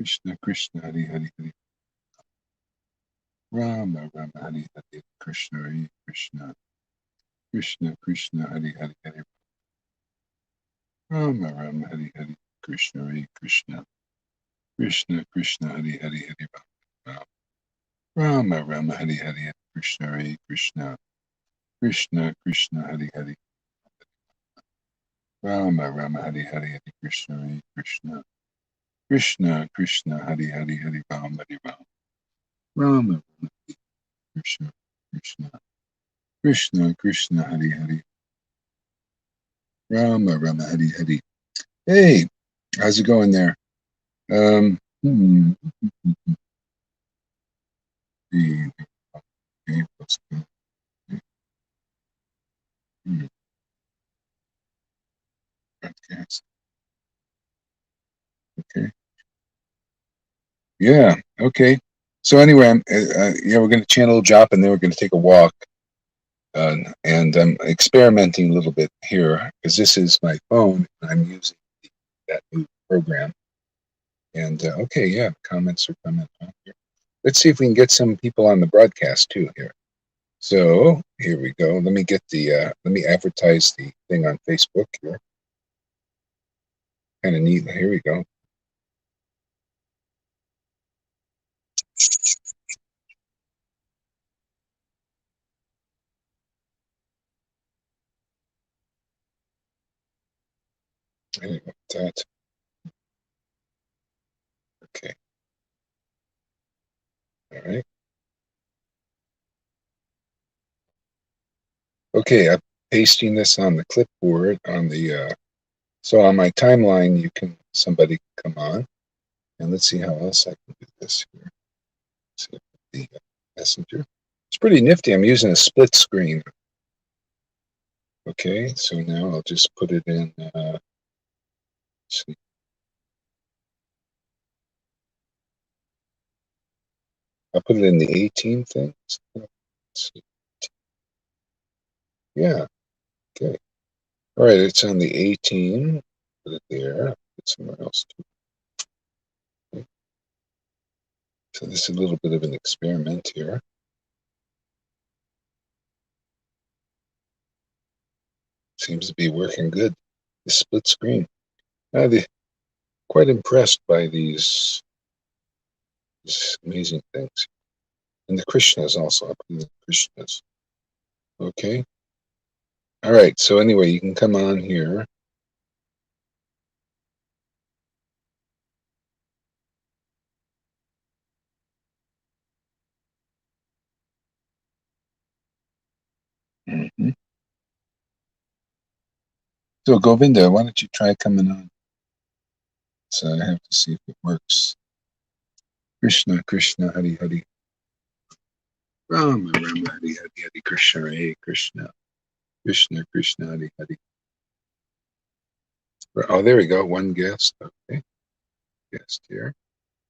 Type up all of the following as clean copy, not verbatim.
Krishna Krishna Hari Hari Hari Rama Rama Hari Hari Krishna Hari Krishna Krishna Krishna Hari Hari Hari Rama Rama Hari Hari Krishna Hari Krishna Krishna Krishna Hari Hari Hari Rama Rama Hari Hari Krishna Hari Krishna Krishna Krishna Hari Hari Rama Rama Hari Hari Hari Krishna Hari Krishna Krishna Krishna Hari Hari Hari Ram Hari Ram Rama Rama Krishna Krishna Krishna Krishna Hari Hari Rama Rama Hari Hari. Hey, how's it going there? Um, hmm, the broadcast. Okay. Yeah. Okay. So anyway, yeah, we're going to channel Japa, and then we're going to take a walk. And I'm experimenting a little bit here because this is my phone. And I'm using that new program. And okay, yeah, comments are coming on here. Let's see if we can get some people on the broadcast too here. So here we go. Let me get the let me advertise the thing on Facebook here. Kind of neat. Here we go. There you go. That. Okay. All right. Okay, I'm pasting this on the clipboard on the so on my timeline you can somebody can come on, and let's see how else I can do this here. Let's see the messenger. It's pretty nifty. I'm using a split screen. Okay, so now I'll just put it in let's see. I'll put it in the 18 thing. Let's see. Yeah, okay. All right, it's on the 18. Put it there. Put somewhere else too. Okay. So this is a little bit of an experiment here. Seems to be working good. The split screen. They're quite impressed by these amazing things. And the Krishnas also. I put in the Krishnas. Okay. All right. So anyway, you can come on here. Mm-hmm. So Govinda, why don't you try coming on? So I have to see if it works. Krishna, Krishna, Hari Hari. Rama, Rama, Hari Hari, Hari Krishna, Hare Krishna. Krishna, Krishna, Hari Hari. Oh, there we go. One guest. Okay. Guest here.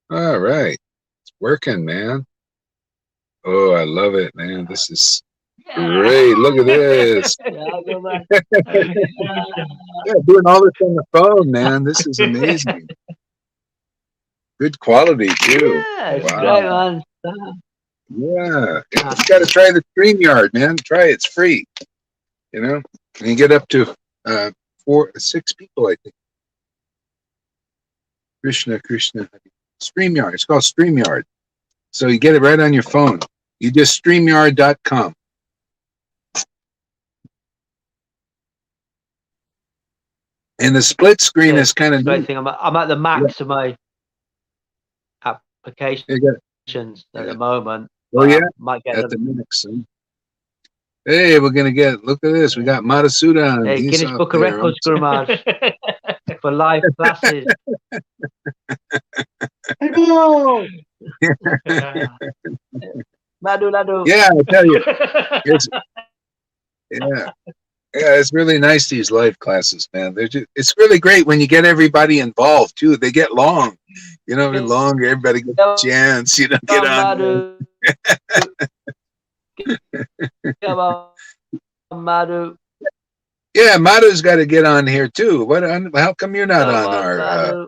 All right. It's working, man. Oh, I love it, man. This is great. Look at this. Yeah, doing all this on the phone, man. This is amazing. Good quality, too. Yeah, wow. Great, man. Yeah. You got to try the StreamYard, man. Try it. It's free. You know? And you get up to 6 people, I think. Krishna, Krishna. StreamYard. It's called StreamYard. So you get it right on your phone. You just StreamYard.com. And the split screen is kind of great thing. I'm at the max of my applications at the moment. Oh yeah, might get at the max. Hey, we're gonna get. Look at this. We got Madhusudan. Hey, Guinness Book of Records, Gurumaj, for live classes. Madhu. Yeah, I tell you. It's really nice, these live classes, man. It's really great when you get everybody involved too. They get long, long. Everybody gets a chance, get on. Come on, Madhu. Yeah, Madhu's got to get on here too. How come you're not on our?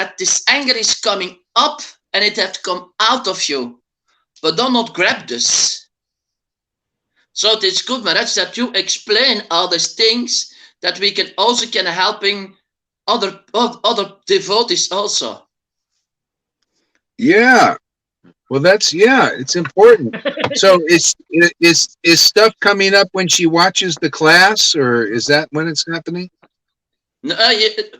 that this anger is coming up and it had to come out of you. But do not grab this. So it is good, Maharaj, that you explain all these things that we can also can helping other devotees also. Yeah. Well, it's important. So is stuff coming up when she watches the class, or is that when it's happening? No,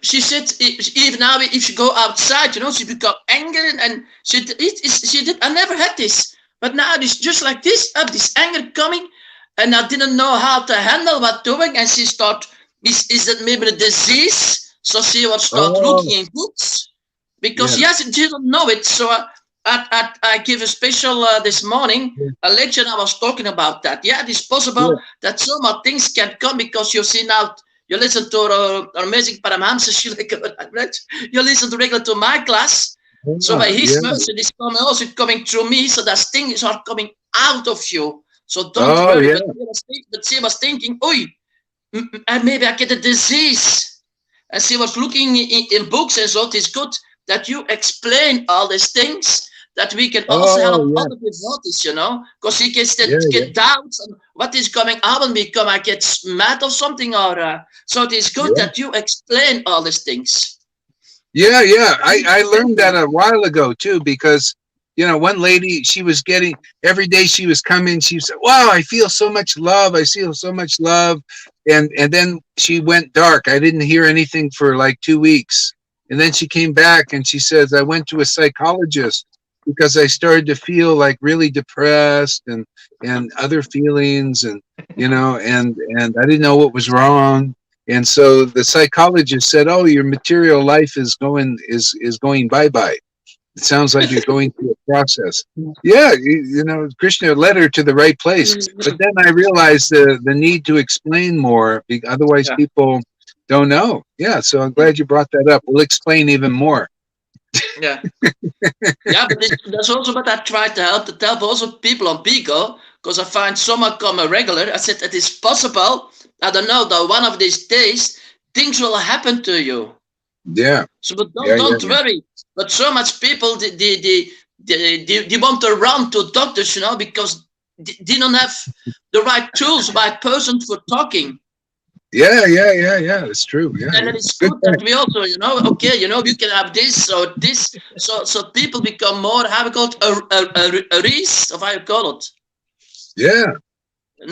she said even now if she go outside, she become angry and she did. I never had this, but now it's just like this. This anger coming, and I didn't know how to handle what doing, and she start. Is that maybe a disease? So she will start Oh, looking in books because yeah. yes, she didn't know it. So I give a special this morning Yeah. a lecture. I was talking about that. Yeah, it is Yeah. possible that some more things can come because you see now you listen to our amazing Paramhamsa Shilaka, you listen to regular to my class. So by his Yeah. mercy, this coming also coming through me, so that things are coming out of you. So don't Oh, worry. yeah. But she was thinking, oi, and maybe I get a disease. And she was looking in books and so it is good that you explain all these things that we can also Oh, help yeah. other devotees, because he gets that Yeah. Yeah. get doubts on what is coming out and become I get mad or something or so it is good Yeah. that you explain all these things. Yeah. Yeah. I Thank learned that you. a while ago too, because one lady, she was getting every day she was coming, she said, "Wow, I feel so much love. I feel so much love." And then she went dark. I didn't hear anything for like 2 weeks. And then she came back and she says, "I went to a psychologist because I started to feel like really depressed and other feelings and I didn't know what was wrong." And so the psychologist said, "Oh, your material life is going bye-bye. It sounds like you're going through a process." Yeah, Krishna led her to the right place. But then I realized the need to explain more, otherwise Yeah. people don't know. Yeah, so I'm glad you brought that up. We'll explain even more. Yeah. Yeah, but that's also what I try to help also people on Pico, because I find someone come a regular. I said it is possible. I don't know that one of these days things will happen to you. Yeah, So, but yeah, yeah, don't yeah. worry. But so much people they want to run to doctors, because they don't have the right tools, the right person for talking. Yeah, yeah, yeah, yeah. That's true. Yeah, And yeah. it is Good good that point. we also, okay, you can have this or this, so people become more, how we call it, a race, of how you call it. Yeah,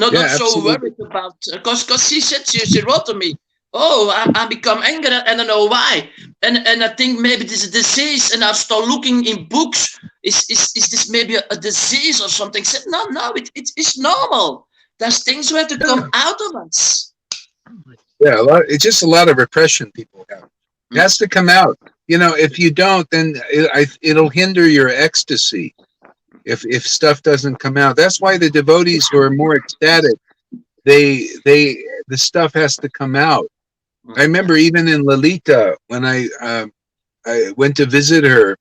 Not yeah, so absolutely. worried about, because she said, she wrote to me, oh, I become angry and I don't know why, and I think maybe this is a disease, and I start looking in books. Is this maybe a disease or something? I said, no, it's normal. There's things who have to Yeah, come out of us. yeah. It's just a lot of repression people have. It has to come out. If you don't, then it'll hinder your ecstasy. If stuff doesn't come out, that's why the devotees who are more ecstatic, the stuff has to come out. I remember even in Lalita when I went to visit her,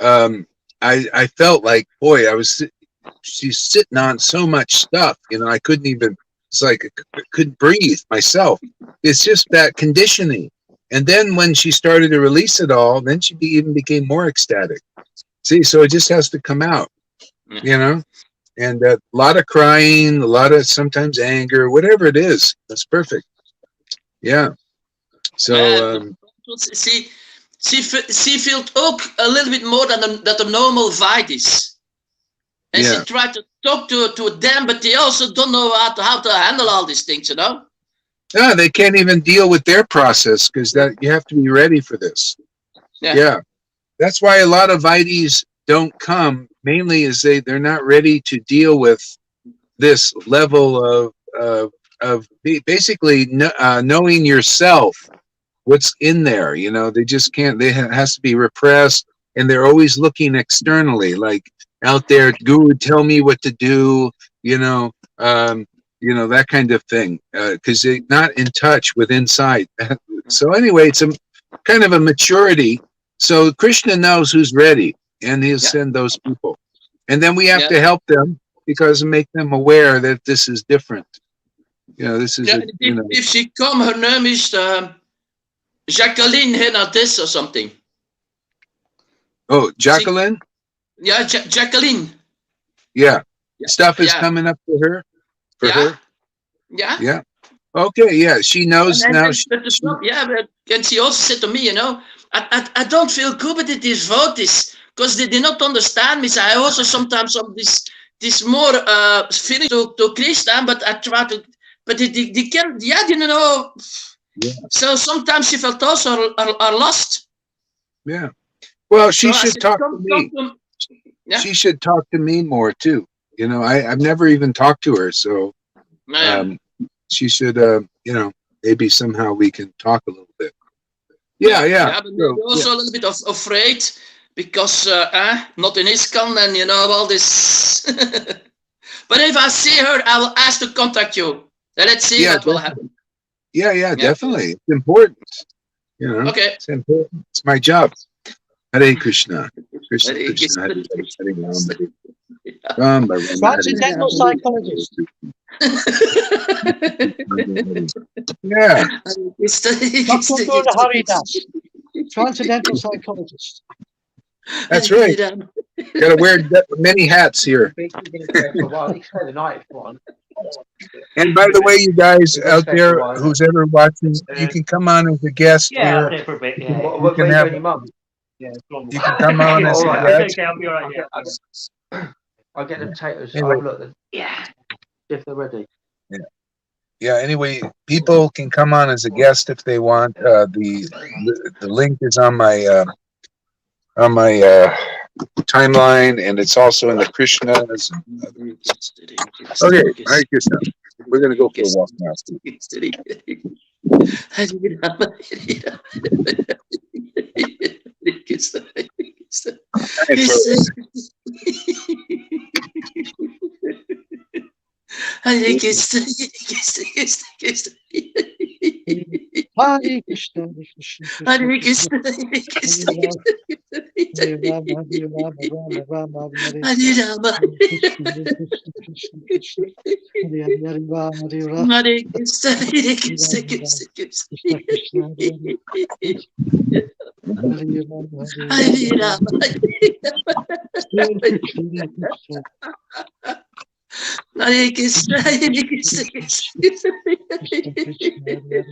um, I felt like, boy, she's sitting on so much stuff. I couldn't even. It's like I couldn't breathe myself. It's just that conditioning. And then when she started to release it all, then she even became more ecstatic. See, so it just has to come out, you know. And a lot of crying, a lot of sometimes anger, whatever it is. That's perfect. Yeah. And So she she felt ook a little bit more than the normal Vaidis. And she yeah. tried to talk to them, but they also don't know how to handle all these things. Yeah, they can't even deal with their process because that you have to be ready for this. Yeah. Yeah. That's why a lot of Vaides don't come. Mainly is they're not ready to deal with this level of basically knowing yourself, what's in there. They just can't. Has to be repressed, and they're always looking externally, like out there. Guru, tell me what to do. You know, um, that kind of thing, because they're not in touch with inside. So anyway, it's a kind of a maturity. So Krishna knows who's ready, and he'll Yeah. send those people, and then we have Yeah. to help them because make them aware that this is different. This is Yeah. If she come, her name is Jacqueline Hernandez or something. Oh, She, Jacqueline. yeah, Jacqueline. Yeah, Yeah. stuff is Yeah. coming up for her. For Yeah. her, Yeah. yeah, Okay, yeah, she knows now. Yeah, but and she also said to me, I don't feel good with this vote because they did not understand me. So I also sometimes have this more feeling to Christian, but I try to, but they can't, yeah, you know. Yeah. So sometimes she felt also are lost. Yeah. Well, she So I should said, talk to come, me. yeah. She should talk to me more too. I've never even talked to her, so she should. Maybe somehow we can talk a little bit. Yeah. Yeah, but maybe also a little bit of afraid because not in Iskan and all this. But if I see her, I will ask to contact you. Then let's see what will happen. Yeah, definitely. It's important. Okay. It's important. It's my job. Hare Krishna. Krishna, Hare Krishna, Hare Hare, Hare Ram, Ram, Ram, Transcendental psychologist. Yeah. Dr. Guru Haridas, transcendental psychologist. That's right. Got to wear many hats here. And by the way, you guys out there, who's ever watching, you can come on as a guest here. Yeah, for a bit. Yeah. You can have. You can come on as a guest. Okay, I'll be all right. Yeah. I'll get the potatoes. Anyway. I'll look. Yeah, if they're ready. Yeah. Anyway, people can come on as a guest if they want. The link is on my timeline, and it's also in the Krishnas. Okay, Hare Krishna. We're gonna go for a walk now. Hare Krishna. Hare Krishna, Hare Krishna, Hare Krishna. Hare Rama, Hare Rama, Rama, Hare Hare Rama. Krishna, Krishna, Hare Hare Rama, Hare Rama, Hare Krishna. Hare Krishna. Krishna, Krishna, Hare Rama. Hare Krishna. Hare Krishna. Krishna, Krishna, Hare Hare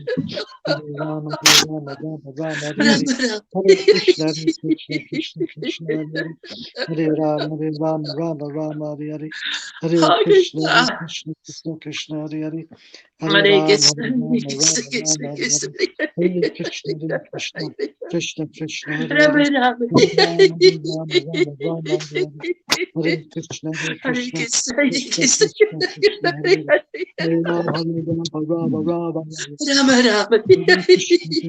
Rama. Hare Krishna, Hare Hare Krishna, Krishna. Hare Krishna, Krishna. Hare Rama, Hare Rama, Rama, Rama Rama. Hare Krishna, Krishna, Krishna, Hare Hare Krishna. Hare Rama Krishna, Rama.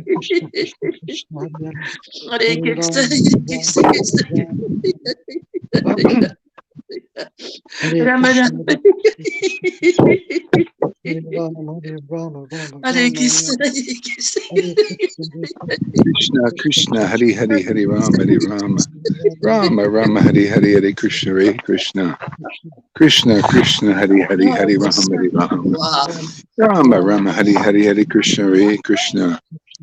Hare Rama, Hare Rama, Hare Krishna. Hare Krishna. Krishna, Krishna, Hare Hare, Hare Rama, Hare Rama, Rama, Rama, Hare Hare, Hare Krishna, Hare Krishna, Krishna, Krishna, Hare Hare, Hare Rama, Hare Rama, Wow. Rama, Rama, Hare Hare, Hare Krishna, Hare Krishna.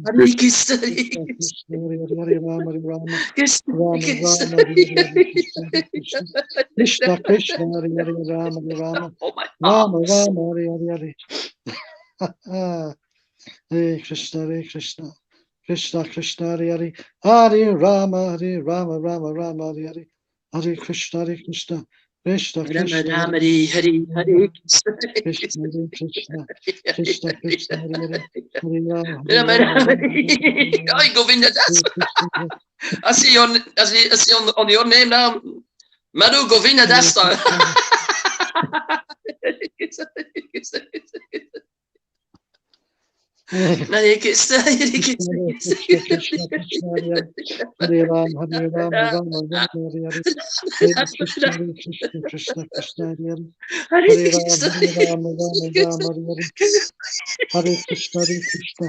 Hare Krishna. Hare Krishna, Hare Rama, Hare Rama, Krishna. Rama, Krishna. Rama, Krishna, Krishna, Hare Hare Rama, Hare Rama, Oh my Rama, God. Rama, Hare Hare. Hare Krishna, Hare Krishna, Krishna, Krishna, Hare Hare, Hare Rama, Hare Rama, Rama, Rama, Hare Hare, Hare Krishna, Hare Krishna, Krishna, Rama Krishna, Rama. Hare Hare. Hare Krishna. Krishna, Hare Krishna, Krishna, Krishna, Hare Hare, Hare Rama, Rama Rama. I go in the Hare dust. Krishna, I see on your name now. Madhu Govinda Dasta. Hare Krishna. Hare Krishna. Krishna, Krishna, Hare Rama, Hare Rama, Rama, Rama, Hare Hare, Hare Krishna, Hare Krishna, Krishna, Krishna, Hare Hare, Hare Rama, Hare Rama, Rama, Rama, Hare Hare, Hare Krishna, Hare Krishna,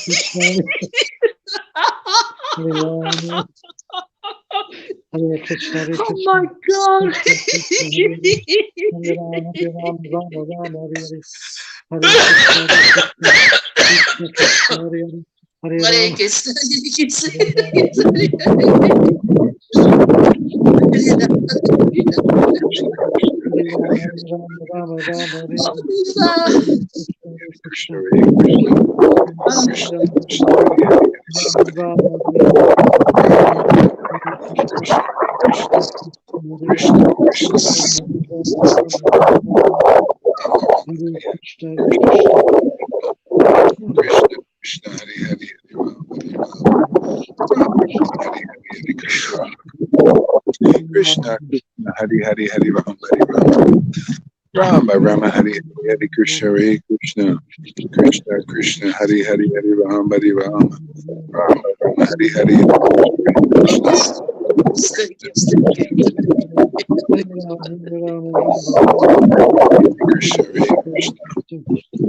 Krishna, Krishna, Hare Rama, Hare Krishna, Hare Oh Krishna, my God. Hare Rama, Hare Rama, Rama, Rama, Hare Hare, Hare Krishna, Krishna, Krishna, Hare Hare, Hare Hare Rama, Krishna. Hare Krishna, Krishna, Hari Hari, Hari Ram, Hari Ram. Rama, Rama, Hari Hari, Hari Krishna, Hare Krishna. Krishna, Krishna, Hari Hari, Hari Ram, Hari Ram. Rama, Rama, Hari Hari, Krishna. Krishna, Hare Krishna.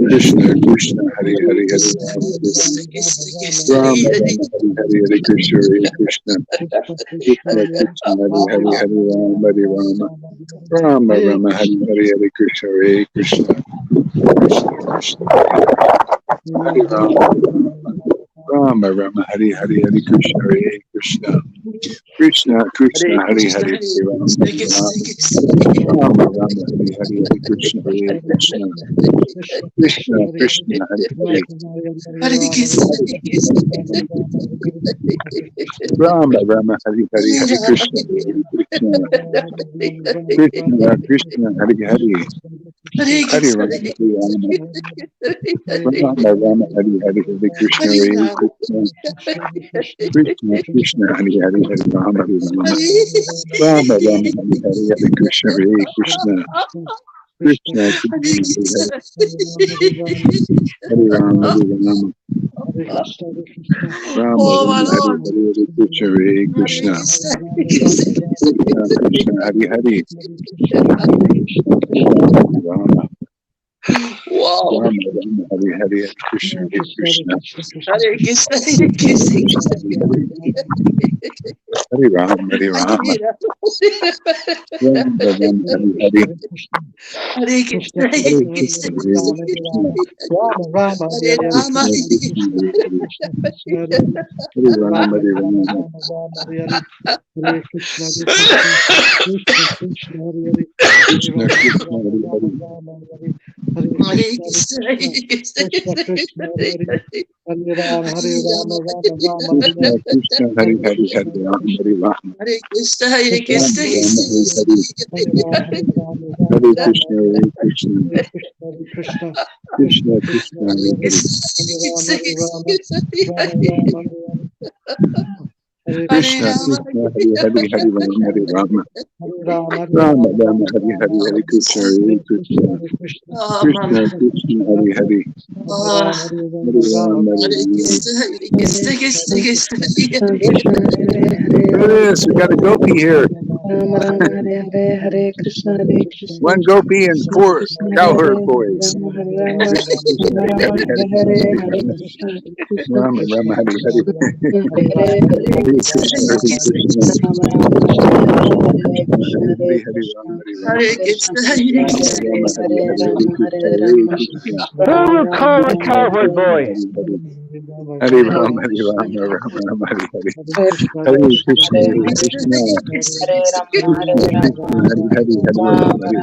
Krishna, Krishna, Hari Hari, Hari Ram, Rama, Rama, Hari Hari, Hari Krishna, Hare Krishna. Krishna, Krishna, Hari Hari, Hari Ram, Hari Rama. Rama, Rama, Hari Hari, Hari Krishna, Hare Krishna. Krishna, Krishna, Hari Rama. Rama, Rama, Hari Hari, Hari Krishna, Hare Krishna. Krishna, Krishna, Hari Hari, Hari Ram, Hari Rama. Rama, Rama, Hari Hari, Hari Krishna, Hare Krishna. Krishna, Krishna, Hari Hari. Rama, Rama, Hari Hari, Hari Krishna, Hare Krishna. Krishna, Krishna, Hari Hari. Hari Rama, Hari Rama. Rama, Rama, Hari Hari, Hari Krishna, Hare Krishna. Krishna, Krishna, Hari Hari, Hari Rama, Hari Rama. Rama, Rama, Hari Hari, Hari Krishna, Hare Krishna. Krishna, Krishna, Hari Rama, Hari Rama. Rama, Rama, Hari Hari, Hari Krishna, Hare Krishna. Krishna, Krishna, Hari Hari. Rama. Wow. Rama, Rama, Hari Hari, Hari Krishna, Hare Krishna. Hare Krishna, Hare Krishna. Hari Rama, Hari Rama. Rama, Rama, Hari Hari. Hare Krishna, Hare Hare Krishna, Krishna. Hare Krishna. Hare Rama, Hare Rama, Hare Rama. Krishna, Krishna, Hare Hari. Hare Krishna, Hare Krishna. Krishna, Krishna, Hari Hari, Hari Rama, Hari Rama. Hare Krishna, Hare Krishna. Rama, Rama, Hari Hari. Hare Krishna, Hare Krishna. Krishna, Krishna, Hare Hari. Krishna, Krishna, Hari Hari, Hari Rama, Hari Rama. Rama, Rama, Hari Hari, Hare Krishna, Hare Krishna. Krishna, Krishna, Hari Hari. Hare Rama, Hare Rama. Look at this, we got a gopi here. Hare Krishna, Hare Krishna. One gopi and four cowherd boys. Rama, Rama, Hari Hari. Hare Krishna, Hare Krishna. Hare Hare Rama, Hare Rama. Hare Krishna, Hare Krishna. Rama, Hare Hare, Hare Krishna, Hare Krishna. Who will call a cowherd boy? Hare Rama, Hare Rama, Rama Rama, Hare Hare. Hare Krishna, Hare Krishna. Krishna, Krishna, Hare Hare, Hare Rama, Hare Rama. Rama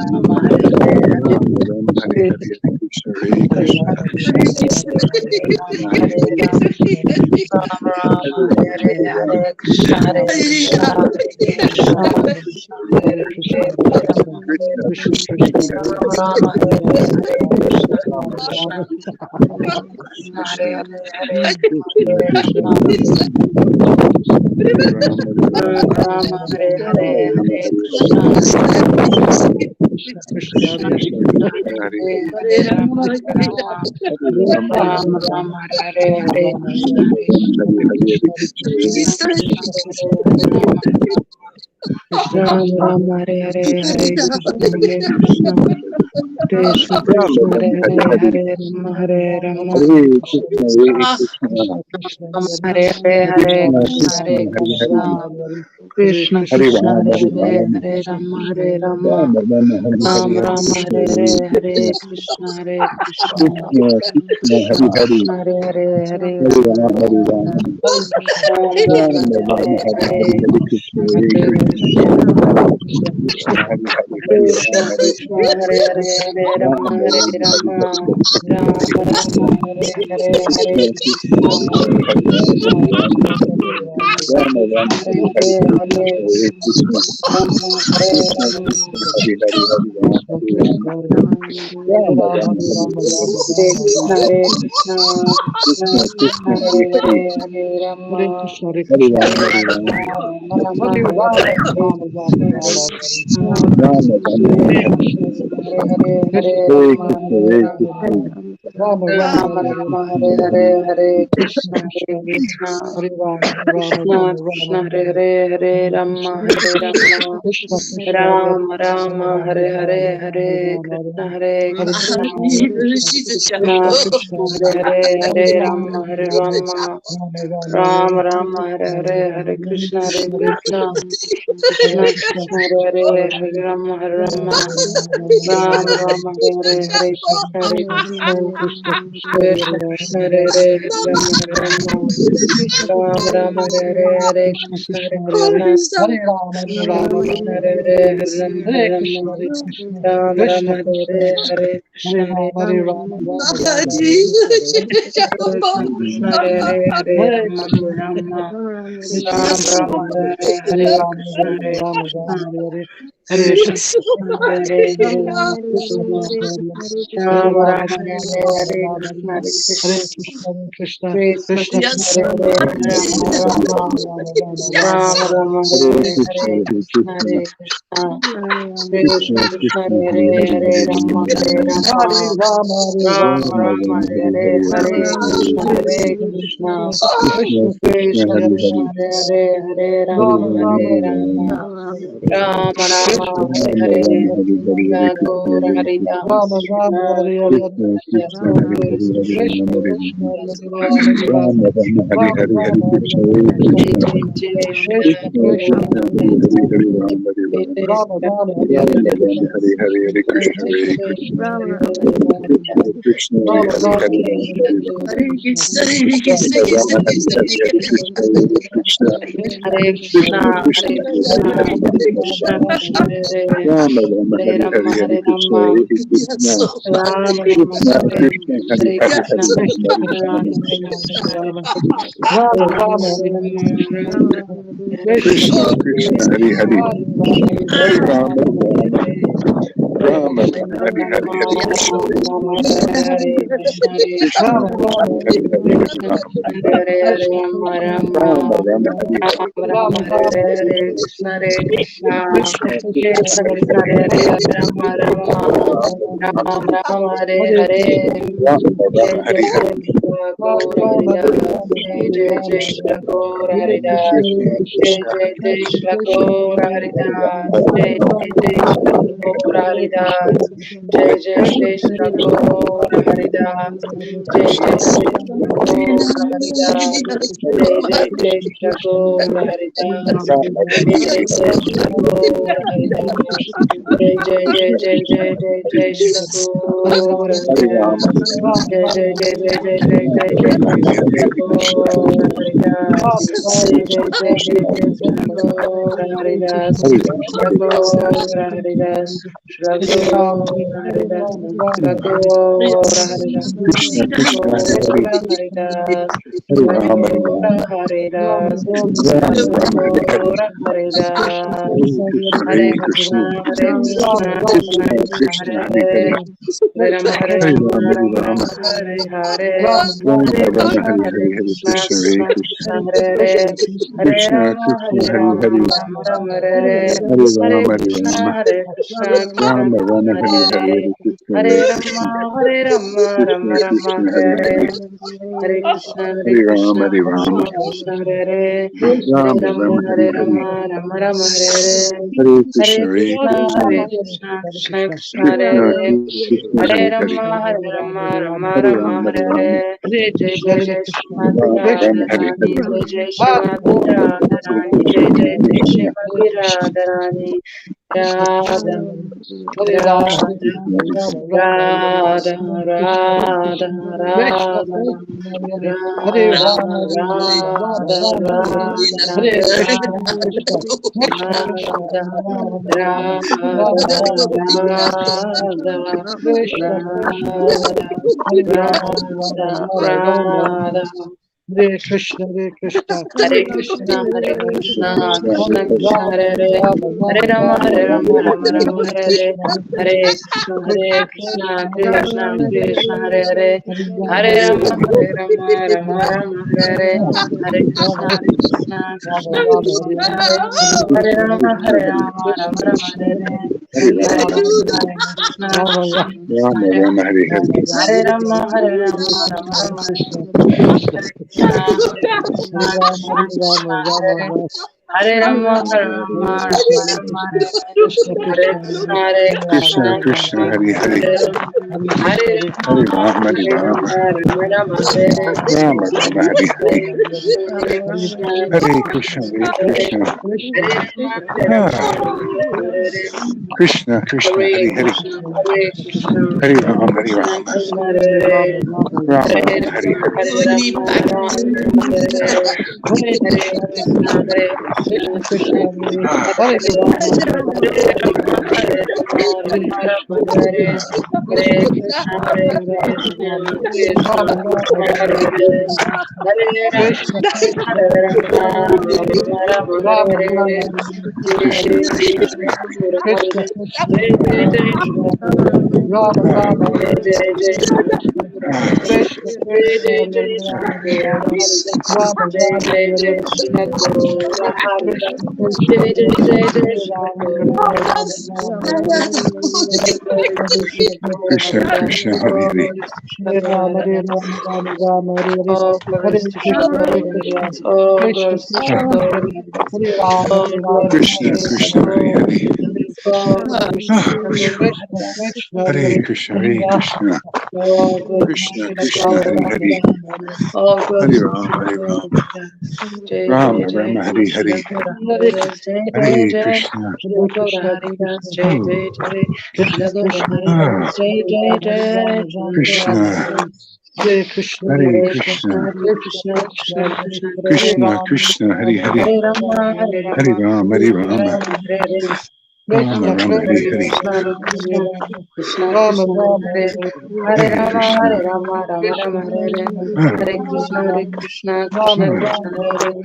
Rama, Hare Hare, Hare Krishna, Hare Krishna. Krishna Hare Krishna Rama, Hare Hare Hare Rama, Hare Rama Hare Rama Rama Rama, Hare Hare, Ram Hare Ram Krishna, Hare Hare Hare Hare Krishna, Krishna Hare Krishna Krishna Krishna, Krishna Hare Hare, Krishna Hare Hare Hare Hare Ram Rama, Hare Ram Rama, Ram Ram Rama Rama, Hare Hare Hare Hare, Hare Krishna, Hare Hare Krishna, Krishna Krishna Hare Hare, Hare Krishna Rama, Hare Krishna Hare Hare Hare Rama, Rama Hare Rama, Hare Rama Krishna, Ram Rama Hare Hare Hare Krishna Krishna Krishna, Hare Hare Hare, Rama, Krishna Hare Rama, Rama Krishna Rama, Hare Hare Hare, Hare Hare Krishna, Hare Krishna, Rama Hare Krishna Rama Krishna, Hare Hare, Hare Rama, Hare Rama, Rama Rama, Hare Hare, Hare Krishna Krishna Krishna Krishna, Krishna Hare Hare Hare, Hare Hare Rama Hare Hare Rama, Hare Rama, Rama Rama Hare Hare Krishna Hare Krishna Rama Rama, Hare Krishna Hare, Krishna Hare Hare Hare Hare Rama Krishna, Hare Hare Rama Krishna, Rama Krishna Rama Krishna, Hare Hare Hare Hare Krishna, Krishna Hare Krishna Krishna Krishna Hare Hare Hare Rama Hare Rama Rama Rama Hare Hare Hare Krishna Hare Krishna Krishna Krishna Hare Hare Hare Rama Hare Rama Rama Rama Hare Hare Hare Krishna Hare Krishna Krishna Krishna Hare Hare Hare Rama Hare Rama Rama Rama Hare Hare Hare Krishna Hare Krishna Krishna Krishna Hare Hare Hare Rama Hare Rama Rama Rama Hare Hare Hare Krishna Hare Krishna Rama Krishna Hare Hare Hare Rama Hare Rama Rama Rama Hare Hare Hare Krishna Hare Krishna Krishna Hare Hare Hare Rama Hare Rama Ram Rama Hare Hare Hare Krishna Hare Krishna Krishna Krishna Hare Hare Hare Rama Hare Rama Ram Rama Hare Hare Hare Krishna Hare Krishna Krishna Krishna Hare Hare Hare Rama Rama Ram Rama Hare Hare Hare Krishna, Hare Hare Krishna Krishna, Hare Krishna Krishna Krishna Krishna Krishna, Hare Hare Hare Hare, Hare Hare Rama Hare Rama, Rama Ram Rama Rama Rama, Hare Hare Hare Hare, Hare Hare Krishna, Hare Krishna Krishna, Hare Krishna Krishna Krishna, Krishna Hare Krishna Hare, Hare Hare Hare Hare Rama Rama, Hare Hare Rama, Rama Rama Rama Hare Rama Hare Rama, Hare Hare, Hare Krishna Krishna, Gaura Hare Hari Krishna, Das Krishna Krishna Krishna, Hare Hare, Krishna Hare Krishna Rama, Hare Krishna Rama, Krishna Rama Rama, Hare Hare, Hare Krishna, Hare Jai Krishna, Jai Jai Shri Krishna Krishna, Hare Hare, Hare Rama, Hare Jai Rama, Jai Shri Rama Rama, Hare Hare, Hare Jai Krishna, Jai Hare Jai Krishna, Shri Hare Krishna Krishna, Hare Hare, Jai Hare Jai Rama, Hare Shri Rama, Hare Krishna, Hare Rama Krishna, Rama, Krishna Hare Krishna, Hare, Hare Krishna, Hare Krishna, Hare Krishna Krishna, Krishna, Hare Hare Hare, Krishna, Hare Krishna Rama, Krishna, Hare Rama Rama, Hare Hare Hare, Rama, Hare Hare Krishna, Rama, Hare Krishna, so Rama Rama, Krishna Hare Krishna, Hare Hare Hare, Hare Krishna, Rama, Krishna Hare Rama, Rama, Hare Krishna, Hare Rama, Hare Rama, Hare Krishna Krishna, Krishna, Hare Hare Hare, Rama, Hare Rama Rama, Rama, Hare Hare Rama, Hare Rama Hare Rama, Hare Hare, Rama, Hare Krishna, Hare Rama Krishna, Hare Hare Krishna, Hare Krishna Krishna, Krishna, Hare Hare, Hare Krishna Rama, Krishna, Hare Hare Rama, Hare Rama Rama Rama. Rama, Hare Hare, Ram Hare Ram Hare Krishna, Hare Hare Krishna Krishna Hare Krishna Krishna, Krishna Krishna Krishna Hare Hare Hare, Hare Rama Rama Ram Ram Hare Hare Rama Rama, Jai Hare Jai Hare, Jai Shri Gaur Hari Das Jai Jai Jai Krishna Shri Gaur Hari Das Krishna Jai Krishna, Jai Jai Shri Gaur Hari Das Rama Jai Jai Jai Shri Gaur Hari Das Jai Jai Jai Shri Gaur Hari Das Jai Jai Jai Shri Gaur Hari Das Jai Jai Jai Shri Gaur Hari Das Rama Jai Rama, Jai Hare Jai Hare, Shri Gaur Hari Das Jai Jai Jai Jai Jai Jai Jai Shri Gaur Hari Hare Das Rama, Hare Rama, Jai Jai Jai Jai Jai Jai Jai Jai Jai Hare Shri Hare, Krishna, Gaur Hari Das Jai Jai Jai Jai Krishna Jai Krishna, Shri Gaur Hari Das Hare Rama, Shri Hare Rama, Gaur Hari Das Shri Gaur Hari Das Shri Gaur Hari Das Krishna Shri Krishna, Hare Hare, Gaur Hari Das Hare Shri Rama, Hare Gaur Rama, Hari Das Rama Shri Rama, Hare Hare, Gaur Hari Das Hare Krishna, Hare Hare Krishna, Krishna, Hare Krishna, Krishna Krishna Krishna, Krishna, Hare Hare Hare, Hare, Hare Rama, Hare Hare Rama, Rama, Hare Rama Rama, Rama, Hare Hare, Rama Hare Rama, Krishna, Hare Hare Hare, Hare Krishna, Krishna, Hare Krishna Krishna, Krishna, Hare Hare, Hare Krishna Rama, Krishna, Hare Hare Rama, Hare, Rama Rama, Hare Hare, Hare Hare Rama, Hare Krishna, Rama, Hare Krishna, Krishna Rama Krishna, Rama, Hare Hare Hare, Hare, Hare Krishna, Hare Hare Krishna, Rama, Hare Rama, Krishna Rama Rama, Krishna, Hare Hare Hare, Hare, Hare Krishna, Hare Hare Rama, Krishna, Hare Rama, Krishna Krishna, Hare Hare, Hare Rama Rama, Rama, Hare Hare Hare, Rama, Rama Rama, Hare Hare, Hare Hare Krishna, Hare Krishna, Krishna, Hare Krishna, Krishna Krishna, Hare Krishna Hare, Krishna, Hare Hare Hare, Rama, Hare Rama, Rama Hare Rama, Rama, Hare Hare Rama, Hare, Hare Krishna, Hare Krishna, Krishna Radharani, Krishna, Jai Jai Hare Shiva Radharani, Jai Jai Jai Shiva Radharani, Radha, Hare Ram, Hare Radha, Ram, Ram, Radha, Krishna, Radha, Krishna, Radha, Krishna, Hare Ram, Radha, Hare Ram, Ram, Radha, Ram, Hare Krishna, Krishna, Krishna, Krishna, Radha, Ram, Ram, Ram, Radha, Ram, Radha, Krishna, Krishna, Hare Ram, Hare Ram, Ram, Ram, Radha, Hare Krishna, Hare Krishna, Hare Krishna, Krishna, Hare Krishna, Hare Krishna, Ram, Krishna Krishna, Ram, Hare Hare, Ram, Hare Ram, Rama, Ram, Hare Rama, Rama Rama, Hare Hare Hare, Krishna, Hare Hare Krishna, Krishna, Hare Krishna, Krishna, Hare Krishna Krishna, Hare Hare, Ram, Hare Hare Rama, Ram, Hare Rama, Rama Rama, Hare Hare, Hare Krishna, Ram, Hare Krishna, Krishna Krishna, Hare Hare Hare, Hare Rama, Hare Rama, Rama Rama, Hare Hare, Hare Krishna, Hare Krishna, Krishna Krishna, Hare Hare, Hare Rama, Hare Rama, Rama Rama, Hare Hare, Hare Krishna, Krishna Krishna, Hare Hare, Hare Rama, Hare Rama, Rama Rama, Hare Hare, Hare Krishna, Hare Krishna, Krishna, Krishna Hare Krishna, Hare, Hare Rama, Hare Rama, Hare Ram, Hare Hare Ram, Rama, Rama Rama, Hare Hare, Rama Rama, Hare Hare, Hare Krishna, Hare Krishna, Hare Krishna Krishna, Krishna, Hare Hare Hare, Krishna, Hare Rama, Hare Rama, ah, Rama Rama, Hare Hare, Krishna, Krishna, Hare Hare Hare, Krishna, Hare Krishna, Hare Ram, Hare Krishna Ram, Krishna, Hare Hare, Rama Hare Rama, Hare Rama, Hare, Hare Rama, Rama Rama, Hare Hare, Hare Krishna, Hare Krishna, Krishna Krishna, Hare Hare Hare, Hare Rama, Hare Rama, Rama Rama, Hare Hare, Hare Krishna, Hare Krishna, Krishna Krishna, Hare Hare, Hare Krishna, Rama, Krishna, Hare Rama, Rama Rama, Hare Rama, Hare, Rama, Jai Krishna, Jai Jai Krishna, Shri Hare Ram, Hare Krishna, Jai, Krishna, Jai Jai Jai Shri Rama, ah, Rama, Jai Jai Jai Shri ah, Krishna, Jai Krishna, Jai Jai Rama, Shri Rama, Jai Rama, Jai Jai Shri Krishna, Jai Krishna, Jai Jai Jai Hare Shri Rama, Rama, Rama, Rama, Hare Krishna, Hare Krishna, Krishna, Krishna, Hare Hare, Hare Rama, Hare Rama, Rama, Rama, Hare Hare, Oh, Hare glories to Krishna, Shri Hare Ram. Krishna, Oh, Krishna, glories to Krishna, Shri ah, Hare Hare, Hare Rama, Oh, Hare Rama, glories to Krishna, Hare Shri Krishna, Krishna, Hare Oh, Hare, glories Krishna, to Krishna, ah, Shri Krishna, Krishna, Hare Hare Krishna, Hare, Hare Krishna, Oh, glories to Krishna, Shri Krishna, Hare Hare, Oh, glories Hare to Ram, Shri Hare Ram, Jai Jai Rama Jai Rama, Jai Hare Shri Hare, Hare Jai Jai Hare Jai Krishna, Shri Hari Das Jai oh, Jai Jai Shri Hari ah, Das Jai Jai Jai Shri Krishna, Hari Hare Krishna, Hare Hare Hare Krishna, Krishna, Krishna, Hare Hare Krishna, Krishna, Krishna Krishna, Krishna, Hare Hare Hare, Krishna, Rama, Krishna, Hare Hare, Hare Rama, Hare Hare Rama, Ram, Hare Rama, Rama Hare Hare, Rama Krishna, Rama, Hare Krishna, Hare Hare, Krishna, Hare Hare Krishna, Krishna Rama, Krishna, Rama, Hare Hare, Hare Hare Rama, Krishna, Hare Rama, Rama Rama, Krishna, Hare Hare, ah, Hare Krishna, Hare Krishna, Rama, Krishna ah, Krishna, Rama, Hare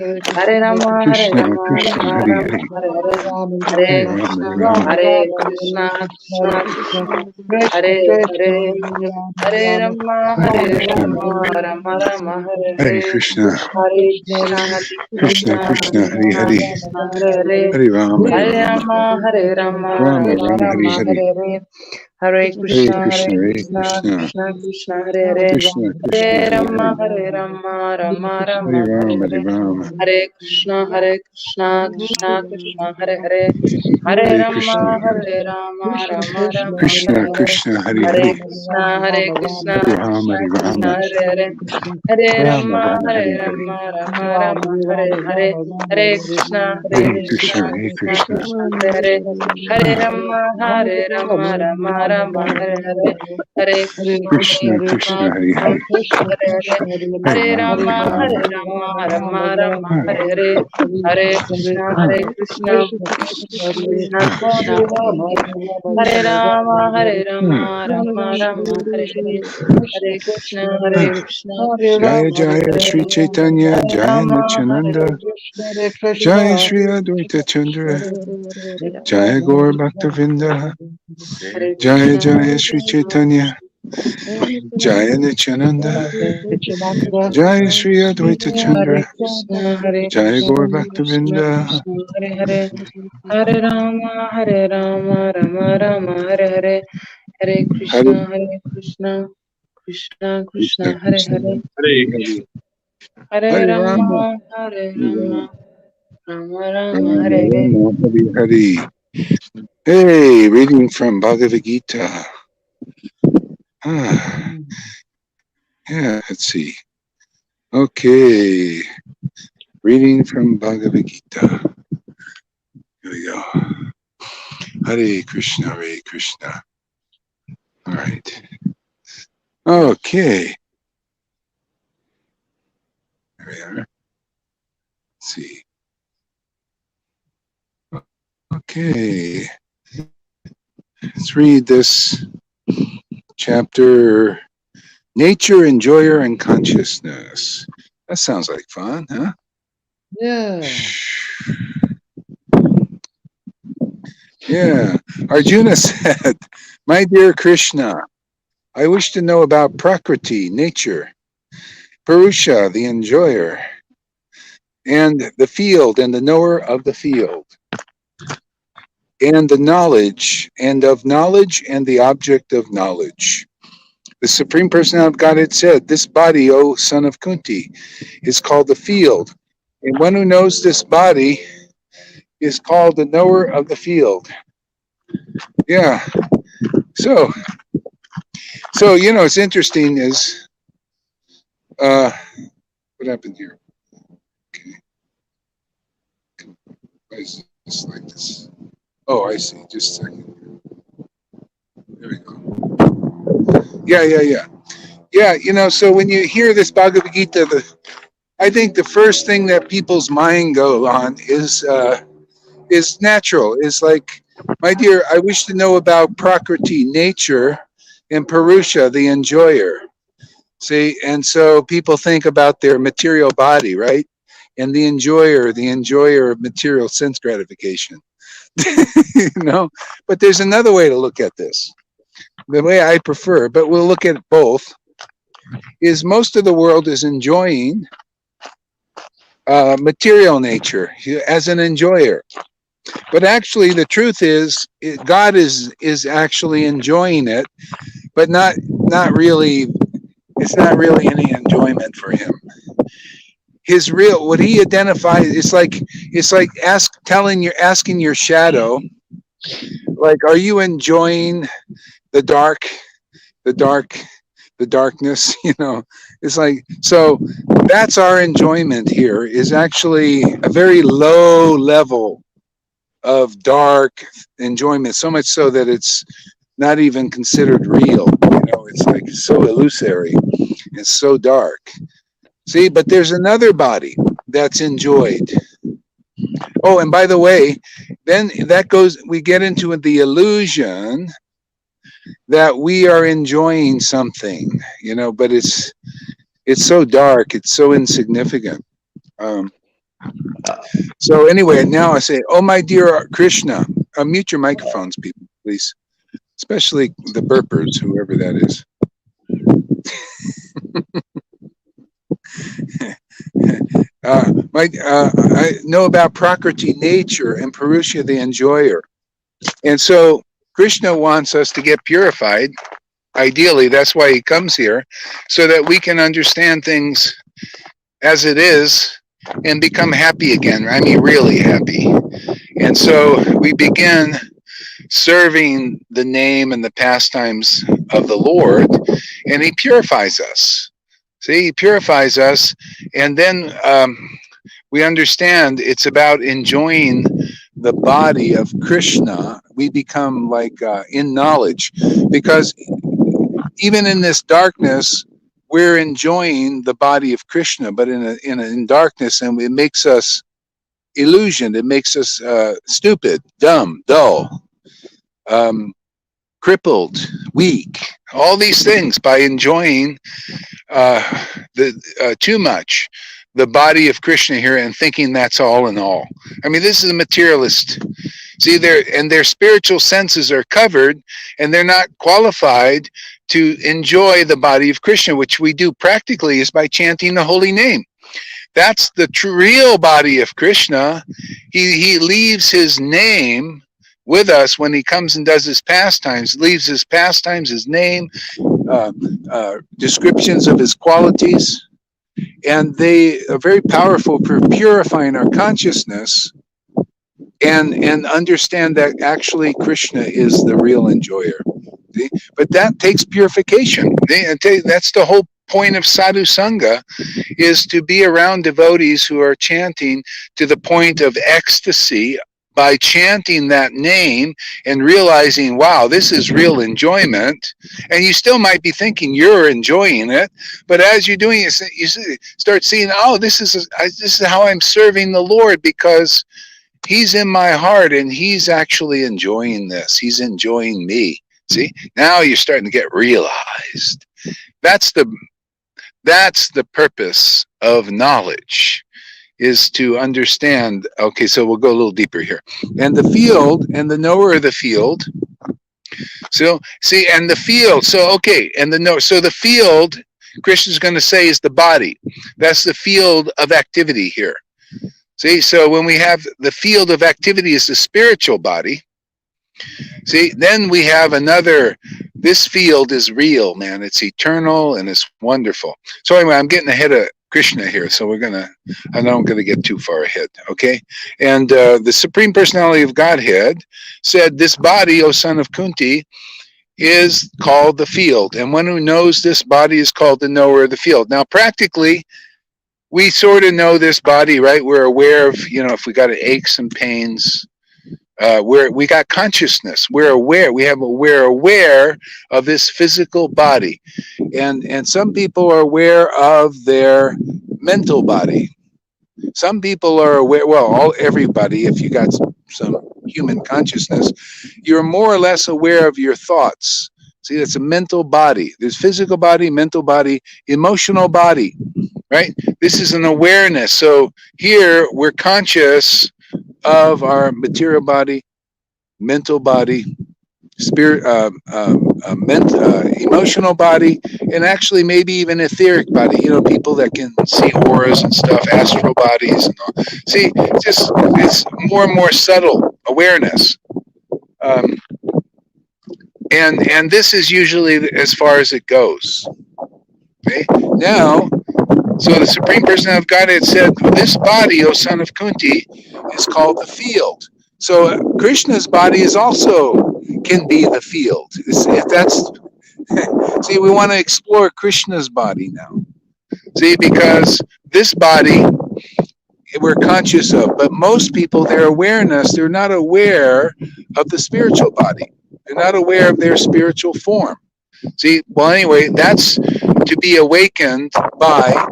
Hare, Hare Krishna, Rama, Hare Krishna, Rama, Krishna, Rama Hare Rama, Hare, Hare Hare, Rama, Hare Hare Ram, Krishna, Hare Rama, Ram, Hare Rama, Krishna, Hare Krishna Krishna, Krishna, Krishna, Hare Krishna, Hare, Hare Rama, Rama, Hare Hare Rama, Krishna, Rama, Rama, Rama Rama, Hare Hare Hare, Krishna, Hare Krishna, Krishna, Hare Krishna, Krishna, Krishna, Hare Krishna Hare, Krishna, Hare Hare, Hare Ram, Hare Hare Ram, Rama, Hare Rama, Rama Rama Rama, Hare Rama, Hare, Hare Hare, Hare Hare Krishna, Hare Krishna, Hare Krishna, Krishna, Krishna Krishna, Hare Hare, Krishna, Krishna, Hare Hare Rama, Hare, Hare Rama, Rama Hare Rama, Hare Ram, Hare Hare, Ram, Hare Krishna, Hare Krishna, Krishna Krishna, Hare Hare, Hare Hare Rama, Krishna, Hare Rama, Rama Rama, Krishna, Hare Hare, Krishna, Hare Hare Hare, Krishna, Hare Krishna, Hare Ram, Krishna Hare Krishna, Rama, Hare Hare, Hare Rama Rama, Rama, Hare Hare Hare, Rama, Rama Rama, Hare Hare, Hare Krishna, Hare Hare Krishna, Krishna, Hare Krishna Krishna, Krishna, Hare Hare, Hare ah, Rama, Hare Rama, Rama Rama, Hare Hare, Hare Krishna, Hare Krishna, Krishna, Krishna, Hare Krishna Hare, Krishna, Hare Hare, Hare Hare Ram, Hare Rama, Rama, Hare Rama, Rama Rama, ah, Hare Hare, Hare Krishna, ah, Hare Krishna, Krishna ah, Krishna, Hare Hare, Hare Rama, Hare Rama, Rama Rama, Hare Hare, Hare Krishna, Hare ah. Krishna, Jaya Krishna Jaya Hare Sri Hare, Chaitanya, Hare Jaya Rama, Hare Nityananda, Krishna, Jaya Sri Advaita Chandra, Jaya Gaur Bhaktavinda, Hare Jaya Krishna, Hare Jaya Sri Krishna, Chaitanya, Jaya Nityananda, Nityananda, Jaya Sri Advaita Hare Chandra, Krishna, Hare Jaya Krishna, Gaur Krishna Bhaktavinda, Krishna, Hare Hare, Hare Rama, Hare Rama, Rama Rama, Hare Hare, Hare Hare Krishna, Hare Krishna, Krishna Krishna, Krishna, Hare Krishna, Hare, Hare Hare, Hare Hare Rama, Rama, Hare Hare Rama, Rama Rama, Rama, Hare Hare. Rama, Hare Hare. Hey, reading from Bhagavad Gita. Ah, Yeah, let's see. Okay. Reading from Bhagavad Gita. Here we go. Hare Krishna, Hare Krishna. All right. Okay. There we are. Let's see. Okay. Let's read this chapter. Nature, Enjoyer, and Consciousness. That sounds like fun, huh? Yeah. Yeah. Arjuna said, "My dear Krishna, I wish to know about Prakriti, nature, Purusha, the enjoyer, and the field and the knower of the field, and the knowledge, and of knowledge and the object of knowledge." The Supreme Personality of Godhead said, "This body, O son of Kunti, is called the field. And one who knows this body is called the knower of the field." Yeah. So it's interesting is what happened here? Okay. Why is this like this? Oh, I see. Just a second. There we go. Yeah. Yeah, so when you hear this Bhagavad Gita, I think the first thing that people's mind go on is natural. Is like, my dear, I wish to know about Prakriti, nature, and Purusha, the enjoyer. See, and so people think about their material body, right? And the enjoyer of material sense gratification. But there's another way to look at this. The way I prefer, but we'll look at both, is most of the world is enjoying material nature as an enjoyer. But actually, the truth is, God is actually enjoying it, but not really. It's not really any enjoyment for him. His real, what he identifies, it's like asking your shadow, like, are you enjoying the dark, the dark, the darkness? It's like, so that's our enjoyment here, is actually a very low level of dark enjoyment, so much so that it's not even considered real. It's like so illusory. It's so dark. See, but there's another body that's enjoyed. Oh, and by the way, then we get into the illusion that we are enjoying something, but it's so dark, it's so insignificant. So anyway, now I say, oh, my dear Krishna, mute your microphones, people, please, especially the burpers, whoever that is. I know about Prakriti, nature, and Purusha, the enjoyer. And so Krishna wants us to get purified. Ideally, that's why he comes here, so that we can understand things as it is and become happy again. I mean, really happy. And so we begin serving the name and the pastimes of the Lord, and he purifies us. See, he purifies us, and then we understand it's about enjoying the body of Krishna. We become like in knowledge, because even in this darkness, we're enjoying the body of Krishna, but in darkness, and it makes us illusioned. It makes us stupid, dumb, dull, crippled, weak. All these things by enjoying too much the body of Krishna here and thinking that's all in all. I mean, this is a materialist. See, their spiritual senses are covered, and they're not qualified to enjoy the body of Krishna, which we do practically is by chanting the holy name. That's the real body of Krishna. He leaves his name with us when he comes and does his pastimes, leaves his pastimes, his name, descriptions of his qualities, and they are very powerful for purifying our consciousness and understand that actually Krishna is the real enjoyer. See? But that takes purification. That's the whole point of sadhu sangha is to be around devotees who are chanting to the point of ecstasy by chanting that name and realizing, wow, this is real enjoyment. And you still might be thinking you're enjoying it, but as you're doing it, you start seeing, oh, this is how I'm serving the Lord, because He's in my heart and He's actually enjoying this. He's enjoying me. See, now you're starting to get realized. That's the purpose of knowledge, is to understand. Okay, so we'll go a little deeper here. And the field and the knower of the field. So see, and the field. So okay, and the know. So the field, Krishna's going to say, is the body. That's the field of activity here. See, so when we have the field of activity is the spiritual body. See, then we have another. This field is real, man. It's eternal and it's wonderful. So anyway, I'm getting ahead of Krishna here, so I know I'm going to get too far ahead, okay? And the Supreme Personality of Godhead said, this body, O son of Kunti, is called the field. And one who knows this body is called the knower of the field. Now, practically, we sort of know this body, right? We're aware of, if we got aches and pains, we got consciousness. We're aware. We're aware of this physical body, and some people are aware of their mental body. Some people are aware. Well, everybody. If you got some human consciousness, you're more or less aware of your thoughts. See, that's a mental body. There's physical body, mental body, emotional body. Right? This is an awareness. So here we're conscious of our material body, mental body, spirit, emotional body, and actually maybe even etheric body. People that can see auras and stuff, astral bodies and all. See, it's more and more subtle awareness. And this is usually as far as it goes. Okay, now. So the Supreme Personality of Godhead said, this body, O son of Kunti, is called the field. So Krishna's body can be the field. See, we want to explore Krishna's body now. See, because this body we're conscious of, but most people, their awareness, they're not aware of the spiritual body. They're not aware of their spiritual form. See, well, anyway, that's to be awakened by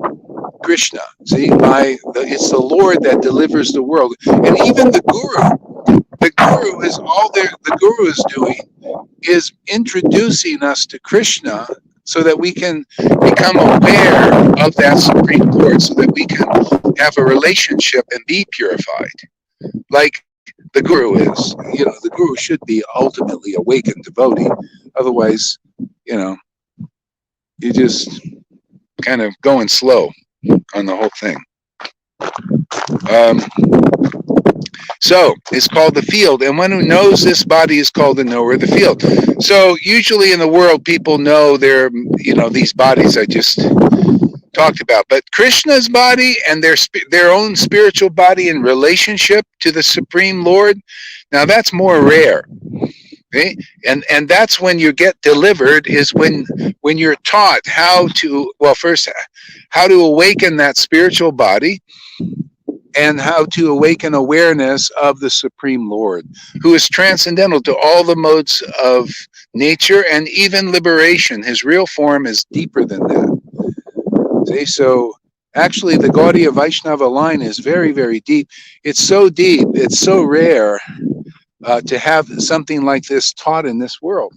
Krishna. See, it's the Lord that delivers the world, and even the Guru is the Guru is doing is introducing us to Krishna, so that we can become aware of that Supreme Lord, so that we can have a relationship and be purified, like the Guru is. The Guru should be ultimately awakened devotee. Otherwise, you're just kind of going slow on the whole thing. So it's called the field, and one who knows this body is called the knower of the field. So usually in the world, people know these bodies I just talked about, but Krishna's body and their own spiritual body in relationship to the Supreme Lord, now that's more rare. Okay? And that's when you get delivered, is when you're taught how to awaken that spiritual body, and how to awaken awareness of the Supreme Lord, who is transcendental to all the modes of nature and even liberation. His real form is deeper than that. See, so actually the Gaudiya Vaishnava line is very, very deep. It's so deep, it's so rare to have something like this taught in this world.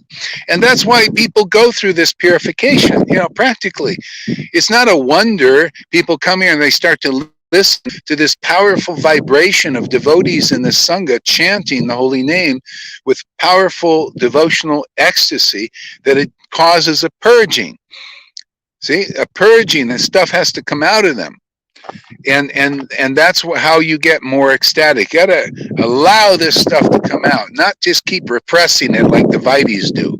And that's why people go through this purification, practically. It's not a wonder people come here and they start to listen to this powerful vibration of devotees in the Sangha chanting the holy name with powerful devotional ecstasy, that it causes a purging. See, a purging, and stuff has to come out of them. And that's how you get more ecstatic. You gotta allow this stuff to come out, not just keep repressing it like the Vaidis do.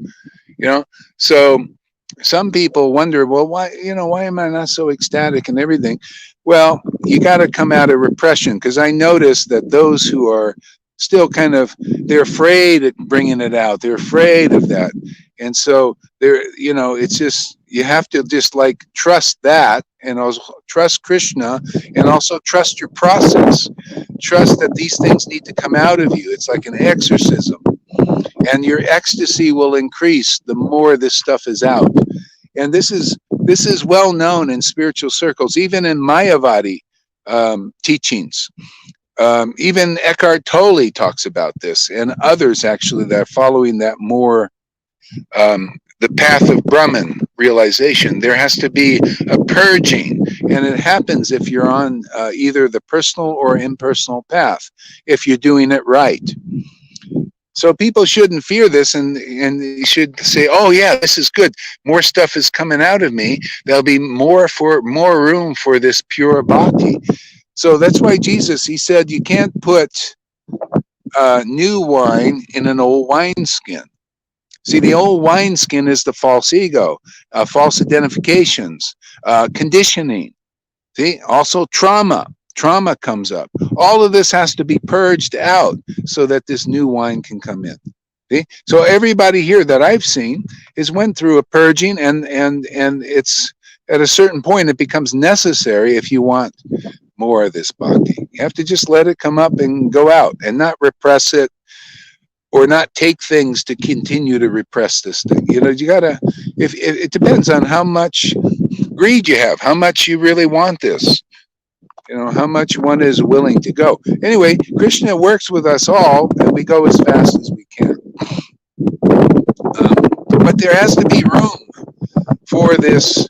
So some people wonder, well, why am I not so ecstatic and everything? Well, you got to come out of repression, because I notice that those who are still they're afraid of bringing it out. They're afraid of that. And so there, it's just, you have to just like trust that, and also trust Krishna, and also trust your process. Trust that these things need to come out of you. It's like an exorcism, and your ecstasy will increase the more this stuff is out. And this is well known in spiritual circles, even in Mayavadi teachings. Even Eckhart Tolle talks about this, and others actually that are following that more, the path of Brahman realization. There has to be a purging, and it happens if you're on either the personal or impersonal path, if you're doing it right. So people shouldn't fear this, and you should say, "Oh yeah, this is good. More stuff is coming out of me. There'll be more room for this pure bhakti." So that's why Jesus, he said, you can't put new wine in an old wineskin. See, the old wineskin is the false ego, false identifications, conditioning. See, also trauma. Trauma comes up. All of this has to be purged out so that this new wine can come in. See? So everybody here that I've seen is went through a purging, and it's at a certain point it becomes necessary if you want more of this bhakti. You have to just let it come up and go out, and not repress it, or not take things to continue to repress this thing. You gotta, if it depends on how much greed you have, how much you really want this, how much one is willing to go. Anyway, Krishna works with us all, and we go as fast as we can. But there has to be room for this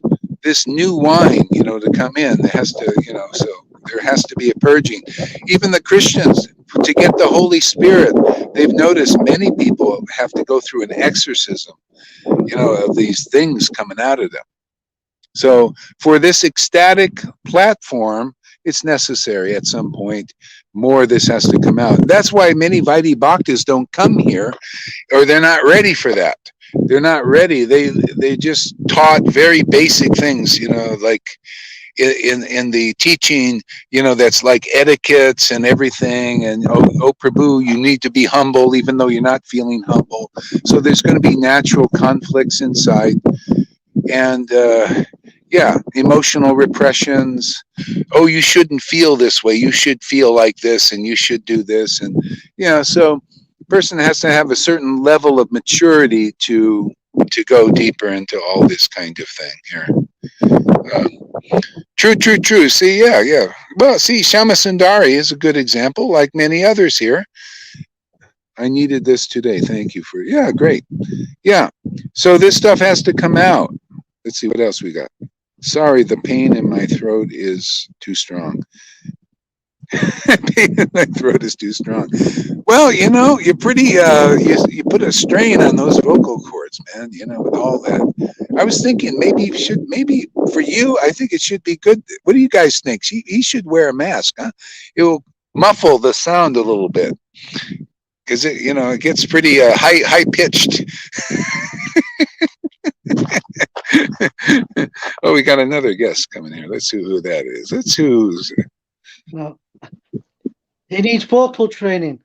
new wine, to come in. There has to, so there has to be a purging. Even the Christians, to get the Holy Spirit, they've noticed many people have to go through an exorcism, of these things coming out of them. So for this ecstatic platform, it's necessary at some point more of this has to come out. That's why many Vaidhi Bhaktas don't come here, or they're not ready for that. They're not ready. They just taught very basic things, like in the teaching, that's like etiquettes and everything. And oh Prabhu, you need to be humble even though you're not feeling humble. So there's going to be natural conflicts inside, and emotional repressions. Oh, you shouldn't feel this way. You should feel like this, and you should do this, and so the person has to have a certain level of maturity to go deeper into all this kind of thing here. True. See, yeah. Well, see, Shama Sundari is a good example, like many others here. I needed this today. Thank you for, great. Yeah. So this stuff has to come out. Let's see what else we got. Sorry, the pain in my throat is too strong. Pain in my throat is too strong. Well, you're pretty, you put a strain on those vocal cords, man, with all that. I was thinking maybe for you, I think it should be good. What do you guys think? He should wear a mask, huh? It will muffle the sound a little bit, because it gets pretty high pitched. Oh, we got another guest coming here. Let's see who that is. No. He needs vocal training.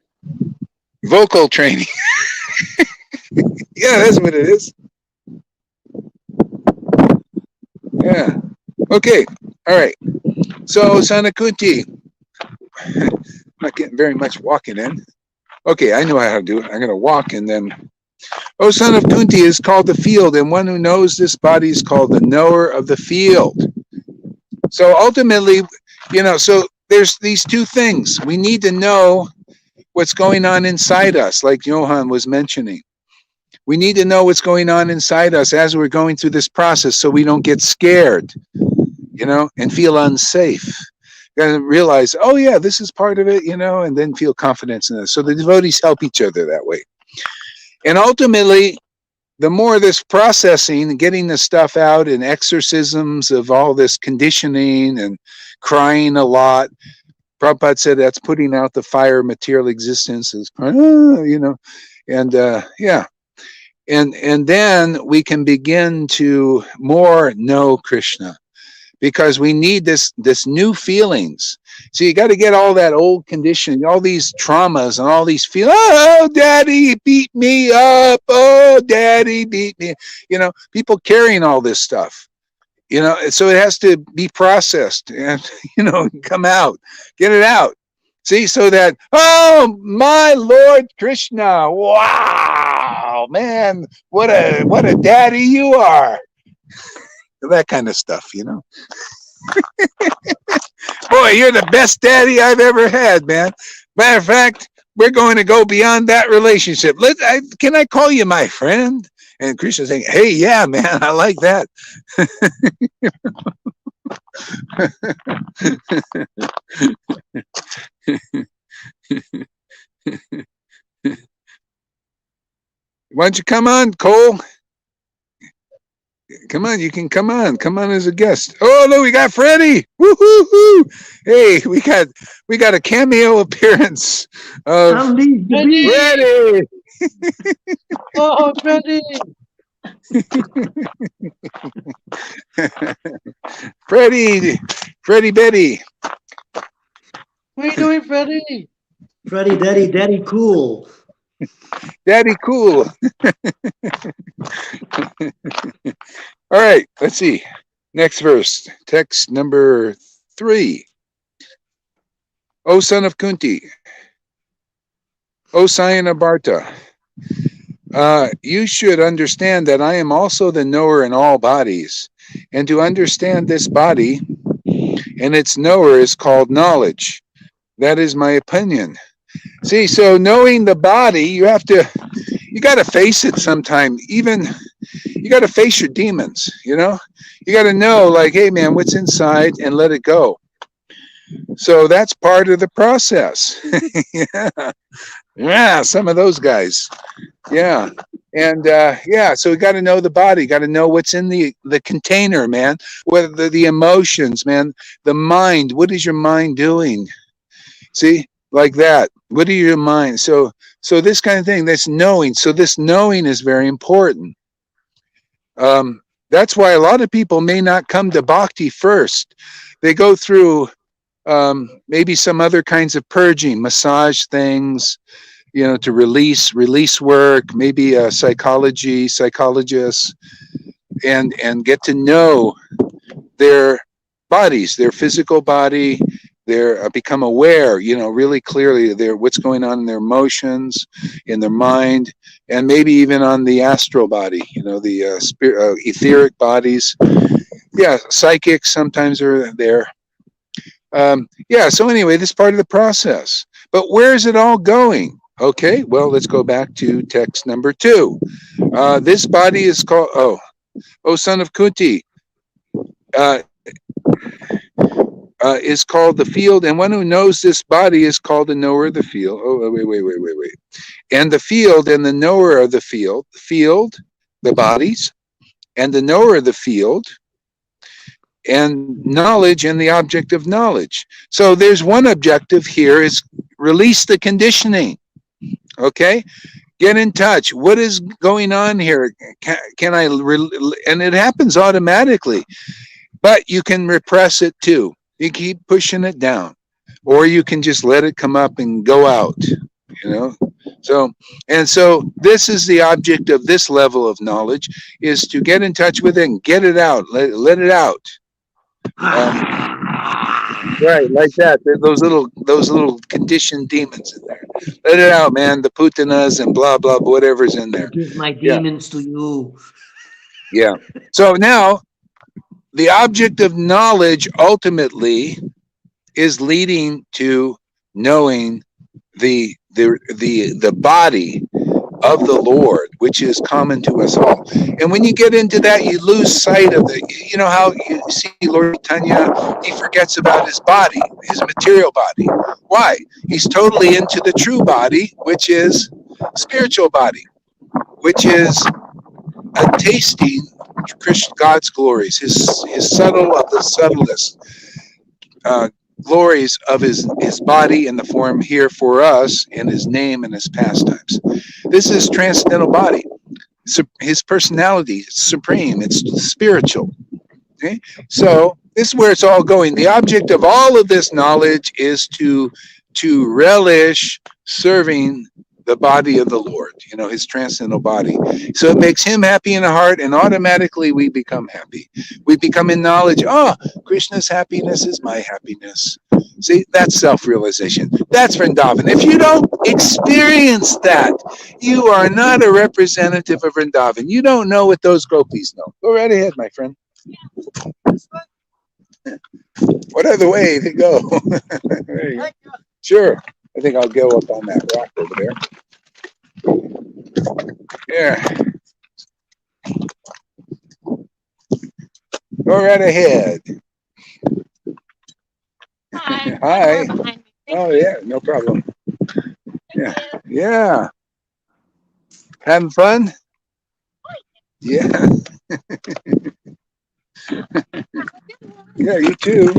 Vocal training. Yeah, that's what it is. Yeah. Okay. All right. So Sanakunti, not getting very much walking in. Okay, I know how to do it. I'm going to walk, and then, O son of Kunti is called the field, and one who knows this body is called the knower of the field. So ultimately, so there's these two things. We need to know what's going on inside us, like Johan was mentioning. We need to know what's going on inside us as we're going through this process, so we don't get scared, and feel unsafe. You got to realize, oh yeah, this is part of it, and then feel confidence in this. So the devotees help each other that way. And ultimately, the more this processing, getting the stuff out, and exorcisms of all this conditioning and crying a lot, Prabhupada said that's putting out the fire of material existence, is and and then we can begin to more know Krishna, because we need this new feelings. So you got to get all that old conditioning, all these traumas and all these feelings. Oh, daddy beat me up. Oh, daddy beat me. People carrying all this stuff. So it has to be processed and come out, get it out. See, so that, oh my Lord Krishna, wow, man, what a daddy you are. That kind of stuff. Boy, you're the best daddy I've ever had, man. Matter of fact, we're going to go beyond that relationship. Can I call you my friend? And Krishna's saying, hey, yeah, man, I like that. Why don't you come on, Cole? Come on, you can come on. Come on as a guest. Oh, look, we got Freddie. Woo-hoo-hoo. Hey, we got a cameo appearance of Freddie. Oh, Freddie. Freddie Betty. What are you doing, Freddie? Freddie, daddy, cool. Daddy cool. All right, let's see. Next verse, text number 3. O son of Kunti, O Sayana Bharta, you should understand that I am also the knower in all bodies. And to understand this body and its knower is called knowledge. That is my opinion. See, so knowing the body, you got to face it sometime. Even you got to face your demons, you got to know, like, hey man, what's inside, and let it go. So that's part of the process. Yeah, some of those guys. Yeah. And so we got to know the body, got to know what's in the container, man. Whether the emotions, man, the mind, what is your mind doing? See, like that. What are your mind? So this kind of thing, that's knowing. So this knowing is very important. That's why a lot of people may not come to bhakti first. They go through maybe some other kinds of purging, massage things, to release work, maybe a psychologist, and get to know their bodies, their physical body. They're become aware, really clearly what's going on in their emotions, in their mind, and maybe even on the astral body, the spirit, etheric bodies. Yeah, psychics sometimes are there. So anyway, this is part of the process. But where is it all going? Okay, well, let's go back to text number 2. This body is called, O son of Kunti, is called the field, and one who knows this body is called the knower of the field. Oh, wait. And the field and the knower of the field, the bodies, and the knower of the field, and knowledge and the object of knowledge. So there's one objective here is release the conditioning. Okay? Get in touch. What is going on here? Can I, and it happens automatically, but you can repress it too. You keep pushing it down, or you can just let it come up and go out, So this is the object of this level of knowledge, is to get in touch with it and get it out, let it out. Right, like that. Those little conditioned demons in there. Let it out, man. The putanas and blah blah, whatever's in there. Give my demons to you. Yeah. So now, the object of knowledge ultimately is leading to knowing the body of the Lord, which is common to us all. And when you get into that, you lose sight of how you see Lord Chaitanya, he forgets about his body, his material body. Why? He's totally into the true body, which is spiritual body, which is a tasting God's glories, his subtle of the subtlest glories of his body in the form here for us, and his name and his pastimes. This is transcendental body. His personality is supreme. It's spiritual. Okay, so this is where it's all going. The object of all of this knowledge is to relish serving the body of the Lord, his transcendental body. So it makes him happy in the heart, and automatically we become happy. We become in knowledge, Krishna's happiness is my happiness. See, that's self-realization. That's Vrindavan. If you don't experience that, you are not a representative of Vrindavan. You don't know what those gopis know. Go right ahead, my friend. What other way to go? There you go. Sure. I think I'll go up on that rock over there. Yeah. Go right ahead. Hi. Oh, yeah, no problem. Yeah. Yeah. Having fun? Yeah. Yeah, you too.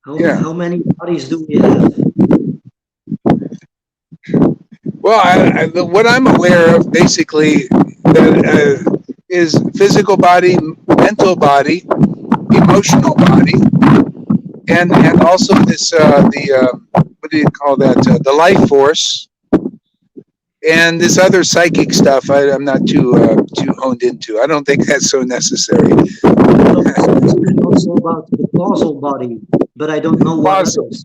How many bodies do we have? Well, what I'm aware of, basically, is physical body, mental body, emotional body, and also this what do you call that? The life force, and this other psychic stuff. I'm not too honed into. I don't think that's so necessary. Also about the causal body, but I don't know what Causal. that is.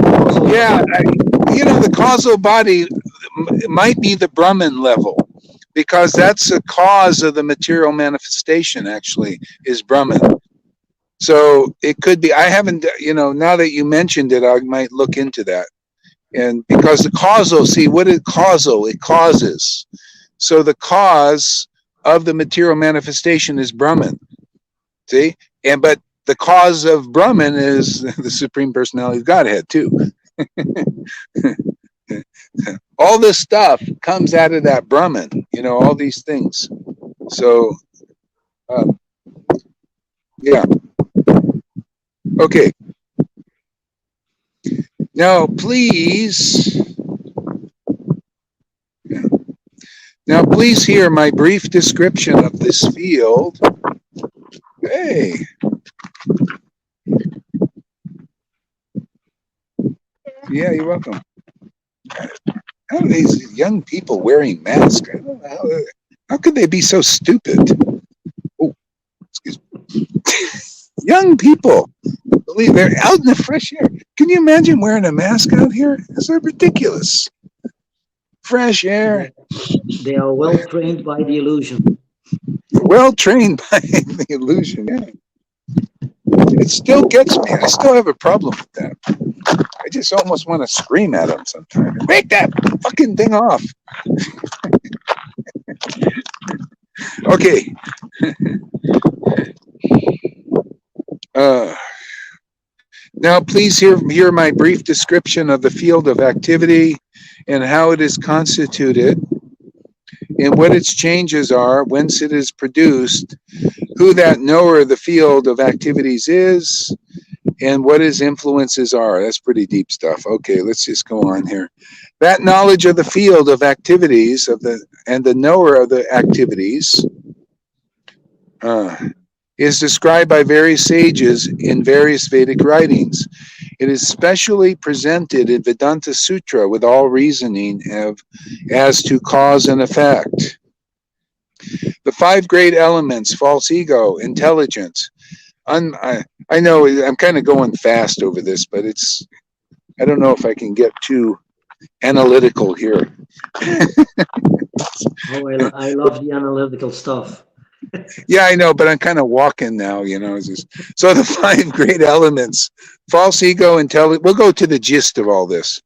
Causal Yeah, the causal body might be the Brahman level, because that's the cause of the material manifestation. Actually, is Brahman. So it could be. I haven't. Now that you mentioned it, I might look into that. And because the causal, see, what is causal? It causes. So the cause of the material manifestation is Brahman. See, but the cause of Brahman is the Supreme Personality of Godhead too. All this stuff comes out of that Brahman, all these things. So, yeah. Okay. Now, please hear my brief description of this field. Hey. Yeah, you're welcome. How are these young people wearing masks? I don't know how could they be so stupid? Oh, excuse me. Young people, believe they're out in the fresh air. Can you imagine wearing a mask out here? It's ridiculous. Fresh air. They are well trained by the illusion. Well trained by the illusion, yeah. It still gets me. I still have a problem with that. I just almost want to scream at them sometimes. Make that fucking thing off. Okay. Now, please hear my brief description of the field of activity and how it is constituted, and what its changes are, whence it is produced, who that knower of the field of activities is, and what his influences are. That's pretty deep stuff. Okay, let's just go on here. That knowledge of the field of activities and the knower of the activities is described by various sages in various Vedic writings. It is specially presented in Vedanta Sutra with all reasoning as to cause and effect. The five great elements: false ego, intelligence. I know I'm kind of going fast over this, but I don't know if I can get too analytical here. Oh, I love the analytical stuff. Yeah, I know, but I'm kind of walking now, So the five great elements: false ego, intelligence. We'll go to the gist of all this.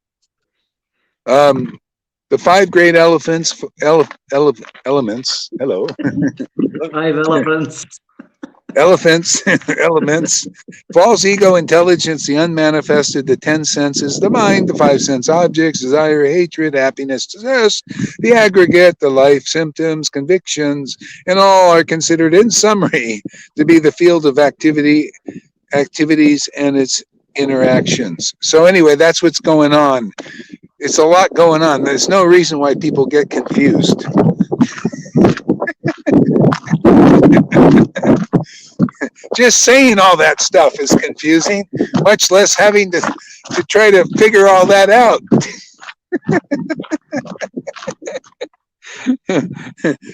The five great elements. Hello. 5 elements. Elements, false ego, intelligence, the unmanifested, the 10 senses, the mind, the 5 sense objects, desire, hatred, happiness, distress, the aggregate, the life symptoms, convictions, and all are considered, in summary, to be the field of activities and its interactions. So anyway, that's what's going on. it's a lot going on. There's no reason why people get confused. Just saying all that stuff is confusing, much less having to try to figure all that out.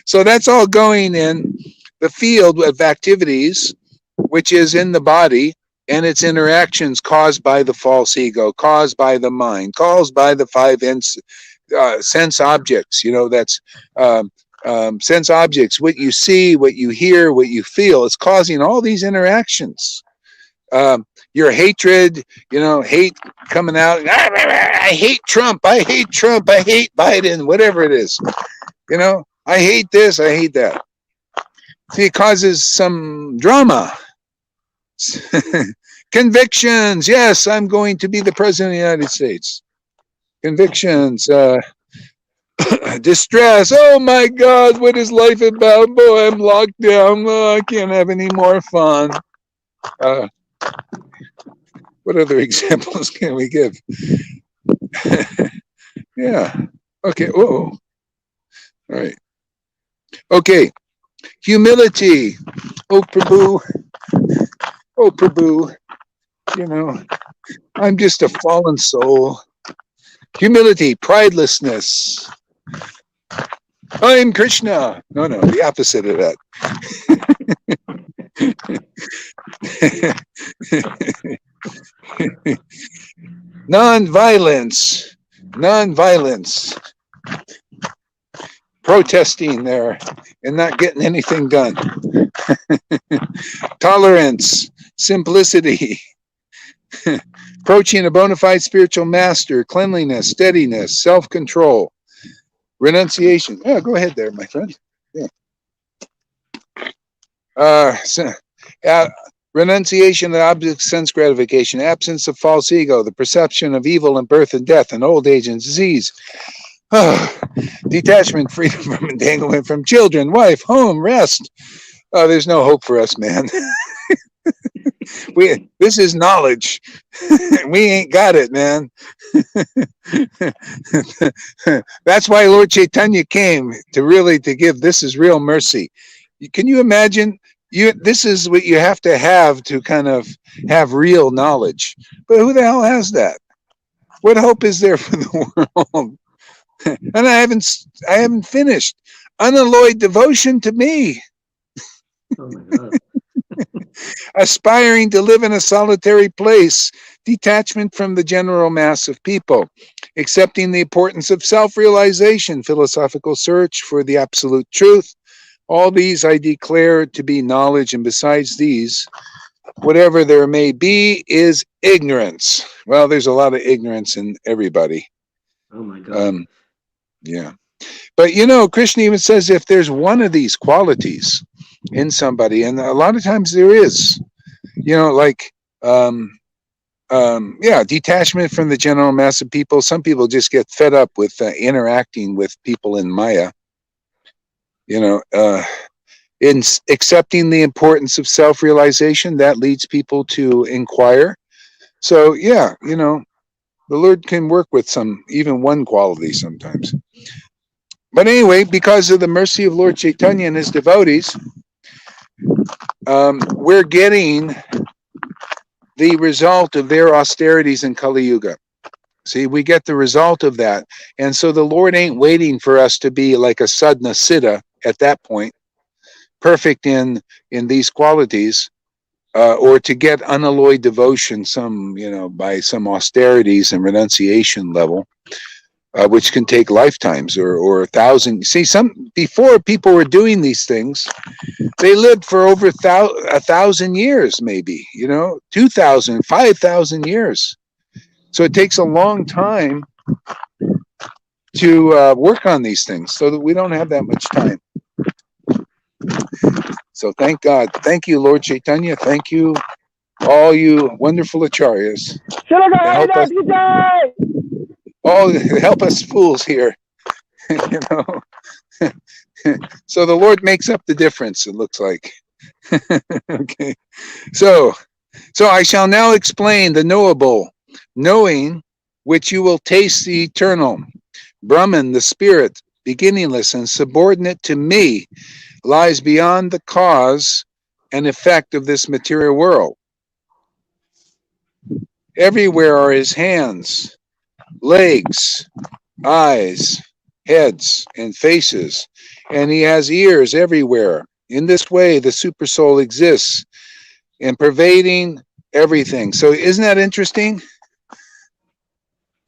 So that's all going in the field of activities, which is in the body, and its interactions caused by the false ego, caused by the mind, caused by the five sense objects. That's sense objects, what you see, what you hear, what you feel. It's causing all these interactions. Your hatred, hate coming out. I hate Trump. I hate Trump. I hate Biden. Whatever it is, I hate this. I hate that. See, it causes some drama. Convictions. Yes, I'm going to be the president of the United States. Convictions. Distress. Oh my God, what is life about? Boy, I'm locked down. Oh, I can't have any more fun. What other examples can we give? Yeah. Okay. Oh. All right. Okay. Humility. Oh, Prabhu. Oh, Prabhu. I'm just a fallen soul. Humility, pridelessness. I'm Krishna. No, the opposite of that. Non-violence. Protesting there and not getting anything done. Tolerance, simplicity. Approaching a bona fide spiritual master, cleanliness, steadiness, self-control, renunciation. Yeah, go ahead there, my friend. Yeah. Renunciation of object sense gratification, absence of false ego, the perception of evil and birth and death and old age and disease. Detachment, freedom from entanglement from children, wife, home, rest. There's no hope for us, man. This is knowledge. We ain't got it, man. That's why Lord Chaitanya came to give. This is real mercy. Can you imagine? This is what you have to kind of have real knowledge. But who the hell has that? What hope is there for the world? And I haven't finished. Unalloyed devotion to me. Oh my God. Aspiring to live in a solitary place, detachment from the general mass of people, accepting the importance of self-realization, philosophical search for the absolute truth. All these I declare to be knowledge, and besides these, whatever there may be is ignorance. Well, there's a lot of ignorance in everybody. Oh my God. Yeah. But Krishna even says if there's one of these qualities in somebody, and a lot of times there is, like detachment from the general mass of people. Some people just get fed up with interacting with people in Maya. In accepting the importance of self-realization, that leads people to inquire. So yeah, the Lord can work with even one quality sometimes. But anyway, because of the mercy of Lord Chaitanya and his devotees, we're getting the result of their austerities in Kali Yuga. See, we get the result of that. And so the Lord ain't waiting for us to be like a sadhana siddha at that point, perfect in these qualities, or to get unalloyed devotion by some austerities and renunciation level. Which can take lifetimes or 1,000. See, before people were doing these things, they lived for over 1,000 years, maybe, 2,000, 5,000 years. So it takes a long time to work on these things, so that we don't have that much time. So thank God. Thank you, Lord Chaitanya. Thank you, all you wonderful acharyas. Help us fools here. So the Lord makes up the difference, it looks like. Okay. So I shall now explain the knowable, knowing which you will taste the eternal. Brahman, the spirit, beginningless and subordinate to me, lies beyond the cause and effect of this material world. Everywhere are his hands, legs, eyes, heads, and faces, and he has ears everywhere. In this way, the supersoul exists and pervading everything. So isn't that interesting?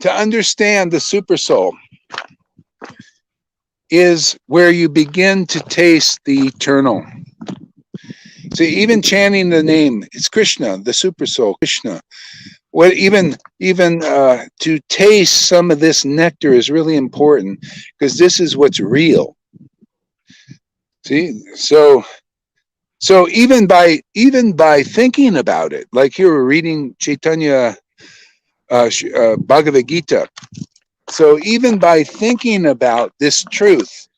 To understand the supersoul is where you begin to taste the eternal. See, even chanting the name, it's Krishna, the supersoul, Krishna. What even to taste some of this nectar is really important because this is what's real. See, so even by thinking about it, like you were reading Chaitanya Bhagavad Gita. So even by thinking about this truth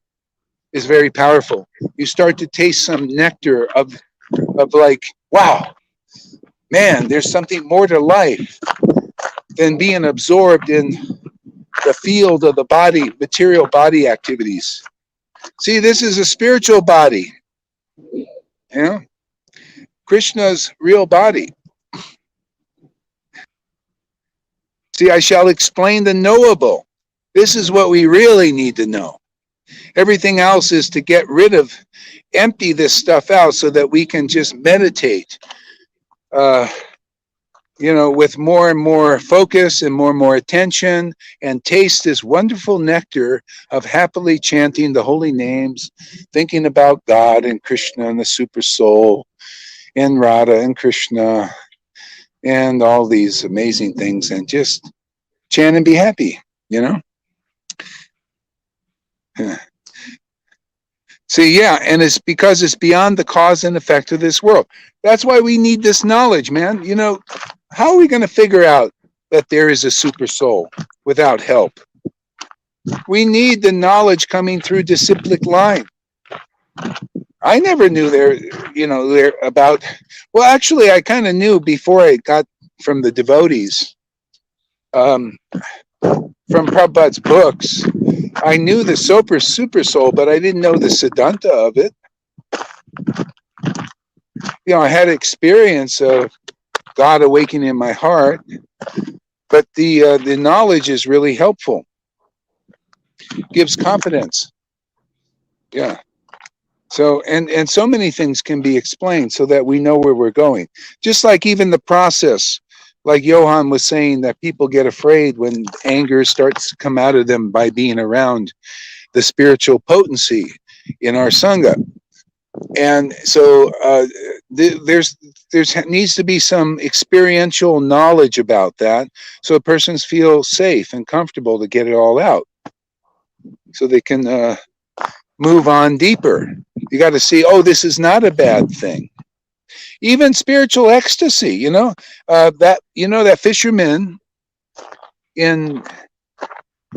is very powerful. You start to taste some nectar of like, wow, man, there's something more to life than being absorbed in the field of the body, material body activities. See, this is a spiritual body. You know, Krishna's real body. See, I shall explain the knowable. This is what we really need to know. Everything else is to get rid of, empty this stuff out so that we can just meditate, with more and more focus and more attention and taste this wonderful nectar of happily chanting the holy names, thinking about God and Krishna and the super soul and Radha and Krishna and all these amazing things, and just chant and be happy, See, yeah, and it's because it's beyond the cause and effect of this world. That's why we need this knowledge, man. How are we going to figure out that there is a super soul without help? We need the knowledge coming through disciplic line. I never knew there about, well, actually, I kind of knew before I got from the devotees, from Prabhupada's books. I knew the super soul, but I didn't know the siddhanta of it. I had experience of God awakening in my heart, but the knowledge is really helpful. Gives confidence. Yeah. So and so many things can be explained so that we know where we're going. Just like even the process, like Johan was saying, that people get afraid when anger starts to come out of them by being around the spiritual potency in our sangha. And so there's needs to be some experiential knowledge about that, so persons feel safe and comfortable to get it all out, so they can move on deeper. You got to see, oh, this is not a bad thing. Even spiritual ecstasy, that fisherman in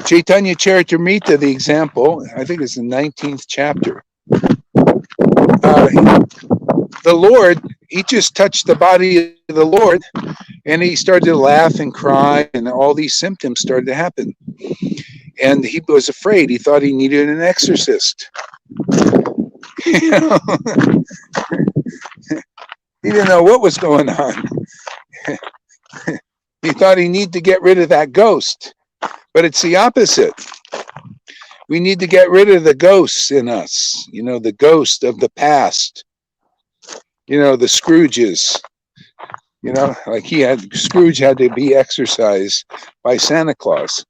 Chaitanya Charitamrita, the example, I think it's the 19th chapter. The Lord, he just touched the body of the Lord, and he started to laugh and cry, and all these symptoms started to happen. And he was afraid. He thought he needed an exorcist. He didn't know what was going on. He thought he needed to get rid of that ghost. But it's the opposite. We need to get rid of the ghosts in us, the ghost of the past, the Scrooges, like Scrooge had to be exorcised by Santa Claus.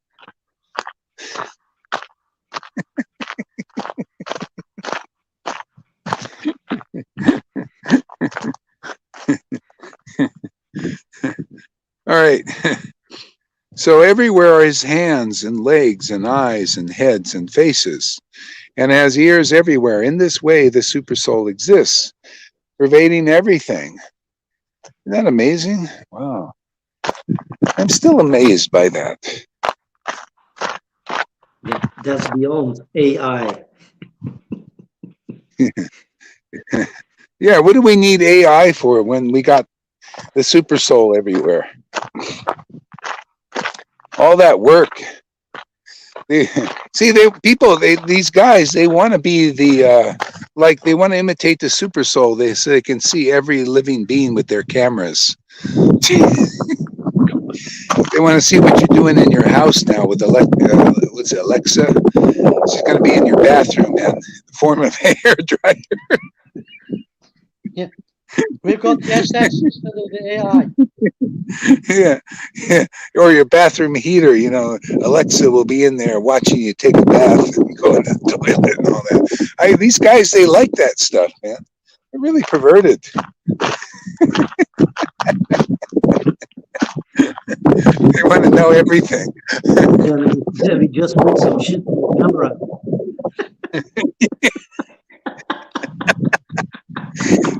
All right. So everywhere are his hands and legs and eyes and heads and faces, and has ears everywhere. In this way, the supersoul exists, pervading everything. Isn't that amazing? Wow. I'm still amazed by that. Yeah, that's beyond AI. Yeah, what do we need AI for when we got the super soul everywhere? all that work. These guys, they want to be the like they want to imitate the super soul. So they can see every living being with their cameras. They want to see what you're doing in your house now with what's it, Alexa? She's going to be in your bathroom, man, in the form of a hair dryer. Yeah. We've got the SS instead of the AI. Yeah. Or your bathroom heater. Alexa will be in there watching you take a bath and go in the toilet and all that. These guys, they like that stuff, man. They're really perverted. They want to know everything. Then we just put some shit on the camera.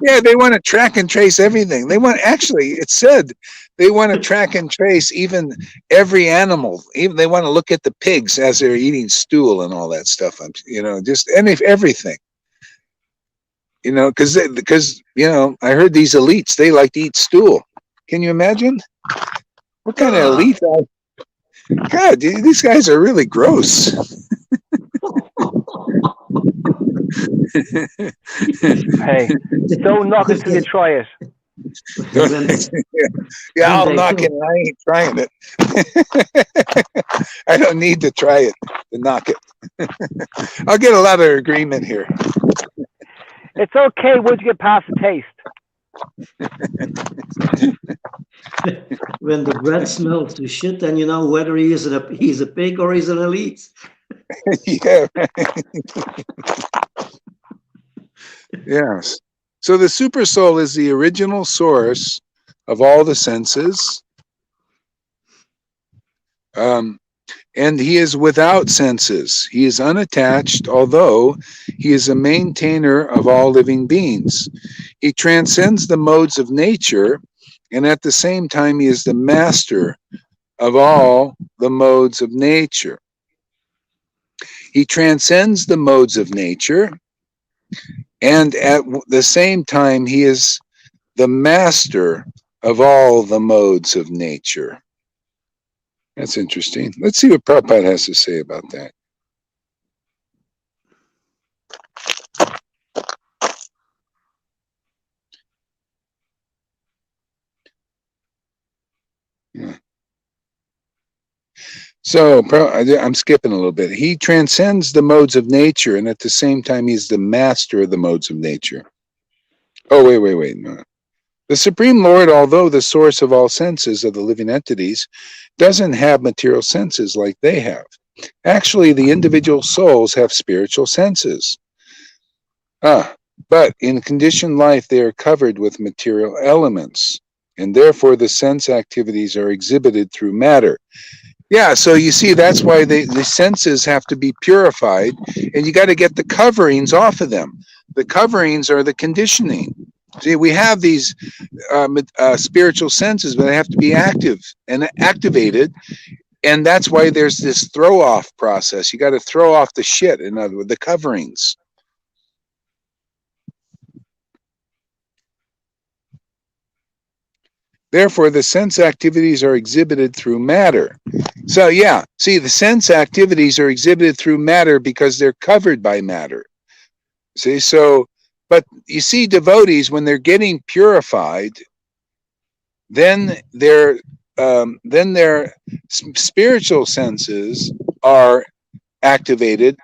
Yeah, they want to track and trace everything. It said they want to track and trace even every animal. Even they want to look at the pigs as they're eating stool and all that stuff. Just everything. Because I heard these elites, they like to eat stool. Can you imagine? What kind of elite? God, these guys are really gross. Hey, don't knock it till you try it. Yeah, I'll knock it. I ain't trying it. I don't need to try it to knock it. I'll get a lot of agreement here. It's okay once you get past the taste. When the bread smells to shit, then you know whether he's a pig or he's an elite. Yeah. Yes. So the super soul is the original source of all the senses. And he is without senses. He is unattached, although he is a maintainer of all living beings. He transcends the modes of nature, and at the same time, he is the master of all the modes of nature. He transcends the modes of nature, and at the same time, he is the master of all the modes of nature. That's interesting. Let's see what Prabhupada has to say about that. Yeah. So I'm skipping a little bit. He transcends the modes of nature, and at the same time, he's the master of the modes of nature. Oh, wait. No. The Supreme Lord, although the source of all senses of the living entities, doesn't have material senses like they have. Actually, the individual souls have spiritual senses. But in conditioned life, they are covered with material elements, and therefore the sense activities are exhibited through matter. Yeah, so you see, that's why the senses have to be purified, and you got to get the coverings off of them. The coverings are the conditioning. See, we have these spiritual senses, but they have to be active and activated, and that's why there's this throw-off process. You got to throw off the shit, in other words, the coverings. Therefore, the sense activities are exhibited through matter. So, yeah, see, the sense activities are exhibited through matter because they're covered by matter. See, so, but you see, devotees, when they're getting purified, then their spiritual senses are activated,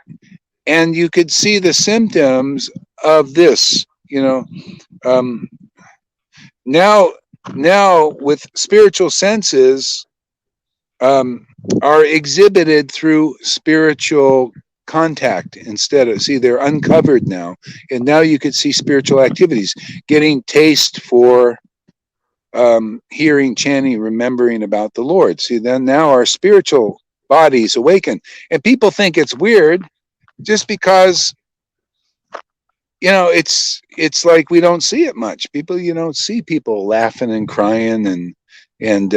and you could see the symptoms of this. Now with spiritual senses are exhibited through spiritual contact instead of, see, they're uncovered now, and now you could see spiritual activities, getting taste for hearing, chanting, remembering about the Lord. See, then now our spiritual bodies awaken, and people think it's weird just because it's like we don't see it much. People, you don't see people laughing and crying and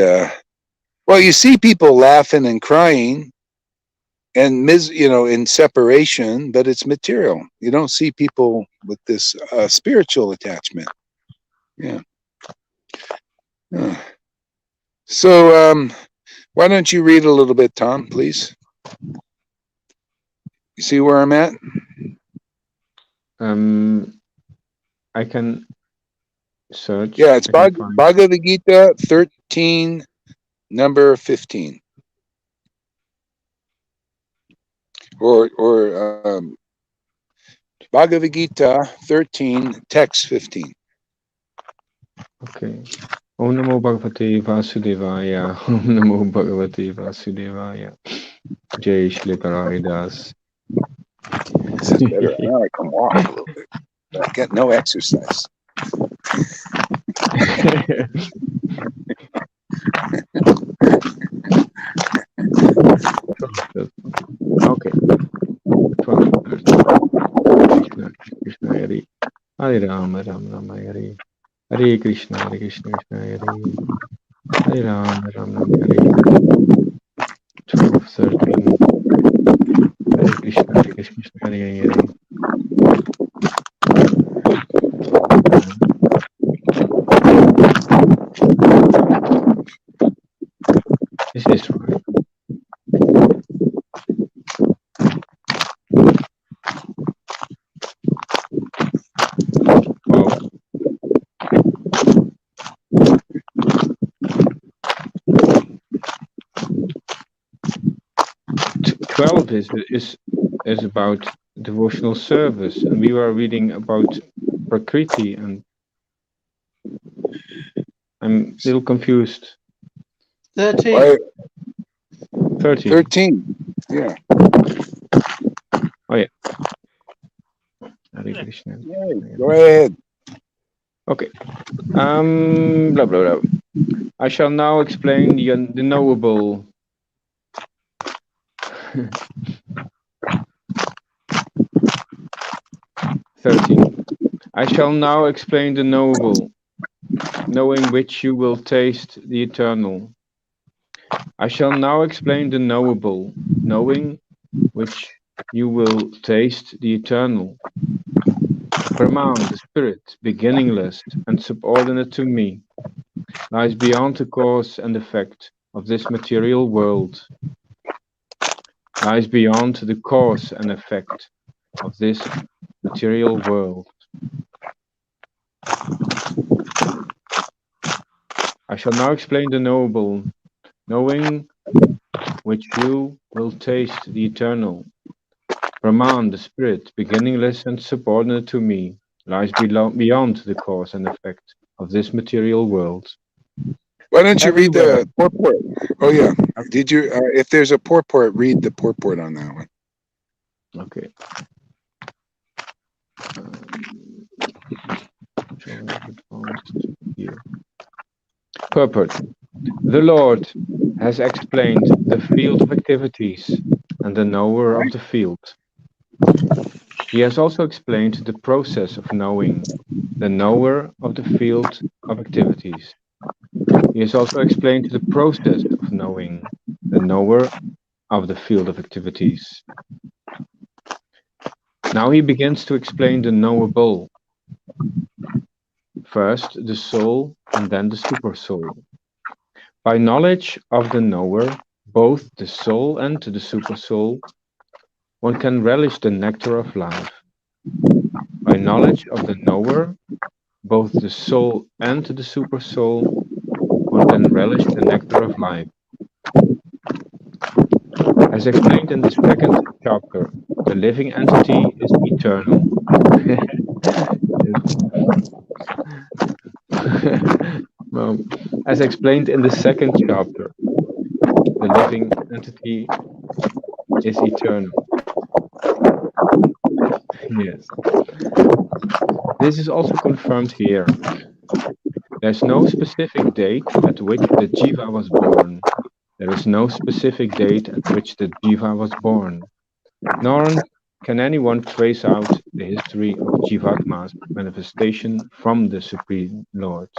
well, you see people laughing and crying and in separation, but it's material. You don't see people with this spiritual attachment. Yeah. So Why don't you read a little bit, Tom, please? You see where I'm at? I can search. Yeah, it's I can find. Bhagavad Gita 13, number 15. Or Bhagavad Gita 13, text 15. Okay. Om Namo Bhagavate Vasudevaya. Om Namo Bhagavate Vasudevaya. Jai Shri Pararidas. This is better. Now I can walk a little bit. But I get no exercise. Okay. 12 verse. Krishna, Krishna Hare. Hare Rama, Rama Rama Hare. Hare Krishna, Krishna Hare. Hare Rama, Rama Rama Hare. 12, 13. Hare Krishna, Krishna Hare Hare. Is this right? Well, 12 is about devotional service, and we were reading about Prakriti, and I'm a little confused. 13. Why, 13. 13. Yeah. Oh yeah. Hare Krishna. Hey, go ahead. Okay. Blah blah blah. I shall now explain the knowable. 13. I shall now explain the knowable, knowing which you will taste the eternal. I shall now explain the knowable, knowing which you will taste the eternal. Brahman, the spirit, beginningless and subordinate to me, lies beyond the cause and effect of this material world, lies beyond the cause and effect of this material world. I shall now explain the knowable, knowing which you will taste the eternal. Brahman, the spirit, beginningless and subordinate to me, lies beyond the cause and effect of this material world. Why don't you read Everywhere. the purport? Oh, yeah. Did you, if there's a purport, read the purport on that one. Okay. Here. Purport. The Lord has explained the field of activities and the knower of the field. He has also explained the process of knowing, the knower of the field of activities. He has also explained the process of knowing, the knower of the field of activities. Now he begins to explain the knowable. First the soul and then the supersoul. By knowledge of the knower, both the soul and the supersoul, one can relish the nectar of life. By knowledge of the knower, both the soul and the supersoul, one can relish the nectar of life. As explained in the second chapter, the living entity is eternal. Well, as explained in the second chapter, the living entity is eternal. Yes. This is also confirmed here. There's no specific date at which the Jiva was born. There is no specific date at which the Jiva was born. Nor can anyone trace out the history of Jivatma's manifestation from the Supreme Lord.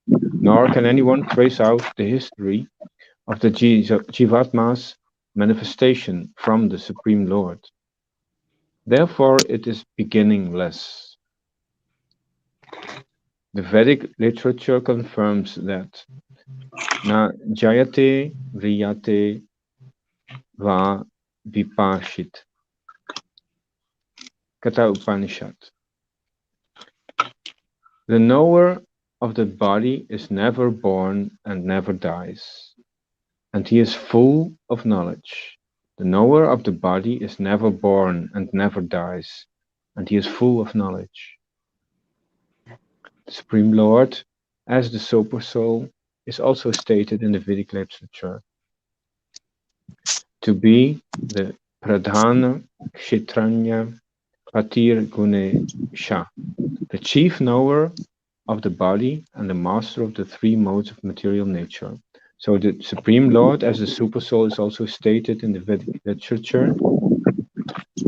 Nor can anyone trace out the history of the Jivatma's manifestation from the Supreme Lord. Therefore, it is beginningless. The Vedic literature confirms that Na jayate vriyate va vipashit. Katha Upanishad. The knower of the body is never born and never dies, and he is full of knowledge. The knower of the body is never born and never dies, and he is full of knowledge. The Supreme Lord, as the Super Soul, is also stated in the Vedic literature to be the Pradhana Kshetranya Patir Gune Sha, the chief knower of the body and the master of the three modes of material nature. So the Supreme Lord as the Super Soul is also stated in the Vedic literature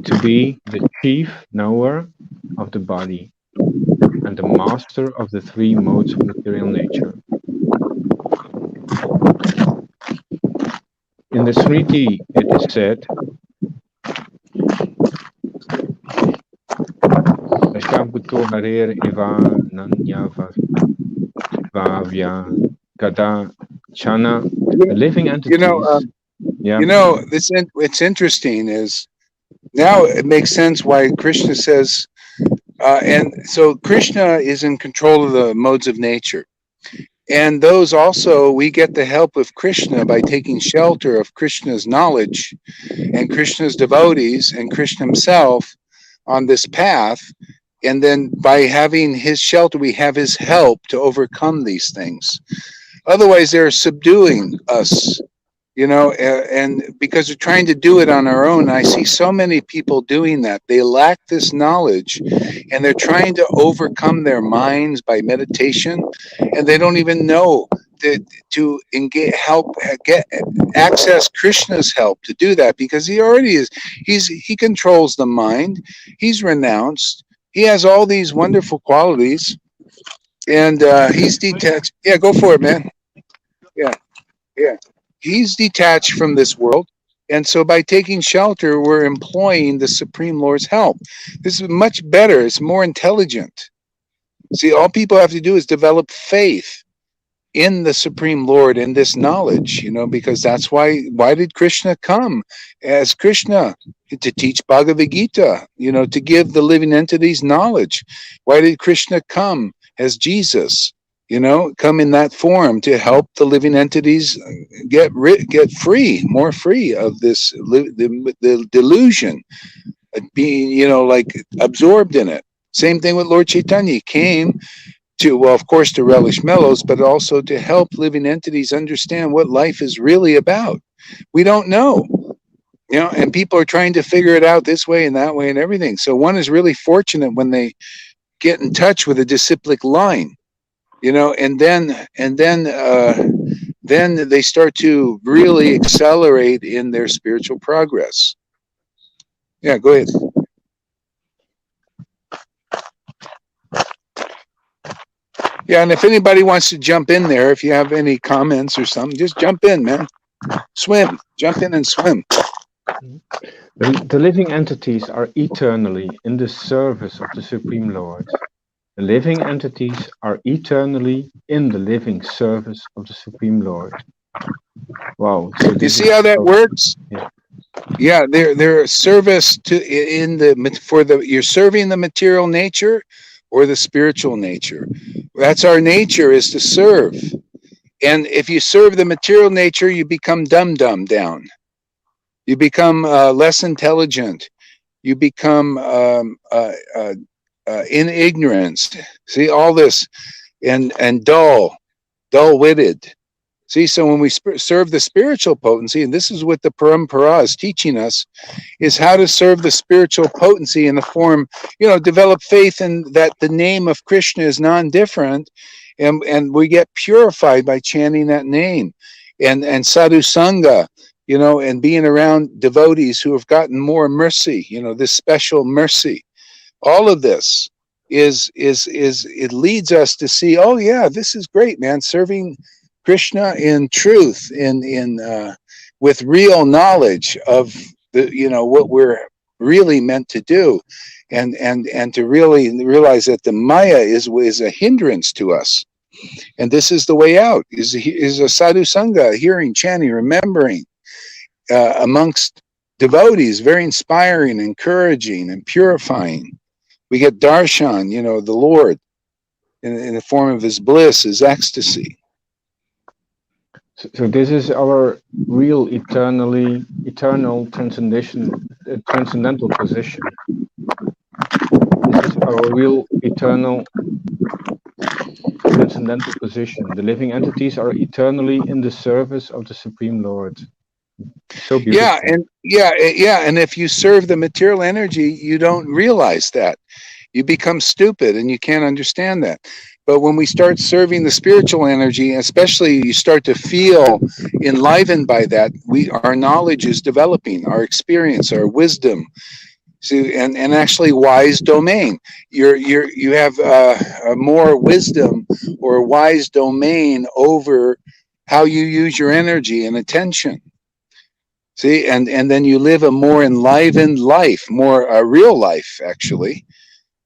to be the chief knower of the body and the master of the three modes of material nature. In the Smriti it is said, Dashabhuto Harer Eva Nanya Vavya Gada Chana, the living You know, entities. Yeah. it's interesting is now it makes sense why Krishna says, and so Krishna is in control of the modes of nature. And those also, we get the help of Krishna by taking shelter of Krishna's knowledge and Krishna's devotees and Krishna himself on this path. And then by having his shelter, we have his help to overcome these things. Otherwise, they're subduing us, and because we're trying to do it on our own. I see so many people doing that. They lack this knowledge and they're trying to overcome their minds by meditation, and they don't even know that to engage, help get access Krishna's help to do that, because he already is. He controls the mind. He's renounced. He has all these wonderful qualities, and he's detached. Yeah, go for it, man. Yeah. Yeah. He's detached from this world. And so by taking shelter, we're employing the Supreme Lord's help. This is much better. It's more intelligent. See, all people have to do is develop faith in the Supreme Lord and this knowledge, because that's why did Krishna come as Krishna? To teach Bhagavad Gita, to give the living entities knowledge. Why did Krishna come as Jesus? Come in that form to help the living entities get free, more free of this the delusion, being like absorbed in it. Same thing with Lord Chaitanya. He came to, well, of course, to relish mellows, but also to help living entities understand what life is really about. We don't know, and people are trying to figure it out this way and that way and everything. So one is really fortunate when they get in touch with a disciplic line, and then they start to really accelerate in their spiritual progress. Yeah, go ahead. Yeah, and if anybody wants to jump in there, if you have any comments or something, just jump in, man. Swim. Jump in and swim. The living entities are eternally in the service of the Supreme Lord. The living entities are eternally in the living service of the Supreme Lord. Wow. So you see how that works? Yeah, they're service you're serving the material nature or the spiritual nature. That's our nature, is to serve. And if you serve the material nature, you become dumb down. You become less intelligent. You become in ignorance. See all this, and dull-witted. See, so when we serve the spiritual potency, and this is what the Parampara is teaching us, is how to serve the spiritual potency in the form, develop faith in that the name of Krishna is non-different, and we get purified by chanting that name, and sadhu sangha, and being around devotees who have gotten more mercy, this special mercy. All of this is it leads us to see, oh yeah, this is great, man, serving Krishna in truth, in with real knowledge of the what we're really meant to do, and to really realize that the Maya is a hindrance to us. And this is the way out, is a sadhu sangha, hearing, chanting, remembering amongst devotees, very inspiring, encouraging, and purifying. We get darshan, the Lord, in the form of his bliss, his ecstasy. So this is our real eternal transcendental position. This is our real eternal transcendental position. The living entities are eternally in the service of the Supreme Lord. So beautiful. And if you serve the material energy, you don't realize that. You become stupid and you can't understand that. But when we start serving the spiritual energy, especially you start to feel enlivened by that, our knowledge is developing, our experience, our wisdom, and actually wise domain. You have a more wisdom or wise domain over how you use your energy and attention. See, and then you live a more enlivened life, more a real life, actually,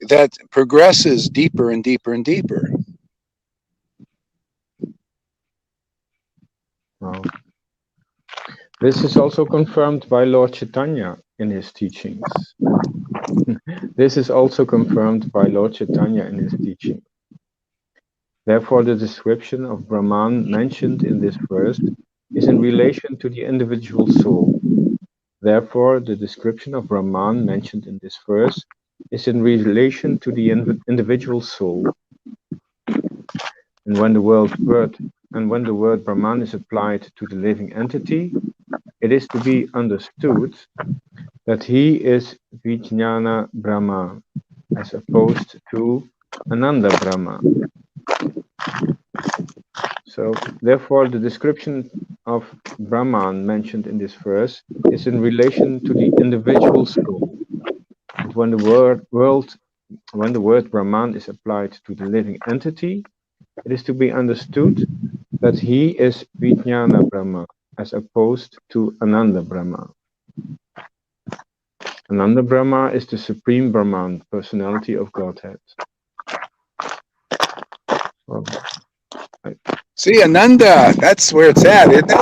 that progresses deeper and deeper and deeper. Wow. This is also confirmed by Lord Chaitanya in his teachings. This is also confirmed by Lord Chaitanya in his teaching. Therefore, the description of Brahman mentioned in this verse is in relation to the individual soul. Therefore, the description of Brahman mentioned in this verse is in relation to the individual soul. And when the word Brahman is applied to the living entity, it is to be understood that he is Vijnana Brahma, as opposed to Ananda Brahma. So, therefore, the description of Brahman mentioned in this verse is in relation to the individual soul. And when the word Brahman is applied to the living entity, it is to be understood that he is Vijnana Brahma, as opposed to Ananda Brahma. Ananda Brahma is the Supreme Brahman, personality of Godhead. Well, See, Ananda, that's where it's at, isn't it?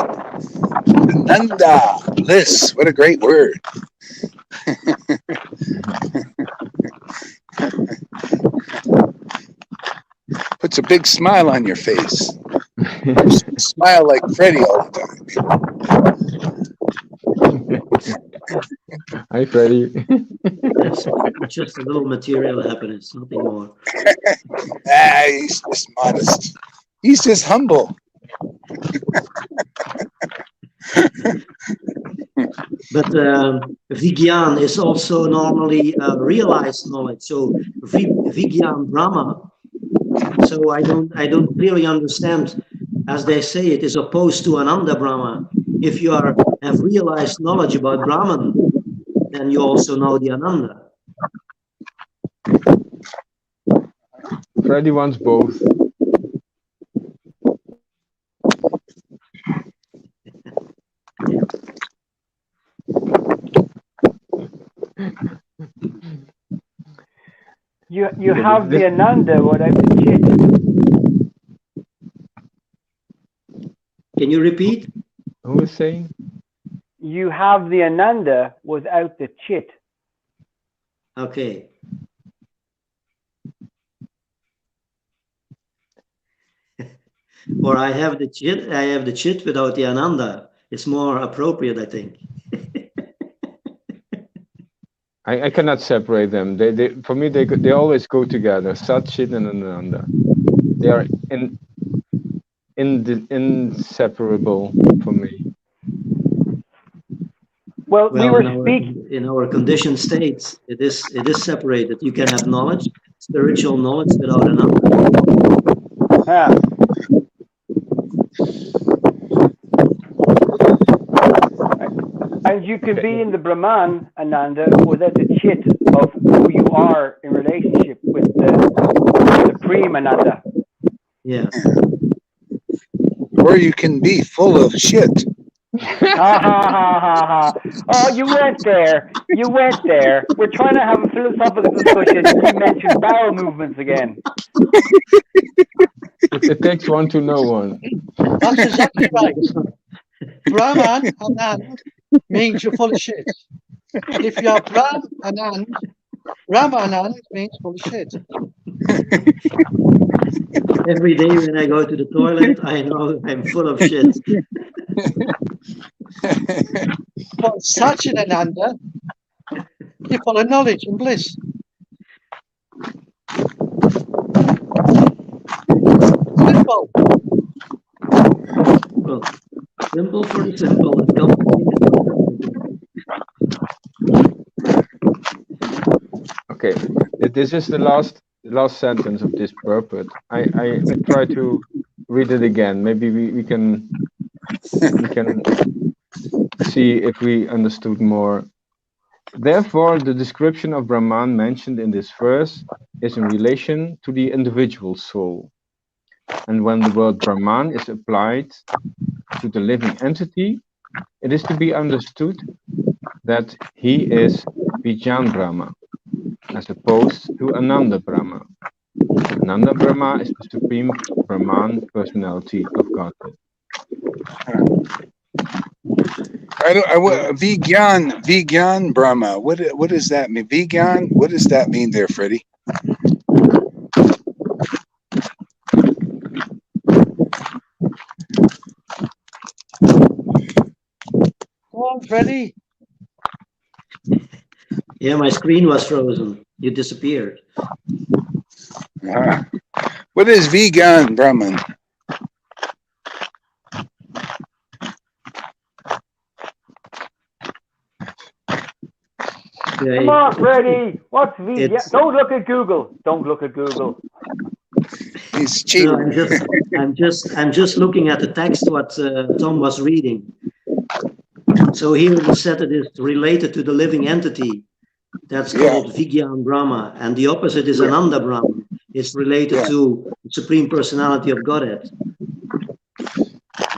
Ananda, bliss, what a great word. Puts a big smile on your face. Smile like Freddie all the time. Hi, Freddie. It's just a little material happiness, nothing more. He's just modest. He's just humble. But Vigyan is also normally realized knowledge. So Vigyan Brahma. So I don't really understand, as they say, it is opposed to Ananda Brahma. If you have realized knowledge about Brahman, then you also know the Ananda. Freddie wants both. You have the Ananda without the chit. Can you repeat? Who is saying? You have the Ananda without the chit. Okay. Or I have the chit without the Ananda. It's more appropriate, I think. I cannot separate them. For me they always go together. Sat, Chit, and Ananda. They are inseparable for me. Well, we were speaking in our conditioned states. It is separated. You can have knowledge, spiritual knowledge, without Ananda. Yeah. And you can be in the Brahman, Ananda, without the chit of who you are in relationship with the Supreme Ananda. Yeah. Or you can be full of shit. Oh, you went there. You went there. We're trying to have a philosophical discussion and you mentioned bowel movements again. It takes one to know one. That's exactly right. Brahman Anand means you're full of shit. If you're Brahm Anand, Ram Anand means full of shit. Every day when I go to the toilet, I know I'm full of shit. But Satchidananda, you're full of knowledge and bliss. Simple. Well, simple for the simple and complicated for the complicated. Okay, this is the last sentence of this purport. I try to read it again. Maybe we can see if we understood more. Therefore, the description of Brahman mentioned in this verse is in relation to the individual soul. And when the word Brahman is applied to the living entity, it is to be understood that he is Vijnan Brahma, as opposed to Ananda Brahma. Ananda Brahma is the supreme Brahman personality of Godhead. Vijnan Brahma. What does that mean? Vijnan. What does that mean there, Freddie? Go on, Freddie. Yeah, my screen was frozen. You disappeared. What is Vijnan Brahman? Come on, Freddie. What's Vijnan? Don't look at Google. Don't look at Google. He's cheating. No, I'm just looking at the text what Tom was reading. So here it is said that it's related to the living entity. That's called Vijnan Brahma, and the opposite is Ananda Brahma. It's related to the Supreme Personality of Godhead.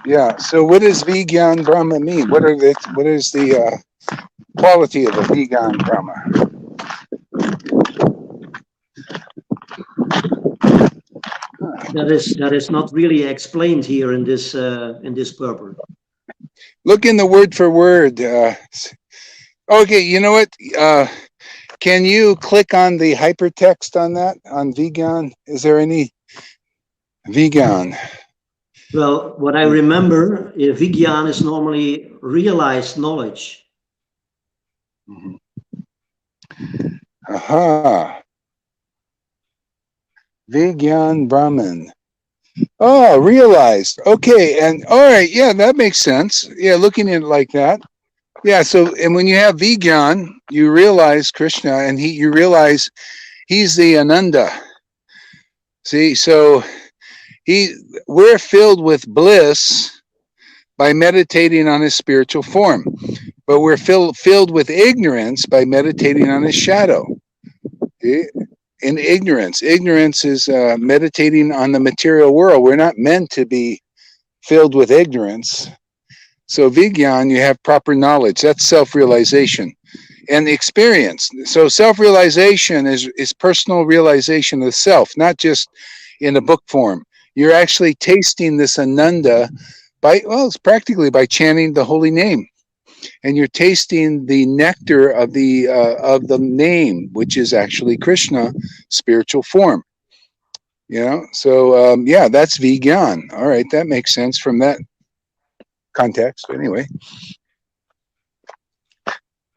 Yeah. So what does Vijnan Brahma mean? What is the quality of a Vijnan Brahma? That is not really explained here in this purport. Look in the word for word. Okay, you know what? Can you click on the hypertext on that, on Vijnan? Is there any Vijnan? Well, what I remember, Vijnan is normally realized knowledge. Mm-hmm. Aha. Vijnan Brahman. Oh, realized. Okay, and all right, yeah, that makes sense. Yeah, looking at it like that. Yeah, so and when you have Vijnan, you realize Krishna, and you realize he's the Ananda. See, so we're filled with bliss by meditating on his spiritual form, but we're filled with ignorance by meditating on his shadow. See? In ignorance is meditating on the material world. We're not meant to be filled with ignorance. So Vijnan, you have proper knowledge. That's self-realization and experience. So self-realization is personal realization of the self, not just in a book form. You're actually tasting this Ananda it's practically by chanting the holy name. And you're tasting the nectar of the name, which is actually Krishna, spiritual form. You know, so that's Vijnan. All right, that makes sense from that context. Anyway,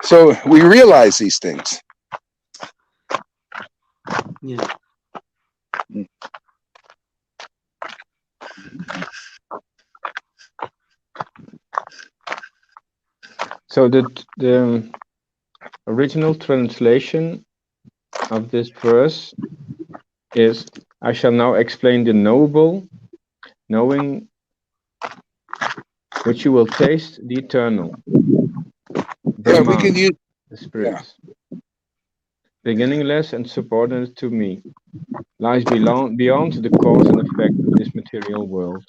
so we realize these things. Yeah. So the original translation of this verse is, I shall now explain the noble, knowing which you will taste the eternal. Brahman, we can use the spirit. Beginningless and subordinate to me, lies beyond the cause and effect of this material world.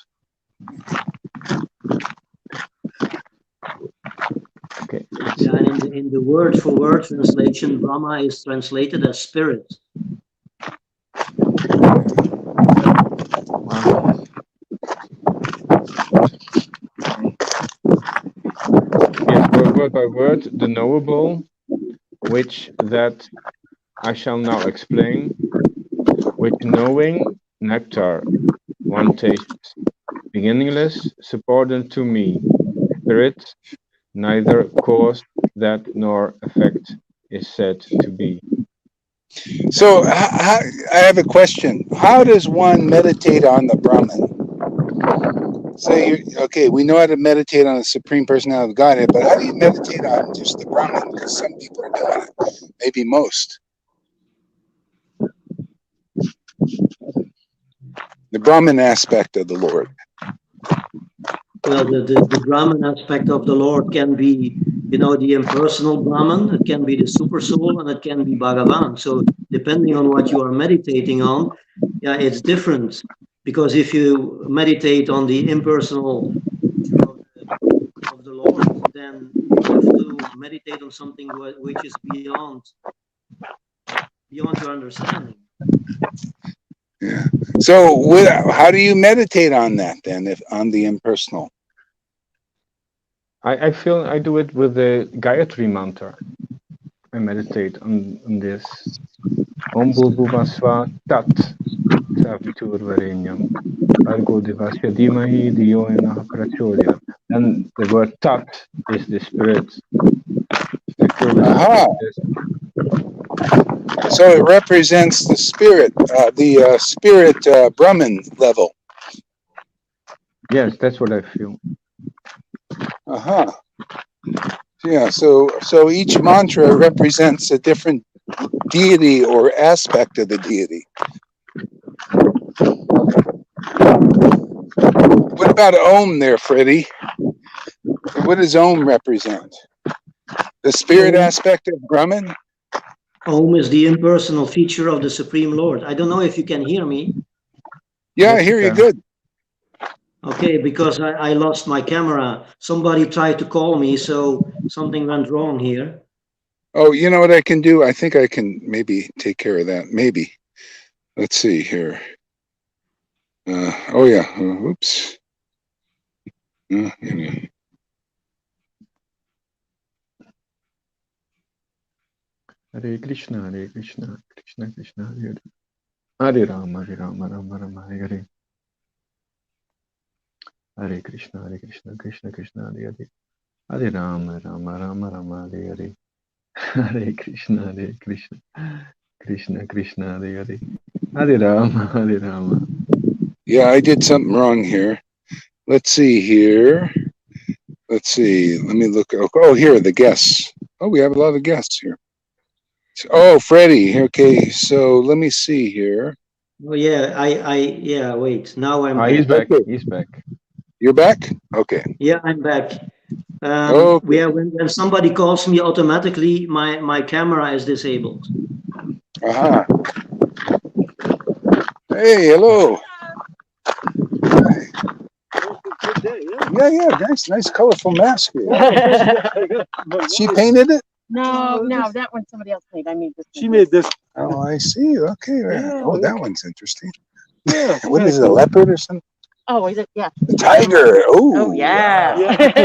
Okay. Yeah, and in the word for word translation, Brahma is translated as spirit. Wow. word by word the knowable, which that I shall now explain, which knowing nectar one tastes, beginningless, subordinate to me, spirit, neither cause that nor effect is said to be. So I have a question. How does one meditate on the Brahman? Say, okay, we know how to meditate on the Supreme Personality of Godhead, but how do you meditate on just the Brahman? Because some people are doing it, maybe most. The Brahman aspect of the Lord. Well, the Brahman aspect of the Lord can be, the impersonal Brahman, it can be the super soul, and it can be Bhagavan. So depending on what you are meditating on, yeah, it's different. Because if you meditate on the impersonal nature of the Lord, then you have to meditate on something which is beyond your understanding. Yeah. So how do you meditate on that then, if on the impersonal? I feel I do it with the Gayatri mantra. I meditate on this. Om Bhuvasva Tat Saviturvarenyam Bhargo Devasya Dhimahi Dhiyo Yona Prachodayat. And the word Tat is the spirit. Aha. So it represents the spirit, Brahman level. Yes, that's what I feel. Uh-huh. Yeah, so each mantra represents a different deity or aspect of the deity. What about Om there, Freddie? What does Om represent? The spirit aspect of Brahman? Om is the impersonal feature of the Supreme Lord. I don't know if you can hear me. Yeah, I hear you good. Okay, because I lost my camera. Somebody tried to call me, so something went wrong here. Oh, you know what I can do? I think I can maybe take care of that. Maybe. Let's see here. Oh, yeah. Oops. Hare Krishna, Krishna Krishna, Hare Rama, Rama Rama, Hare. Hare Krishna, Krishna Krishna, Hare. Hare Rama, Rama, Hare. Hare Krishna, Krishna Krishna, Hare. Hare Rama. Yeah, I did something wrong here. Let's see here. Let's see. Let me look. Oh, here are the guests. Oh, we have a lot of guests here. Oh, Freddie. Okay, so let me see here. Oh yeah, wait. Now I'm back. He's back. Okay. He's back. You're back? Okay. Yeah, I'm back. Okay. When somebody calls me, automatically my camera is disabled. Uh-huh. Hey, hello. Yeah, nice colorful mask here. She painted it? No, that one somebody else made. I made this. She made this. Oh, I see. Okay. Yeah, Oh, that one's interesting. Yeah. What is it, a leopard or something? Oh, is it? Yeah. A tiger. Oh, yeah.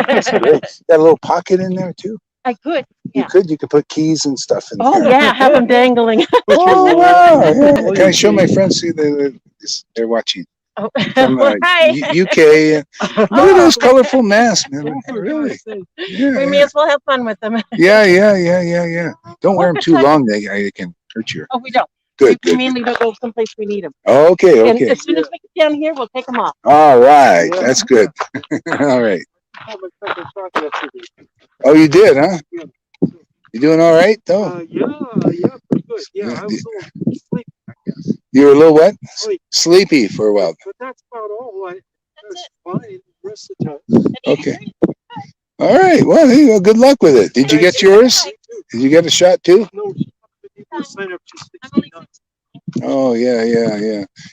That's great. Got a little pocket in there too? I could. You Yeah. could put keys and stuff in Oh, there. yeah. Have them dangling. Oh, wow. Yeah. Can I show my friends? See, they're watching Oh, from hi. UK. Look at those colorful masks, man. Really? Yeah, We may as well have fun with them. yeah. Don't wear them too long. They can hurt you. Oh, we don't. Good. We mainly don't go someplace we need them. Okay. And as soon as we get down here, we'll take them off. All right. That's good. All right. Oh, you did, huh? You doing all right, though? Yeah, pretty good. Yeah, I was a little sleepy. You were a little what? Sleepy for a while. But that's about all. That's fine the rest of the time. Okay. All right. Well, there you go. Good luck with it. Did you get yours? Did you get a shot too? No, people sign up to 69. Oh, yeah.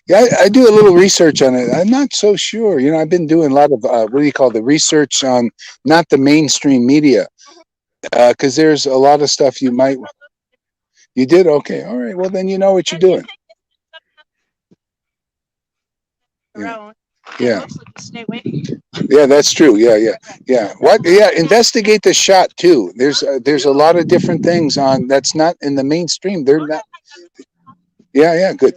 Yeah, I do a little research on it. I'm not so sure. I've been doing a lot of, what do you call the research on not the mainstream media. Because there's a lot of stuff you did? Okay. All right. Well, then you know what you're doing. Yeah. Yeah. Yeah, that's true. Yeah. What? Yeah, investigate the shot too. There's a lot of different things on that's not in the mainstream. They're not. Yeah, good.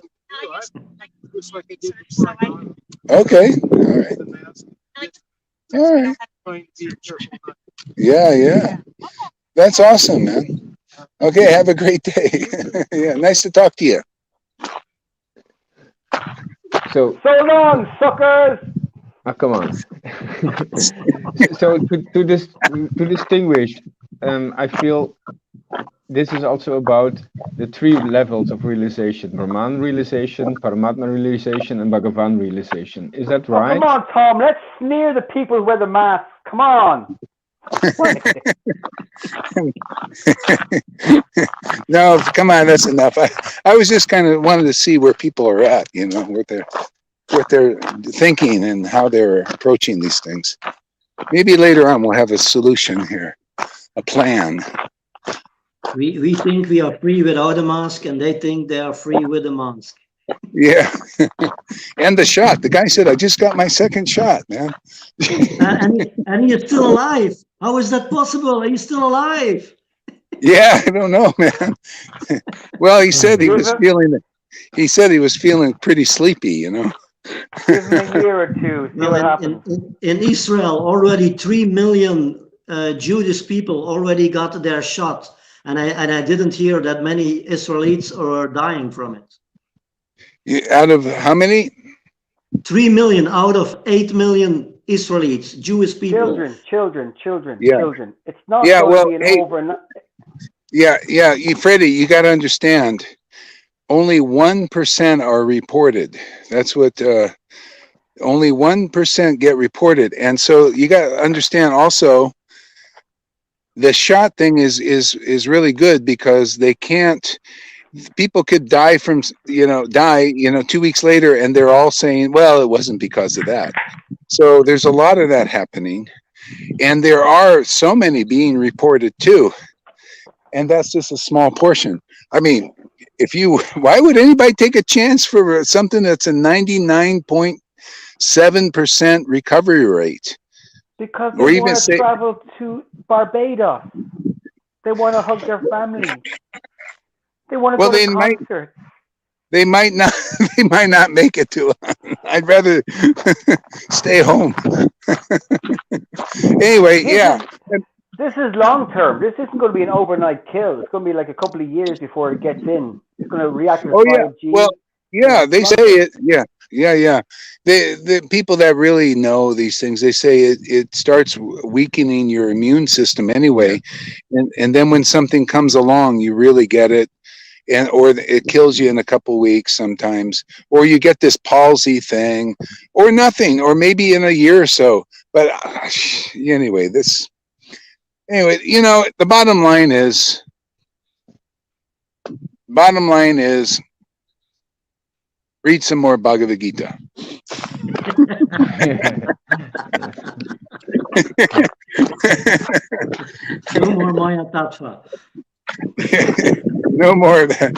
Okay. All right. Yeah. That's awesome, man. Okay, have a great day. Yeah, nice to talk to you. So long, suckers. come on. So to distinguish, I feel this is also about the three levels of realization: Brahman realization, Paramatma realization, and Bhagavan realization. Is that Oh, right? come on, Tom. Let's sneer the people who wear the masks. Come on. No, come on, that's enough. I was just kind of wanted to see where people are at, what they're thinking and how they're approaching these things. Maybe later on we'll have a solution here, a plan. We think we are free without a mask, and they think they are free with a mask. Yeah. And the shot. The guy said, I just got my second shot, man. And he is still alive. How is that possible? He's still alive. Yeah, I don't know, man. Well, he said he was feeling pretty sleepy, Give him a year or two. See what happens. In Israel, already 3 million Jewish people already got their shot. And I didn't hear that many Israelis are dying from it. Out of how many? 3 million out of 8 million Israelis, Jewish people. Children. Yeah. It's not to going be an overnight. Yeah, Freddie, you got to understand. Only 1% are reported. That's what. Only 1% get reported, and so you got to understand also. The shot thing is really good because they can't. People could die from 2 weeks later, and they're all saying, "Well, it wasn't because of that." So there's a lot of that happening, and there are so many being reported too, and that's just a small portion. I mean, why would anybody take a chance for something that's a 99.7% recovery rate? Because they want to travel to Barbados. They want to hug their family. They want to go to concerts. They might not. They might not make it to. I'd rather stay home. Anyway, This is long term. This isn't going to be an overnight kill. It's going to be like a couple of years before it gets in. It's going to react with 5G. Well, yeah, they say it. Yeah. The people that really know these things, they say it starts weakening your immune system anyway, and then when something comes along, you really get it, or it kills you in a couple weeks sometimes, or you get this palsy thing, or nothing, or maybe in a year or so. But anyway, the bottom line is. Read some more Bhagavad Gita. No more Maya Tattva. No more of that.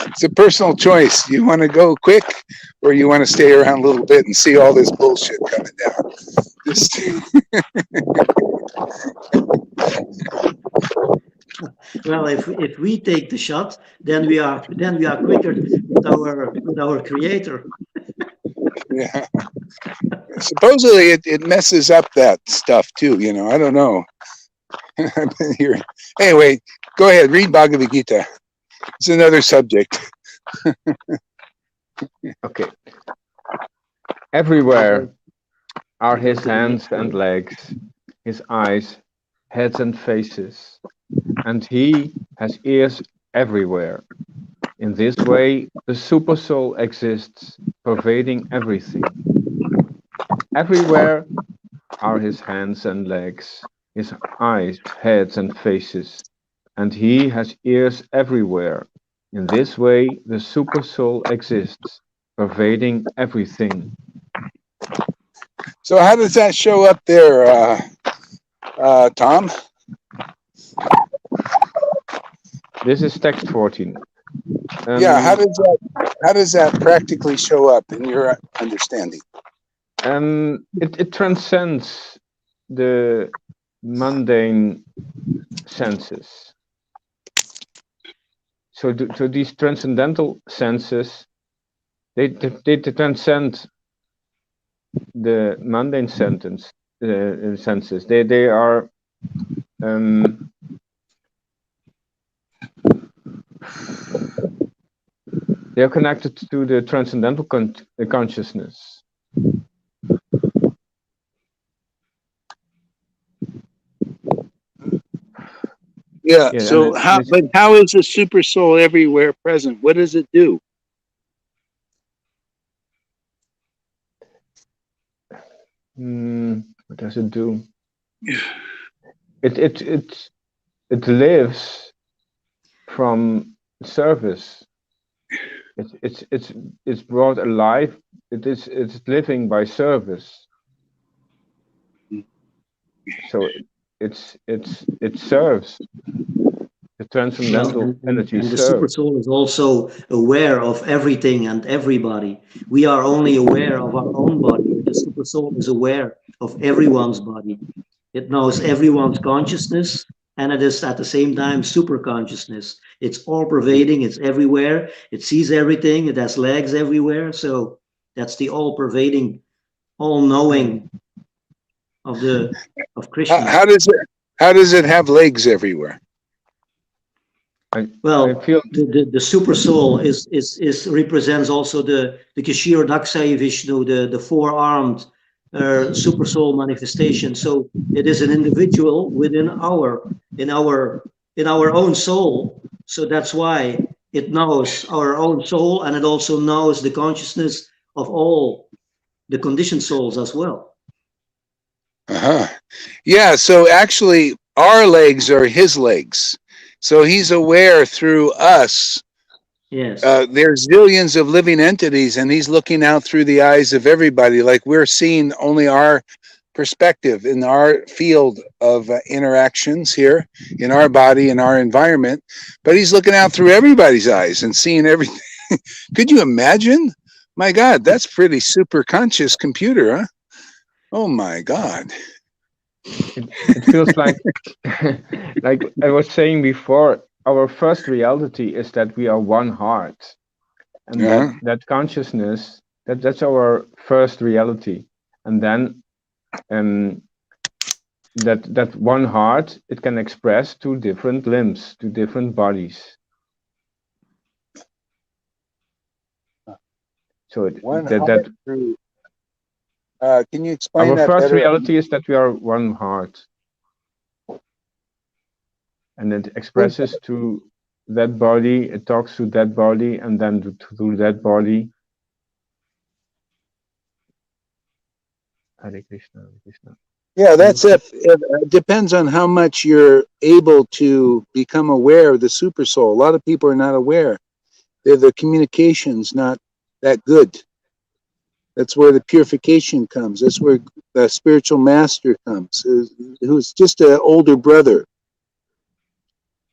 It's a personal choice. You want to go quick, or you want to stay around a little bit and see all this bullshit coming down. Well, if we take the shot, then we are quicker with our creator. Yeah. Supposedly it messes up that stuff too. I don't know. I've been hearing. Anyway, go ahead. Read Bhagavad Gita. It's another subject. Okay. Everywhere are his hands and legs, his eyes, heads and faces, and he has ears everywhere. In this way, the Supersoul exists, pervading everything. Everywhere are his hands and legs, his eyes, heads and faces, and he has ears everywhere. In this way, the Supersoul exists, pervading everything. So how does that show up there, Tom? This is text 14. Yeah, how does that practically show up in your understanding? It transcends the mundane senses. So these transcendental senses, they transcend the mundane senses. They are they are connected to the transcendental consciousness. Yeah. So how is the super soul everywhere present? What does it do? What does it do? It lives from service. It's brought alive. It's living by service. So it serves. The transcendental energy and the super soul is also aware of everything and everybody. We are only aware of our own body. The super soul is aware of everyone's body. It knows everyone's consciousness, and it is at the same time super consciousness. It's all pervading, it's everywhere, it sees everything, it has legs everywhere. So that's the all pervading, all knowing of Krishna. How does it have legs everywhere? The super soul is represents also the Kshira Dakshayi Vishnu, the four-armed super soul manifestation. So it is an individual within in our own soul. So that's why it knows our own soul, and it also knows the consciousness of all the conditioned souls as well. Yeah. So actually, our legs are his legs. So he's aware through us. Yes. There's zillions of living entities, and he's looking out through the eyes of everybody. Like we're seeing only our perspective in our field of interactions here in our body, in our environment. But he's looking out through everybody's eyes and seeing everything. Could you imagine? My God, that's pretty super conscious computer, huh? Oh my God. It feels like like I was saying before, our first reality is that we are one heart, and that consciousness, that's our first reality, and then that one heart, it can express to different limbs, to different bodies. So can you explain our that first better? reality is that we are one heart, and it expresses to that body, it talks to that body, and then to that body. Hare Krishna, Hare Krishna. Yeah, that's it. It depends on how much you're able to become aware of the super soul. A lot of people are not aware. The communication's not that good. That's where the purification comes. That's where the spiritual master comes, who's just an older brother,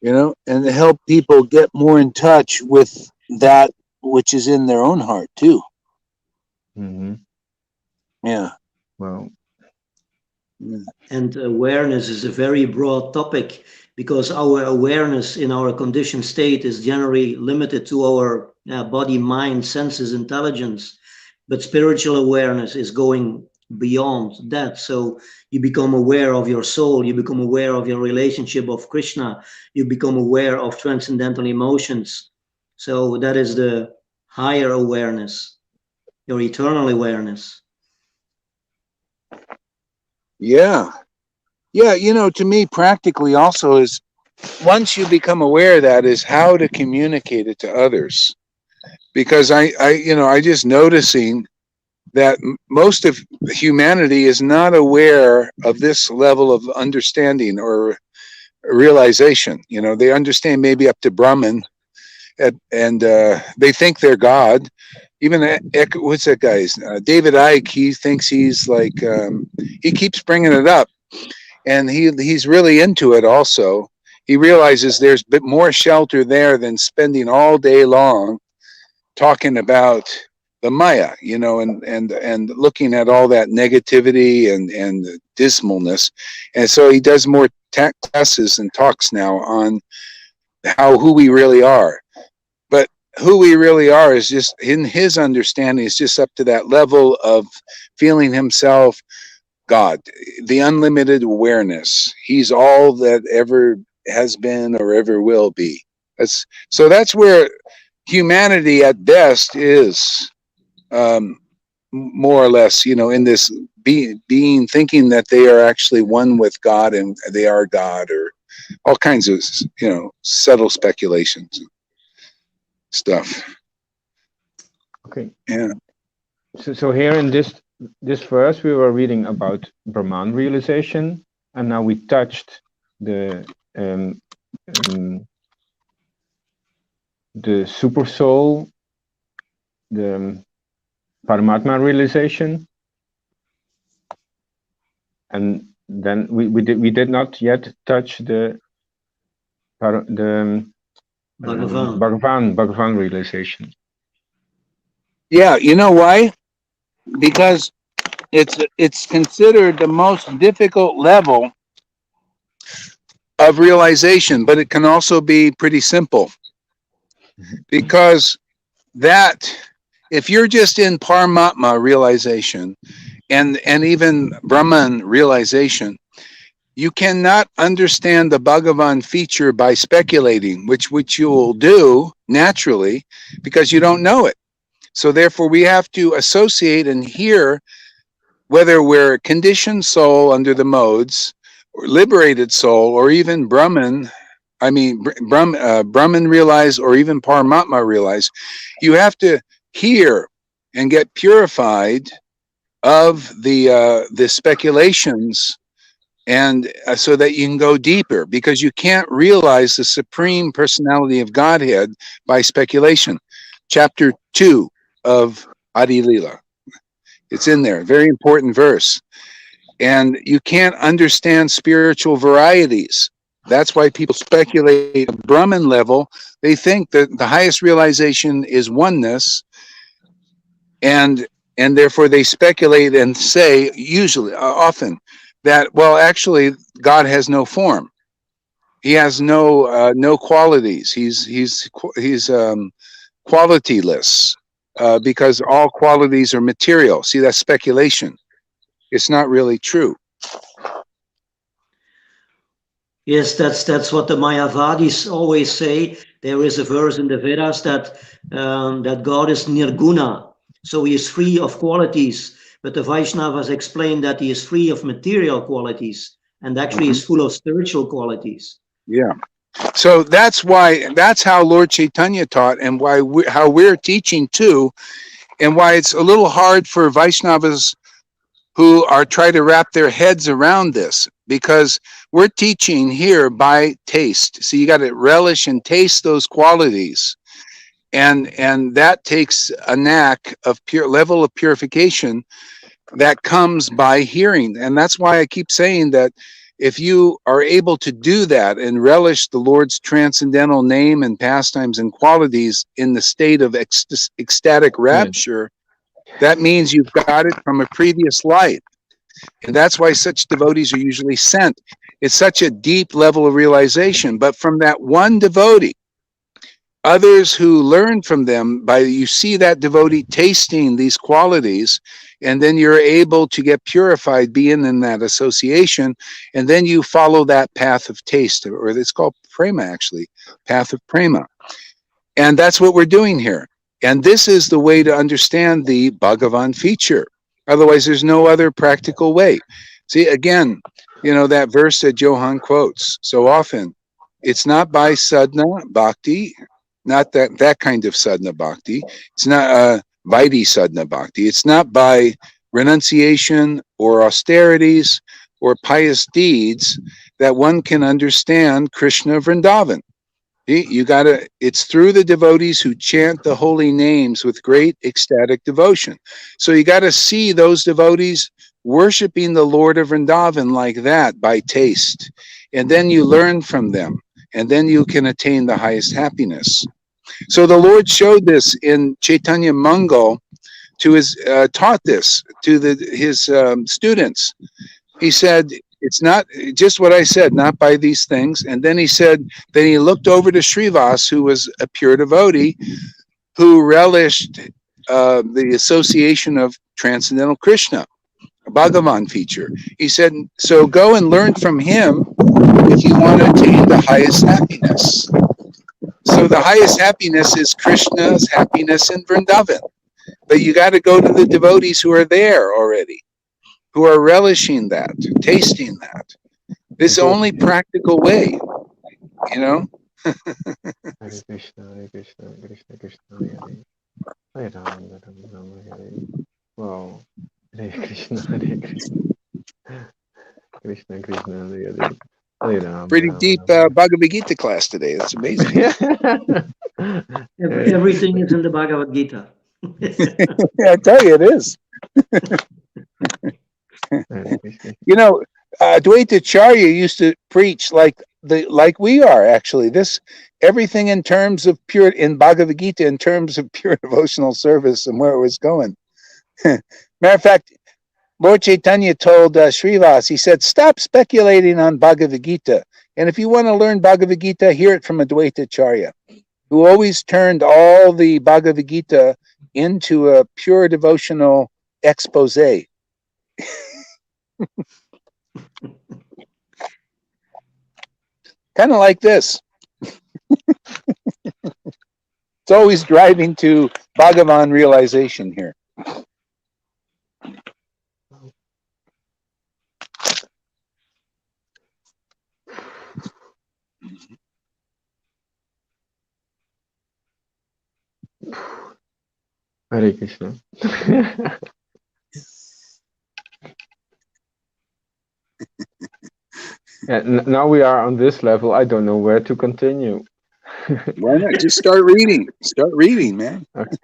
and to help people get more in touch with that which is in their own heart too. Mm-hmm. Yeah. Well. And awareness is a very broad topic, because our awareness in our conditioned state is generally limited to our body, mind, senses, intelligence. But spiritual awareness is going beyond that. So you become aware of your soul, you become aware of your relationship of Krishna, you become aware of transcendental emotions. So that is the higher awareness, your eternal awareness. Yeah. To me, practically also is, once you become aware of that, is how to communicate it to others. Because I just noticing that most of humanity is not aware of this level of understanding or realization. They understand maybe up to Brahman, and they think they're God. Even what's that guy's David Icke? He thinks he's like he keeps bringing it up, and he's really into it also. he realizes there's a bit more shelter there than spending all day long talking about the Maya, and looking at all that negativity and dismalness. And so he does more classes and talks now on who we really are. But who we really are is just, in his understanding, is just up to that level of feeling himself God, the unlimited awareness. He's all that ever has been or ever will be. That's where humanity at best is, more or less, in this being thinking that they are actually one with God and they are God, or all kinds of, subtle speculations and stuff. Okay. Yeah. So here in this verse, we were reading about Brahman realization, and now we touched the super soul, the Paramatma realization, and then we did not yet touch the Bhagavan realization. Yeah, you know why? Because it's considered the most difficult level of realization, but it can also be pretty simple. Because that, if you're just in Paramatma realization and even Brahman realization, you cannot understand the Bhagavan feature by speculating, which you will do naturally because you don't know it. So therefore we have to associate and hear, whether we're a conditioned soul under the modes, or liberated soul, or even Brahman realize, or even Paramatma realize, you have to hear and get purified of the speculations, and so that you can go deeper, because you can't realize the supreme personality of Godhead by speculation. Chapter 2 of Adi Lila. It's in there, very important verse. And you can't understand spiritual varieties. That's why people speculate at Brahman level. They think that the highest realization is oneness, and therefore they speculate and say, usually, often, that, well, actually, God has no form. He has no qualities. He's qualityless, because all qualities are material. See, that's speculation. It's not really true. Yes, that's what the Mayavadis always say. There is a verse in the Vedas that God is nirguna, so he is free of qualities. But the Vaishnavas explain that he is free of material qualities and actually is full of spiritual qualities. Yeah. So that's how Lord Chaitanya taught, and how we're teaching too, and why it's a little hard for Vaishnavas who are trying to wrap their heads around this, because we're teaching here by taste. So you got to relish and taste those qualities, and that takes a knack of level of purification that comes by hearing. And that's why I keep saying that if you are able to do that and relish the Lord's transcendental name and pastimes and qualities in the state of ecstatic rapture, that means you've got it from a previous life. And that's why such devotees are usually sent. It's such a deep level of realization. But from that one devotee, others who learn from them, you see that devotee tasting these qualities, and then you're able to get purified being in that association, and then you follow that path of taste, or it's called prema, actually, path of prema. And that's what we're doing here. And this is the way to understand the Bhagavan feature. Otherwise, there's no other practical way. See, again, that verse that Johan quotes so often, it's not by sadhana bhakti, not that kind of sadhana bhakti. It's not Vaidhi sadhana bhakti. It's not by renunciation or austerities or pious deeds that one can understand Krishna Vrindavan. It's through the devotees who chant the holy names with great ecstatic devotion. So you got to see those devotees worshiping the Lord of Vrindavan like that by taste. And then you learn from them. and then you can attain the highest happiness. So the Lord showed this in Chaitanya Mangal to his taught this to his students. He said, it's not just what I said, not by these things. And then he said, then he looked over to Srivas, who was a pure devotee, who relished the association of transcendental Krishna, a Bhagavan feature. He said, so go and learn from him if you want to attain the highest happiness. So the highest happiness is Krishna's happiness in Vrindavan. But you got to go to the devotees who are there already, who are relishing that, tasting that. This is the only practical way, you know? Hare Krishna, Hare Krishna, Krishna Krishna, Hare Hare. Hare Ram, Ram Ram, Hare Hare. Wow. Hare Krishna, Hare Krishna. Krishna Krishna, Hare Hare. Hare Ram, Pretty Ram deep Ram. Bhagavad Gita class today. That's amazing. Everything is in the Bhagavad Gita. Yeah, I tell you, it is. You know, Dvaitacharya used to preach like we are actually. This everything in terms of pure in Bhagavad Gita in terms of pure devotional service and where it was going. Matter of fact, Lord Chaitanya told Srivas, he said, stop speculating on Bhagavad Gita. And if you want to learn Bhagavad Gita, hear it from Advaitacharya, who always turned all the Bhagavad Gita into a pure devotional expose. Kind of like this. It's always driving to Bhagavan realization here. Hare Krishna. Yeah, now we are on this level. I don't know where to continue. Why not? Just start reading. Start reading, man. Okay.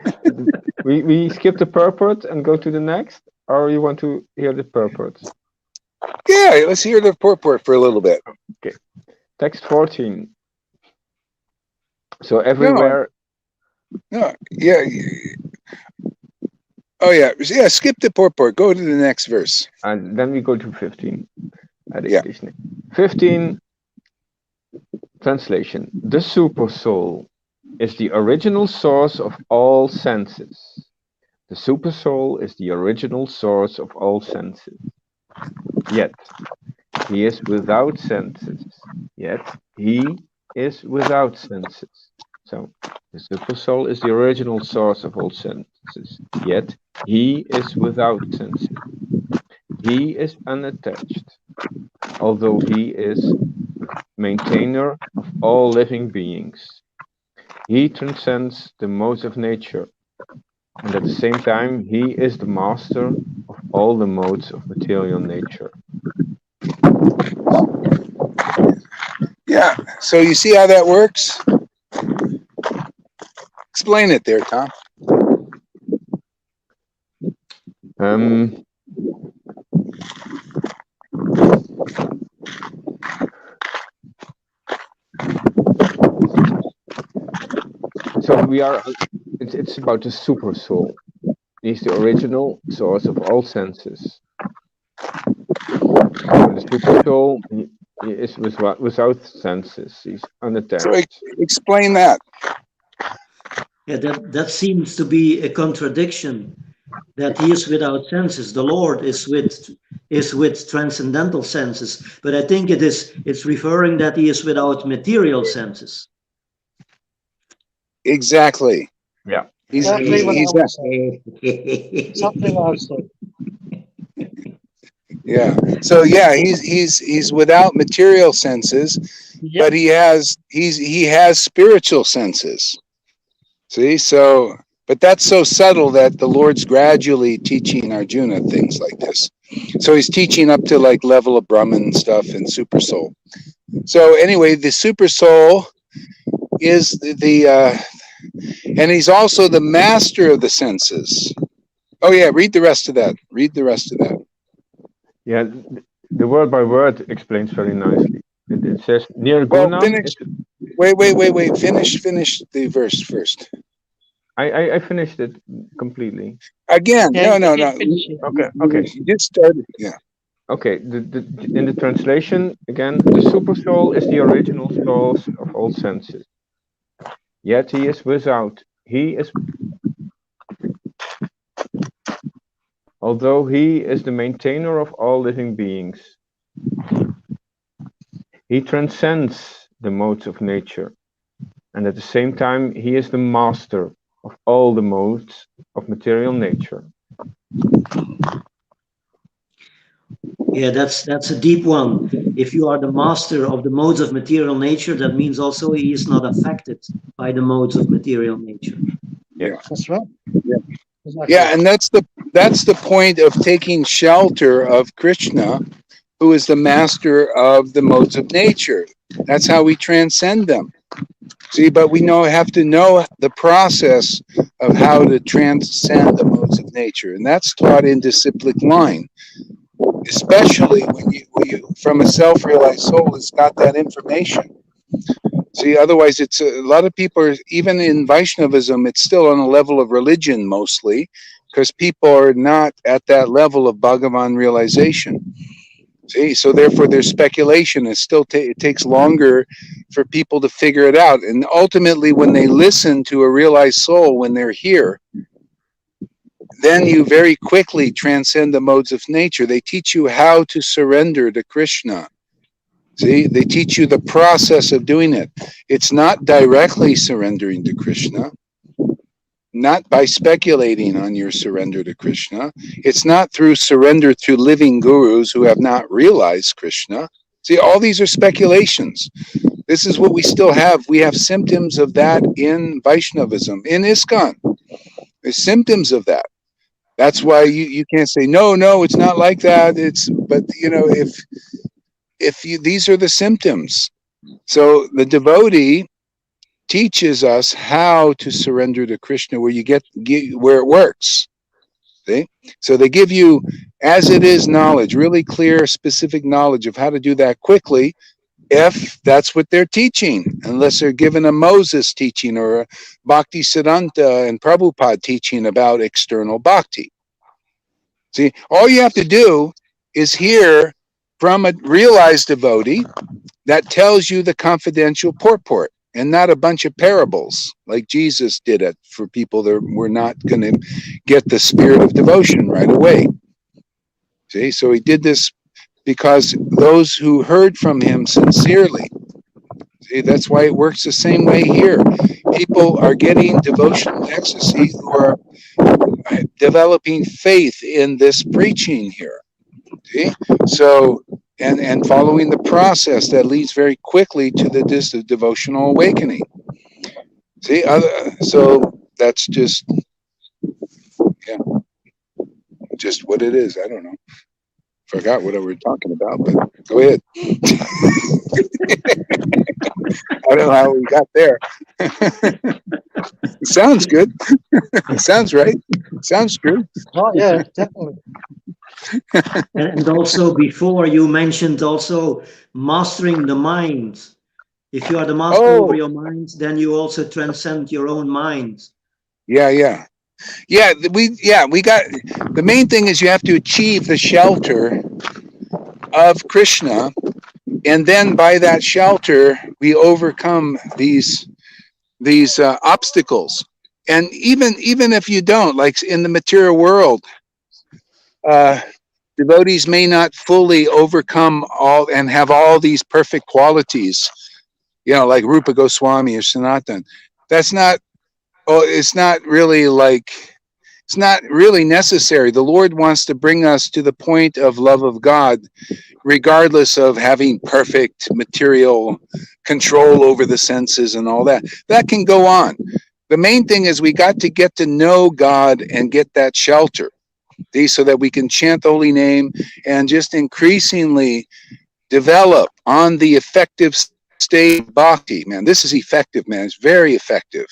We skip the purport and go to the next, or you want to hear the purport? Yeah, let's hear the purport for a little bit. Okay. Text 14. So everywhere. No, yeah. Oh yeah, yeah. Skip the purport. Go to the next verse. And then we go to 15. Yeah. 15. Translation. The super soul is the original source of all senses. The super soul is the original source of all senses. Yet he is without senses. Yet he is without senses. So the super soul is the original source of all senses. Yet he is without senses. He is unattached, although he is maintainer of all living beings. He transcends the modes of nature, and at the same time, he is the master of all the modes of material nature. Yeah. So you see how that works? Explain it there, Tom. So we are. It's about the super soul. He's the original source of all senses. The super soul he is without senses. He's unattached. So explain that. Yeah, that seems to be a contradiction. That he is without senses. The Lord is with transcendental senses, but I think it's referring that he is without material senses. Exactly. Yeah. He's Something else. Yeah. So yeah, he's without material senses, but he has spiritual senses. See, so but that's so subtle that the Lord's gradually teaching Arjuna things like this. So he's teaching up to like level of Brahman stuff and super soul. So anyway, the super soul is the and he's also the master of the senses. Oh yeah, read the rest of that. Read the rest of that. Yeah, the word by word explains very nicely. It says Nirguna. Wait. Finish the verse first. I finished it completely. Again, Yeah, no. you did finish it. Okay. You just started. Yeah. Okay, in the translation, again, the supersoul is the original source of all senses. Yet he is without. Although he is the maintainer of all living beings. He transcends the modes of nature, and at the same time he is the master of all the modes of material nature. Yeah, that's a deep one. If you are the master of the modes of material nature, that means also he is not affected by the modes of material nature. Yeah. That's right. Yeah. Exactly. Yeah, and that's the point of taking shelter of Krishna, who is the master of the modes of nature. That's how we transcend them. See, but we have to know the process of how to transcend the modes of nature, and that's taught in disciplic line. Especially when you from a self-realized soul has got that information. See, otherwise it's a lot of people are, even in Vaishnavism, it's still on a level of religion mostly, because people are not at that level of Bhagavan realization. See, so therefore their speculation is still it takes longer for people to figure it out. And ultimately when they listen to a realized soul when they're here, then you very quickly transcend the modes of nature. They teach you how to surrender to Krishna. See, they teach you the process of doing it. It's not directly surrendering to Krishna, not by speculating on your surrender to Krishna. It's not through surrender through living gurus who have not realized Krishna. See, all these are speculations. This is what we still have. We have symptoms of that in Vaishnavism, in ISKCON. There's symptoms of that. That's why you can't say no, it's not like that. But if you, these are the symptoms. So the devotee teaches us how to surrender to Krishna, where you get where it works. See? So they give you as it is knowledge, really clear, specific knowledge of how to do that quickly, if that's what they're teaching, unless they're given a Moses teaching or a Bhakti Siddhanta and Prabhupada teaching about external bhakti. See, all you have to do is hear from a realized devotee that tells you the confidential purport and not a bunch of parables like Jesus did it for people that were not going to get the spirit of devotion right away. See, so he did this because those who heard from him sincerely. See, that's why it works the same way here. People are getting devotional ecstasy who are developing faith in this preaching here. See? So, and following the process that leads very quickly to the devotional awakening. See, so that's just what it is. I don't know. Forgot what we were talking about, but go ahead. I don't know how we got there. It sounds good. It sounds right. It sounds true. Oh yeah, definitely. And also before you mentioned also mastering the mind. If you are the master over your mind, then you also transcend your own mind. Yeah. We got the main thing is you have to achieve the shelter of Krishna, and then by that shelter we overcome these obstacles. And even if you don't, like in the material world, devotees may not fully overcome all and have all these perfect qualities, like Rupa Goswami or Sanatan. That's not. Oh, it's not really necessary. The Lord wants to bring us to the point of love of God, regardless of having perfect material control over the senses and all that. That can go on. The main thing is we got to get to know God and get that shelter, so that we can chant the holy name and just increasingly develop on the effective state of bhakti. Man, this is effective, man. It's very effective.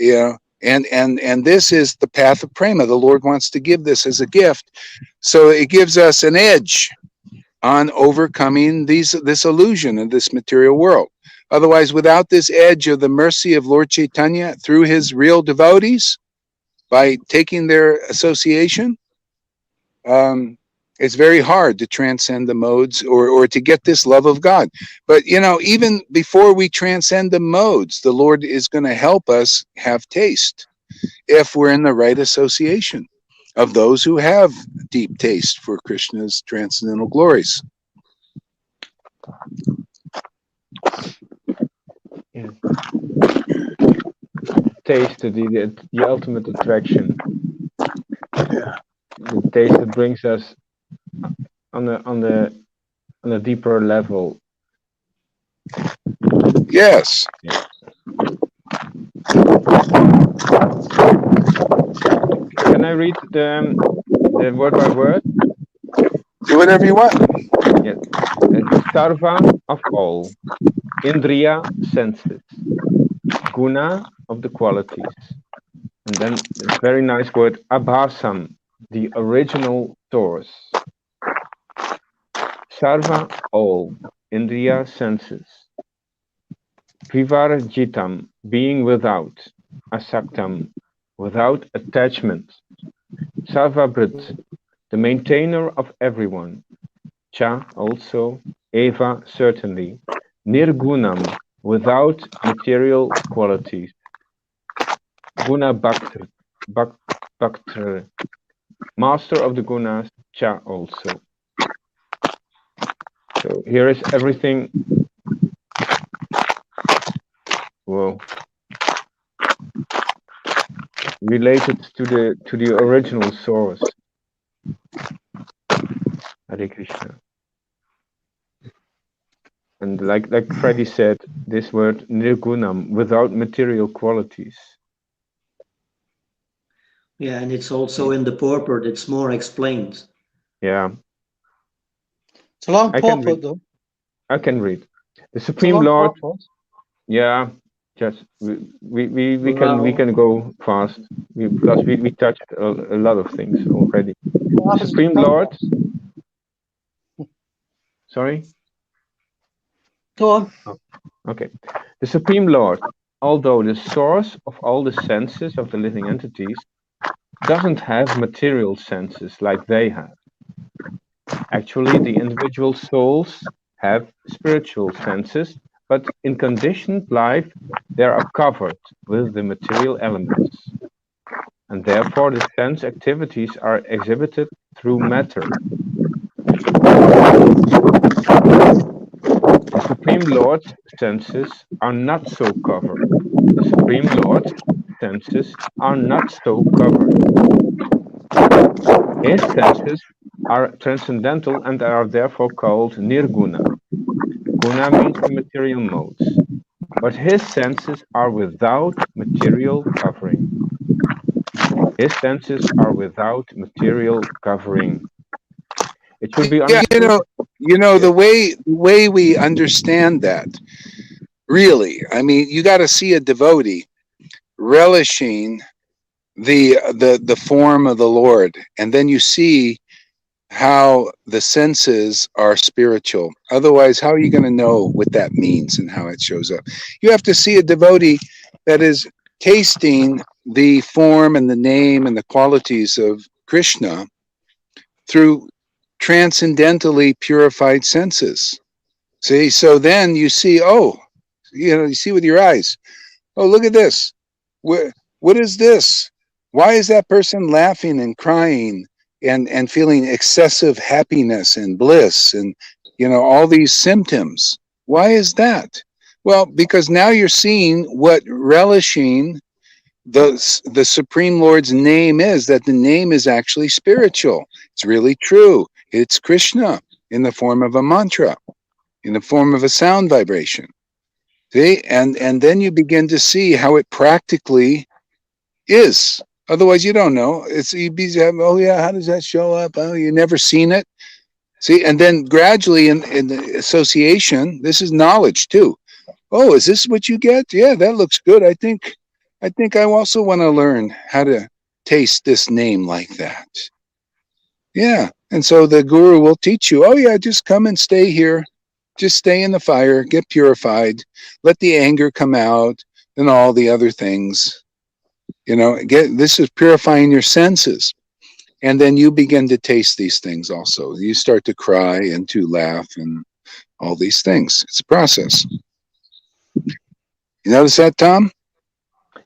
And this is the path of prema. The Lord wants to give this as a gift, so it gives us an edge on overcoming this illusion of this material world. Otherwise, without this edge of the mercy of Lord Chaitanya through his real devotees, by taking their association, it's very hard to transcend the modes or to get this love of God. But, even before we transcend the modes, the Lord is going to help us have taste if we're in the right association of those who have deep taste for Krishna's transcendental glories. Yeah. Taste, the ultimate attraction. Yeah. The taste that brings us on a deeper level. Yes. Yeah. Can I read the word by word? Do whatever you want. Yeah. Sarva of all, Indriya senses, Guna of the qualities, and then the very nice word Abhasam, the original source. Sarva all, Indriya senses, Vivarjitam, being without, Asaktam, without attachment, Sarvabhrit, the maintainer of everyone, Cha also, Eva certainly, Nirgunam, without material qualities, Guna Bhaktr, master of the gunas, Cha also. So here is everything. Whoa. Related to the original source. Hare Krishna. And like Freddy said, this word nirgunam, without material qualities. Yeah, and it's also in the purport, it's more explained. Yeah. It's a long purport, though. I can read. The Supreme Lord. Purport. Yeah, just we can go fast because we touched a lot of things already. The Supreme Lord. Sorry. Go on. Oh, okay. The Supreme Lord, although the source of all the senses of the living entities, doesn't have material senses like they have. Actually, the individual souls have spiritual senses, but in conditioned life, they are covered with the material elements. And therefore, the sense activities are exhibited through matter. The Supreme Lord's senses are not so covered. The Supreme Lord's senses are not so covered. His senses are transcendental and are therefore called nirguna. Guna means the material modes. But his senses are without material covering. His senses are without material covering. It should be understood. The way we understand that, really, I mean, you got to see a devotee relishing the form of the Lord, and then you see how the senses are spiritual. Otherwise, how are you going to know what that means and how it shows up? You have to see a devotee that is tasting the form and the name and the qualities of Krishna through transcendentally purified senses. See, so then you see, you see with your eyes, oh, look at this. What is this? Why is that person laughing and crying and feeling excessive happiness and bliss and, all these symptoms? Why is that? Well, because now you're seeing what relishing the Supreme Lord's name is, that the name is actually spiritual. It's really true. It's Krishna in the form of a mantra, in the form of a sound vibration. See, and then you begin to see how it practically is. Otherwise, you don't know. You'd be, oh yeah, how does that show up? Oh, you never seen it. See, and then gradually in the association, this is knowledge too. Oh, is this what you get? Yeah, that looks good. I think I also want to learn how to taste this name like that. Yeah, and so the guru will teach you. Oh yeah, just come and stay here. Just stay in the fire, get purified, let the anger come out, and all the other things. This is purifying your senses. And then you begin to taste these things also. You start to cry and to laugh and all these things. It's a process. You notice that, Tom?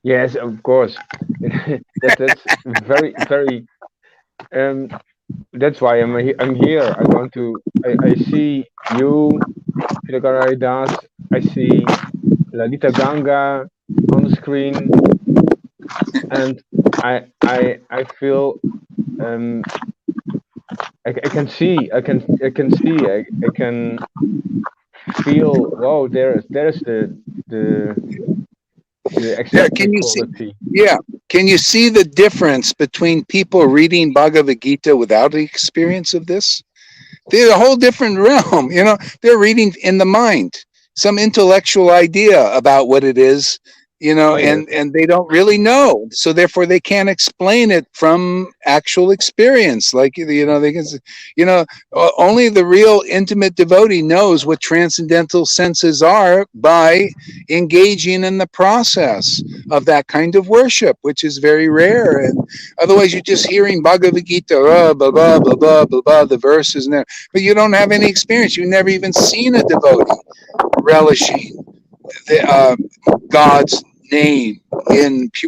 Yes, of course. That's very, very. That's why I'm here. I see you, Filagara Das. I see Lalita Ganga on the screen, and I feel I can see I can feel. Wow, there's the accepting Can you see? quality. Yeah. Can you see the difference between people reading Bhagavad Gita without the experience of this? They're a whole different realm. They're reading in the mind, some intellectual idea about what it is, Oh, yes. and they don't really know. So therefore they can't explain it from actual experience. Like, they can, only the real intimate devotee knows what transcendental senses are by engaging in the process of that kind of worship, which is very rare. And otherwise you're just hearing Bhagavad Gita, blah, blah, blah, blah, blah, blah, the verses and that, but you don't have any experience. You've never even seen a devotee relishing God's name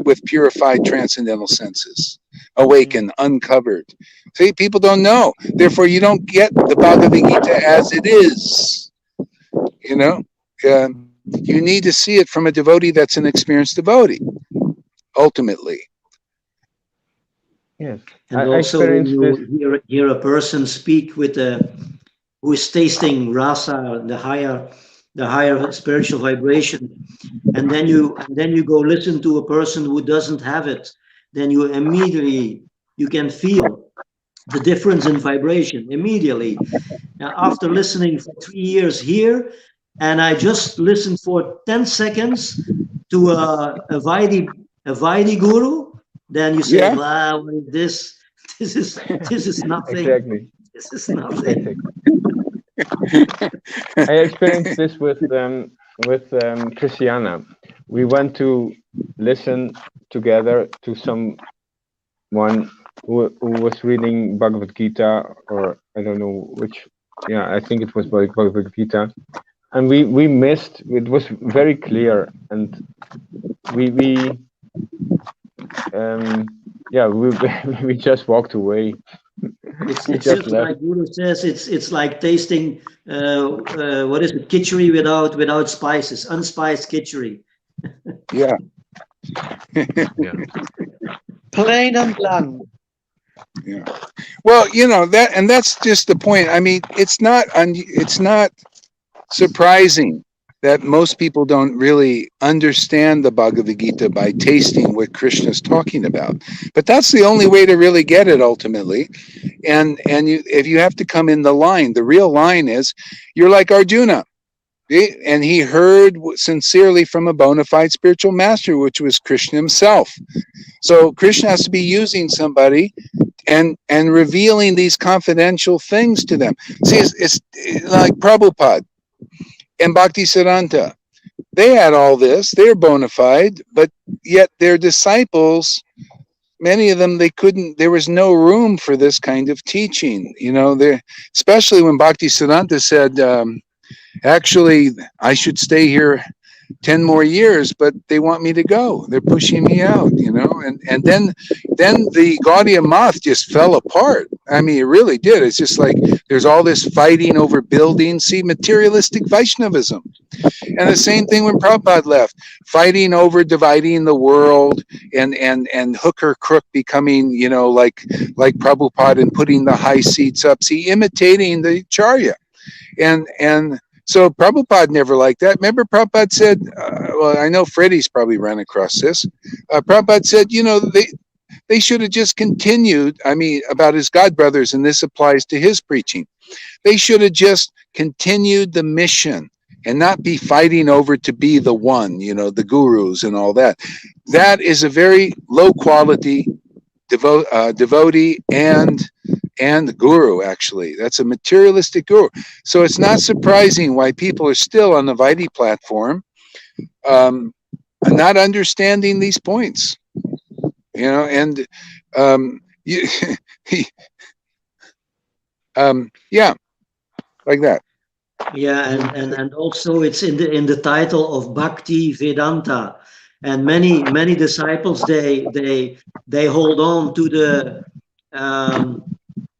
with purified transcendental senses, awakened, uncovered. See, people don't know. Therefore, you don't get the Bhagavad Gita as it is. You need to see it from a devotee that's an experienced devotee, ultimately. Yes. And I also, when experienced you this. hear a person speak with who is tasting rasa, the higher spiritual vibration, and then you go listen to a person who doesn't have it, then you can feel the difference in vibration immediately. Now, after listening for 3 years here, and I just listened for 10 seconds to a Vaidhi guru, then you say, Yeah. wow, what is this? This is nothing. Exactly. This is nothing. I experienced this with Christiana. We went to listen together to someone who was reading Bhagavad Gita, or I don't know which. Yeah, I think it was Bhagavad Gita, and we missed. It was very clear, and we we just walked away. It's just like Guru says. It's like tasting what is it? Khichdi without spices, unspiced khichdi. Yeah. Yeah. Plain and bland. Yeah. Well, that's just the point. I mean, it's not surprising that most people don't really understand the Bhagavad Gita by tasting what Krishna's talking about. But that's the only way to really get it ultimately. And if you have to come in the line, the real line is you're like Arjuna. And he heard sincerely from a bona fide spiritual master, which was Krishna himself. So Krishna has to be using somebody and revealing these confidential things to them. See, it's like Prabhupada and Bhaktisiddhanta. They had all this, they're bona fide, but yet their disciples, many of them, there was no room for this kind of teaching. Especially when Bhaktisiddhanta said, actually, I should stay here 10 more years, but they want me to go. They're pushing me out, and then the Gaudiya Math just fell apart. I mean, it really did. It's just like there's all this fighting over buildings. See, materialistic Vaishnavism. And the same thing when Prabhupada left, fighting over dividing the world and hooker crook becoming, like Prabhupada and putting the high seats up. See, imitating the Charya. And so Prabhupada never liked that. Remember, Prabhupada said, well, I know Freddie's probably run across this. Prabhupada said, they should have just continued. I mean, about his God brothers, and this applies to his preaching. They should have just continued the mission and not be fighting over to be the one, the gurus and all that. That is a very low quality devotee and and the guru, actually. That's a materialistic guru. So it's not surprising why people are still on the Vaidhi platform, not understanding these points. And you, yeah, like that. Yeah, and also it's in the title of Bhakti Vedanta, and many disciples they hold on to the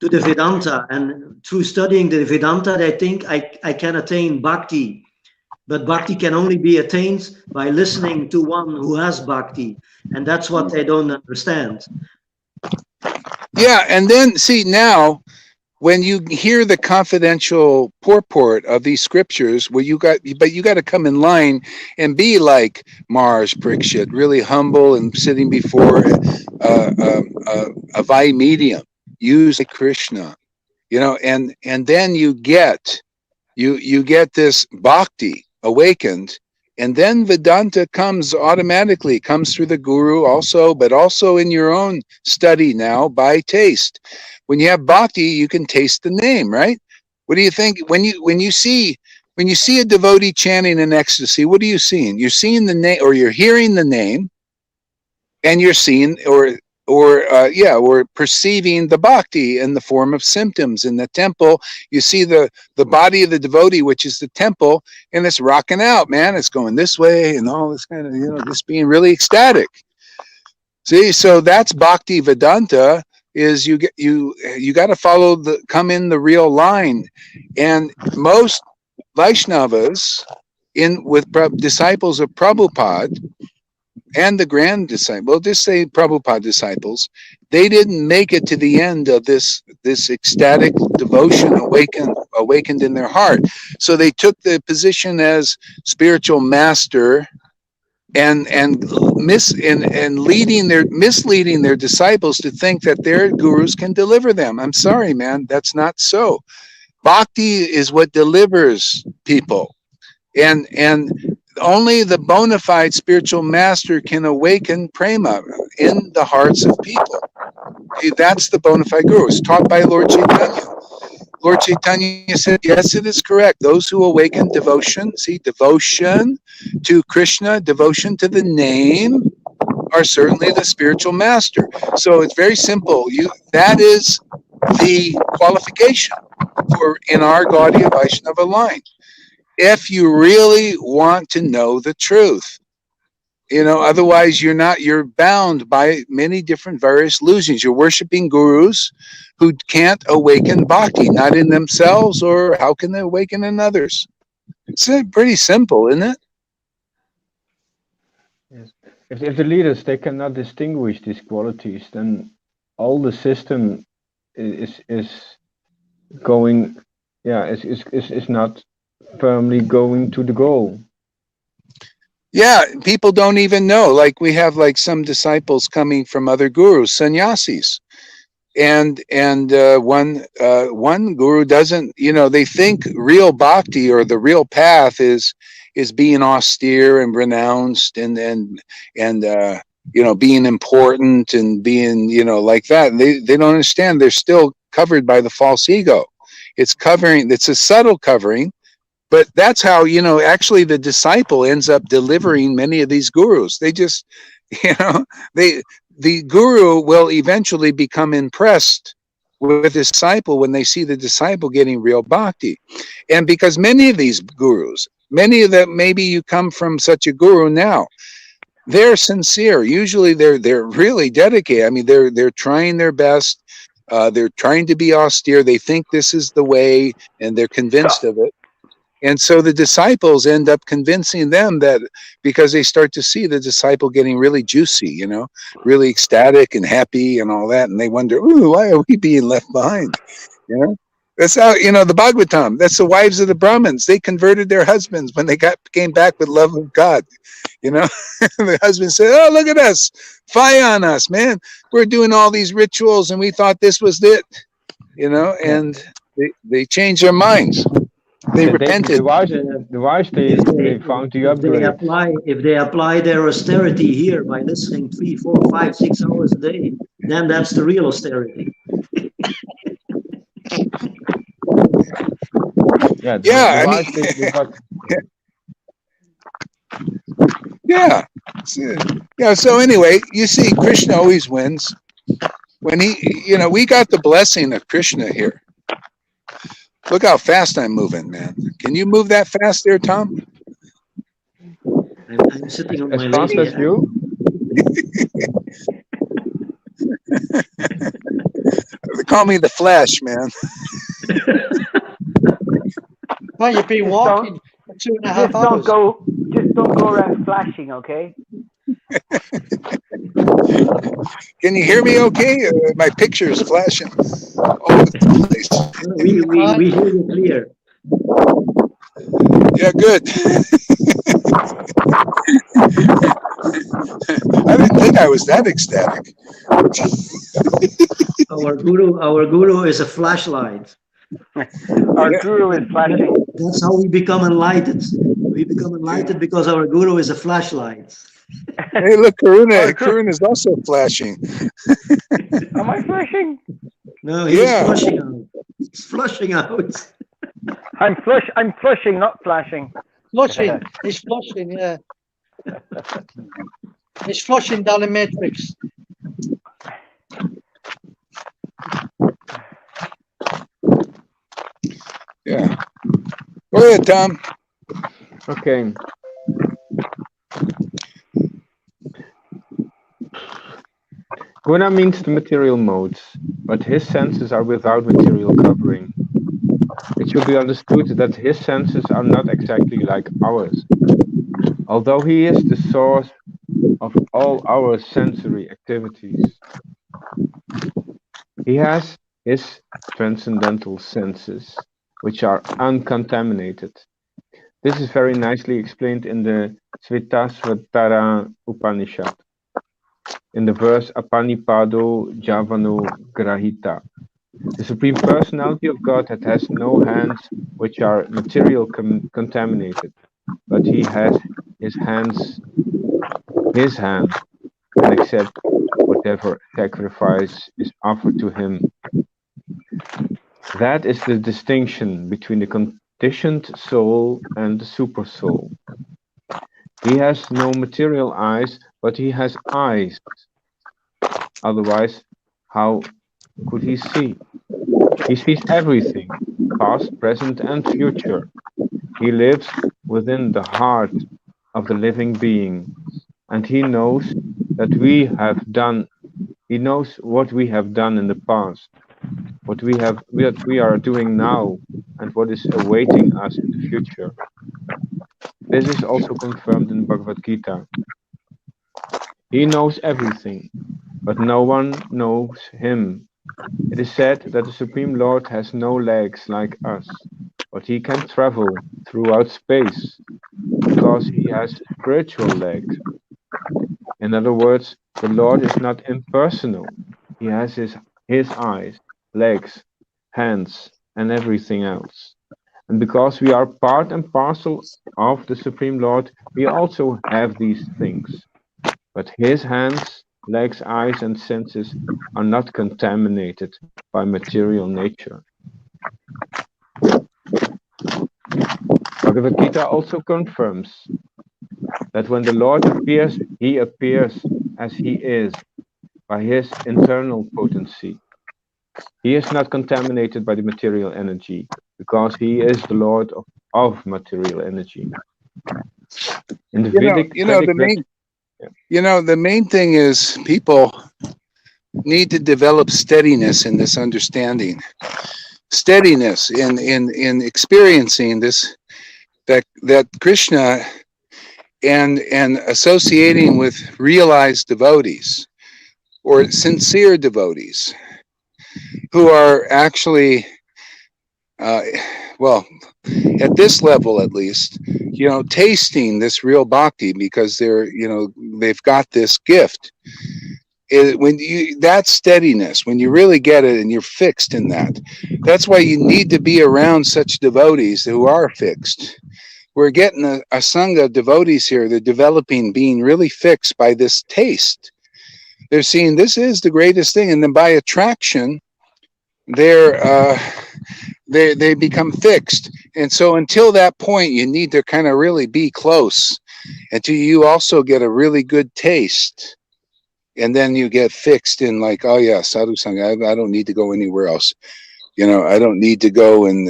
Vedanta, and through studying the Vedanta they think I can attain bhakti, but bhakti can only be attained by listening to one who has bhakti, and that's what they don't understand. Yeah, and then see now, when you hear the confidential purport of these scriptures, but you got to come in line and be like Mars Parikshit, really humble and sitting before a Vai medium, use like Krishna, and then you get this bhakti awakened, and then Vedanta comes automatically, comes through the guru also, but also in your own study now by taste. When you have bhakti, you can taste the name, right? What do you think when you see a devotee chanting in ecstasy? What are you seeing? You're seeing the name, or you're hearing the name, and you're seeing, or perceiving the bhakti in the form of symptoms. In the temple, you see the body of the devotee, which is the temple, and it's rocking out, man. It's going this way and all this kind of, just being really ecstatic. See, so that's Bhakti Vedanta. Is you got to follow come in the real line, and most Vaishnavas with disciples of Prabhupada and the grand disciple, just say Prabhupada disciples, they didn't make it to the end of this ecstatic devotion awakened in their heart. So they took the position as spiritual master and misleading their disciples to think that their gurus can deliver them. I'm sorry, man, that's not so. Bhakti is what delivers people, and only the bona fide spiritual master can awaken prema in the hearts of people. That's the bona fide guru. It's taught by Lord Chaitanya. Lord Chaitanya said, yes, it is correct. Those who awaken devotion, devotion to Krishna, devotion to the name, are certainly the spiritual master. So it's very simple. That is the qualification for in our Gaudiya Vaishnava line. If you really want to know the truth, otherwise you're bound by many different various illusions. You're worshiping gurus who can't awaken bhakti, not in themselves, or how can they awaken in others? It's pretty simple, isn't it? Yes. If the leaders, they cannot distinguish these qualities, then all the system is going, is not firmly going to the goal. Yeah, people don't even know. Like we have some disciples coming from other gurus, sannyasis, and one guru doesn't. They think real bhakti or the real path is being austere and renounced and being important and being like that. And they don't understand. They're still covered by the false ego. It's a subtle covering. But that's how, actually the disciple ends up delivering many of these gurus. They just, the guru will eventually become impressed with the disciple when they see the disciple getting real bhakti. And because many of these gurus, many of them, maybe you come from such a guru now, they're sincere. Usually they're really dedicated. I mean, they're trying their best. They're trying to be austere. They think this is the way, and they're convinced of it. And so the disciples end up convincing them that, because they start to see the disciple getting really juicy, really ecstatic and happy and all that. And they wonder, ooh, why are we being left behind? That's how, the Bhagavatam, that's the wives of the Brahmins. They converted their husbands when they came back with love of God. The husband said, oh, look at us, fire on us, man. We're doing all these rituals and we thought this was it, and they changed their minds. They repented. The wives, they found the upgrade. If they apply their austerity here by listening 3, 4, 5, 6 hours a day, then that's the real austerity. Yeah, Yeah, the I wife mean, is what. yeah. Yeah. So anyway, you see, Krishna always wins. When we got the blessing of Krishna here. Look how fast I'm moving, man. Can you move that fast there, Tom? I'm sitting on As my fast lady. as you? They call me the Flash, man. Well, you've been Just walking for 2.5 hours. Just don't go around flashing, okay? Can you hear me okay? My picture is flashing all over the place. We hear you clear. Yeah, good. I didn't think I was that ecstatic. Our guru is a flashlight. Our Yeah. guru is flashing. That's how we become enlightened. We become enlightened because our guru is a flashlight. Hey, look, Our guru. Karuna is also flashing. Am I flashing? No, he's Yeah. flushing out. He's flushing out. I'm flushing, not flashing. Flushing. He's flushing, yeah. He's flushing down the matrix. Yeah. Go ahead, Tom. Okay. Guna means the material modes, but his senses are without material covering. It should be understood that his senses are not exactly like ours. Although he is the source of all our sensory activities, he has his transcendental senses, which are uncontaminated. This is very nicely explained in the Svitasvatara Upanishad, in the verse Apanipado Javano Grahita. The Supreme Personality of Godhead has no hands which are material contaminated, but he has his hand, and accepts whatever sacrifice is offered to him. That is the distinction between the conditioned soul and the super soul. He has no material eyes, but he has eyes. Otherwise, how could he see? He sees everything, past, present, and future. He lives within the heart of the living being, and he knows that he knows what we have done in the past, what we are doing now, and what is awaiting us in the future. This is also confirmed in Bhagavad Gita. He knows everything, but no one knows him. It is said that the Supreme Lord has no legs like us, but he can travel throughout space because he has spiritual legs. In other words, the Lord is not impersonal. He has his eyes, legs, hands, and everything else. And because we are part and parcel of the Supreme Lord, we also have these things. But his hands, legs, eyes, and senses are not contaminated by material nature. Bhagavad Gita also confirms that when the Lord appears, he appears as he is, by his internal potency. He is not contaminated by the material energy, because he is the Lord of material energy. In the Vedic the main thing is people need to develop steadiness in this understanding, steadiness in experiencing this, that Krishna and associating with realized devotees or sincere devotees who are actually well, at this level at least, tasting this real bhakti because they've got this gift. That steadiness, when you really get it and you're fixed in that, that's why you need to be around such devotees who are fixed. We're getting a sangha of devotees here. They're developing, being really fixed by this taste. They're seeing this is the greatest thing, and then by attraction, they're they become fixed. And so until that point, you need to kind of really be close until you also get a really good taste. And then you get fixed in like, oh yeah, sadhu sangha, I don't need to go anywhere else. I don't need to go and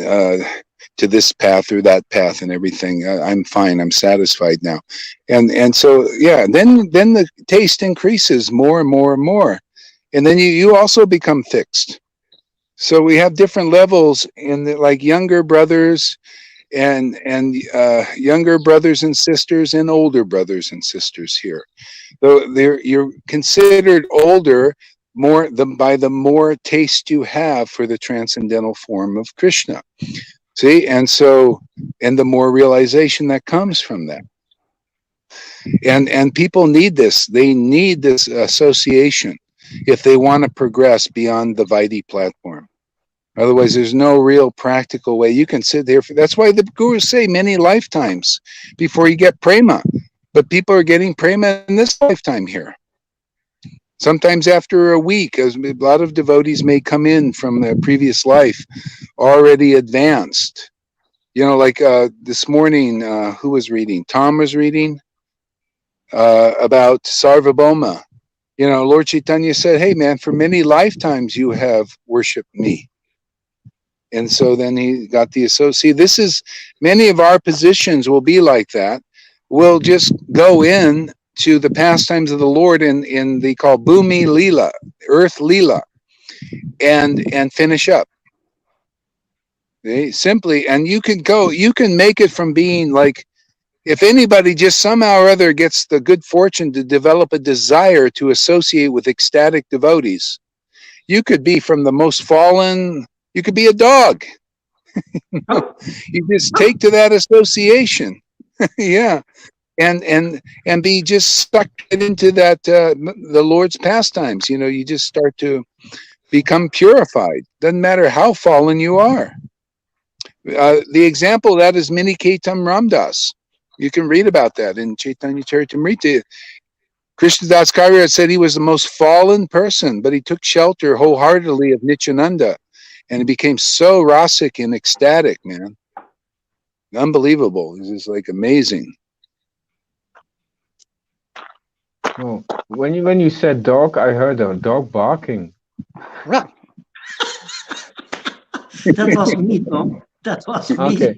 to this path or that path and everything. I'm fine. I'm satisfied now. And so yeah, then the taste increases more and more and more, and then you also become fixed. So we have different levels in the, like younger brothers and younger brothers and sisters and older brothers and sisters here. Though you're considered older by the more taste you have for the transcendental form of Krishna. See, and the more realization that comes from that. And people need this. They need this association if they want to progress beyond the Vaidhi platform. Otherwise, there's no real practical way. You can sit there. That's why the gurus say many lifetimes before you get prema. But people are getting prema in this lifetime here. Sometimes after a week, as a lot of devotees may come in from their previous life already advanced. Like this morning, who was reading? Tom was reading about Sarvabhauma. Lord Chaitanya said, hey man, for many lifetimes you have worshipped me. And so then he got the associate. This is, many of our positions will be like that. We'll just go in to the pastimes of the Lord in they call Bhumi Leela, Earth Leela, and finish up. Okay? Simply, and you can make it from being like, if anybody just somehow or other gets the good fortune to develop a desire to associate with ecstatic devotees, you could be from the most fallen, you could be a dog. You just take to that association. Yeah. And be just sucked into that the Lord's pastimes. You just start to become purified. Doesn't matter how fallen you are. The example of that is Mini Ketam Ramdas. You can read about that in Chaitanya Charitamrita. Krishnadas Kaviraj said he was the most fallen person, but he took shelter wholeheartedly of Nityananda, and he became so rasic and ecstatic, man. Unbelievable. It's just like amazing. Oh, when you said dog, I heard a dog barking. Right. That was me, Tom. That was me. Okay.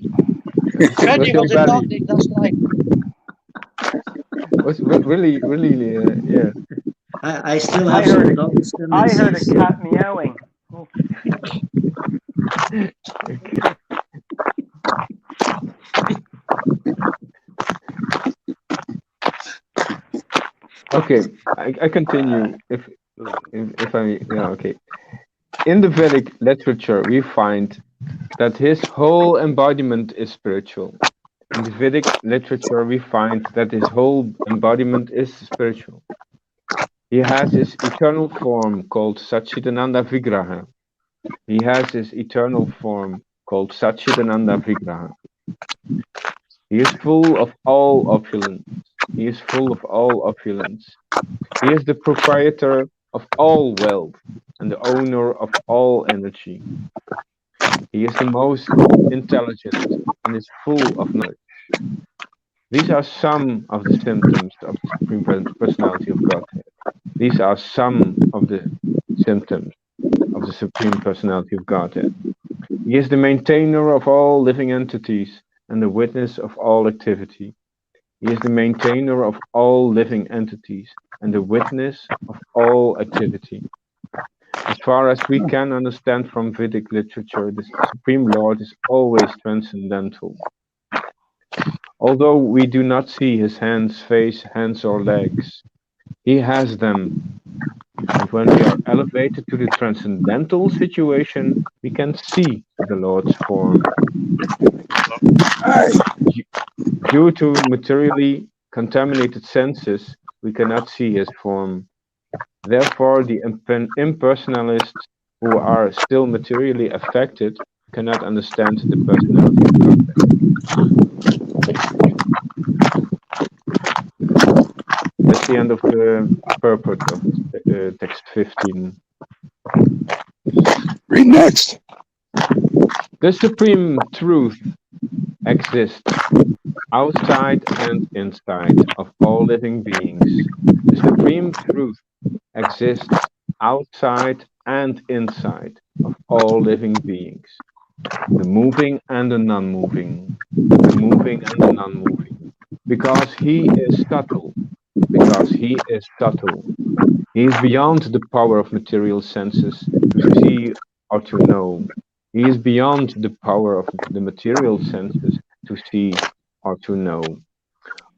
Freddy was a dog last night. Was really, yeah. I still have some dogs. I heard a cat meowing. Okay, I continue. If I okay. In the Vedic literature, we find that his whole embodiment is spiritual. In the Vedic literature, we find that his whole embodiment is spiritual. He has his eternal form called Satchidananda Vigraha. He has his eternal form called Satchidananda Vigraha. He is full of all opulence. He is full of all opulence. He is the proprietor of all wealth and the owner of all energy. He is the most intelligent and is full of knowledge. These are some of the symptoms of the Supreme Personality of Godhead. These are some of the symptoms of the Supreme Personality of Godhead. He is the maintainer of all living entities and the witness of all activity. He is the maintainer of all living entities and the witness of all activity. As far as we can understand from Vedic literature, the Supreme Lord is always transcendental. Although we do not see his hands, face, hands or legs, he has them. And when we are elevated to the transcendental situation, we can see the Lord's form. Due to materially contaminated senses, we cannot see his form. Therefore, the impersonalists who are still materially affected cannot understand the personality of God. That's the end of the purport of text 15. Read next. The supreme truth exists outside and inside of all living beings. The supreme truth exists outside and inside of all living beings. The moving and the non-moving. The moving and the non-moving. Because he is subtle. Because he is subtle. He is beyond the power of material senses to see or to know. He is beyond the power of the material senses to see or to know.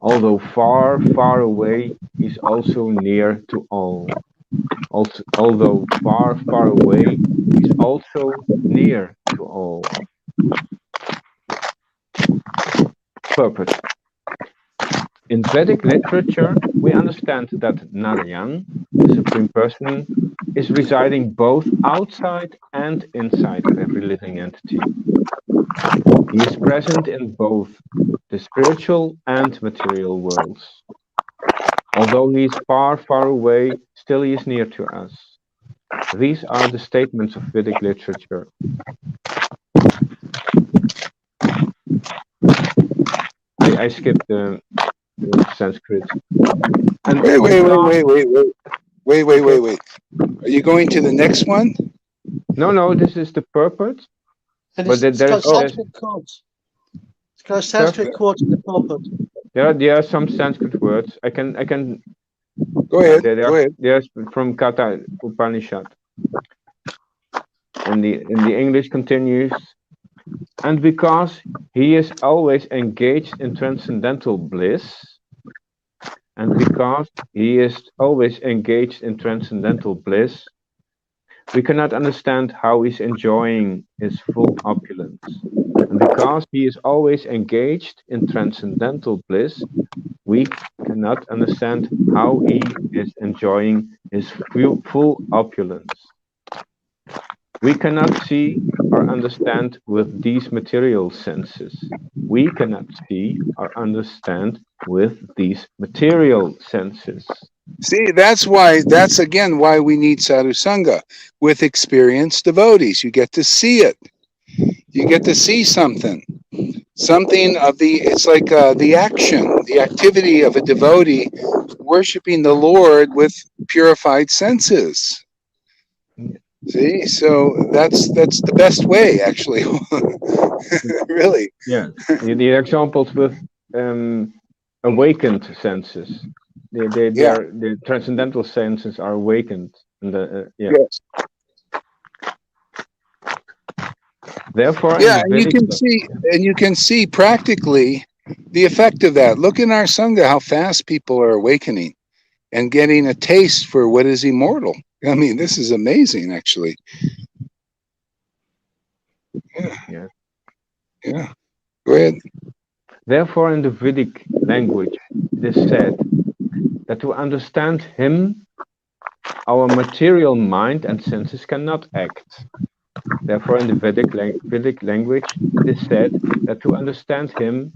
Although far, far away, he is also near to all. Although far, far away, he is also near to all. Purpose. In Vedic literature, we understand that Narayan, the Supreme Person, is residing both outside and inside of every living entity. He is present in both the spiritual and material worlds. Although he is far, far away, still he is near to us. These are the statements of Vedic literature. I skipped the Sanskrit. And Wait. Are you going to the next one? No, this is the purport. And But it's got Sanskrit quotes. It's got a Sanskrit quote in the purport. There are some Sanskrit words. I can. Go ahead. Go ahead. There's from Katha Upanishad. And the English continues. And because he is always engaged in transcendental bliss, and because he is always engaged in transcendental bliss, we cannot understand how he's enjoying his full opulence. And because he is always engaged in transcendental bliss, we cannot understand how he is enjoying his full opulence. We cannot see or understand with these material senses. We cannot see or understand with these material senses. See, that's again why we need sadhu sangha. With experienced devotees, you get to see it. You get to see something of it's like the action, the activity of a devotee worshiping the Lord with purified senses. See, so that's the best way, actually. Really. Yeah. The examples with awakened senses. The transcendental senses are awakened. And yes. Therefore, you can see practically the effect of that. Look in our sangha how fast people are awakening and getting a taste for what is immortal. I mean, this is amazing, actually. Yeah. Go ahead. Therefore, in the Vedic language, it is said that to understand him, our material mind and senses cannot act. Therefore, in the Vedic language, it is said that to understand him,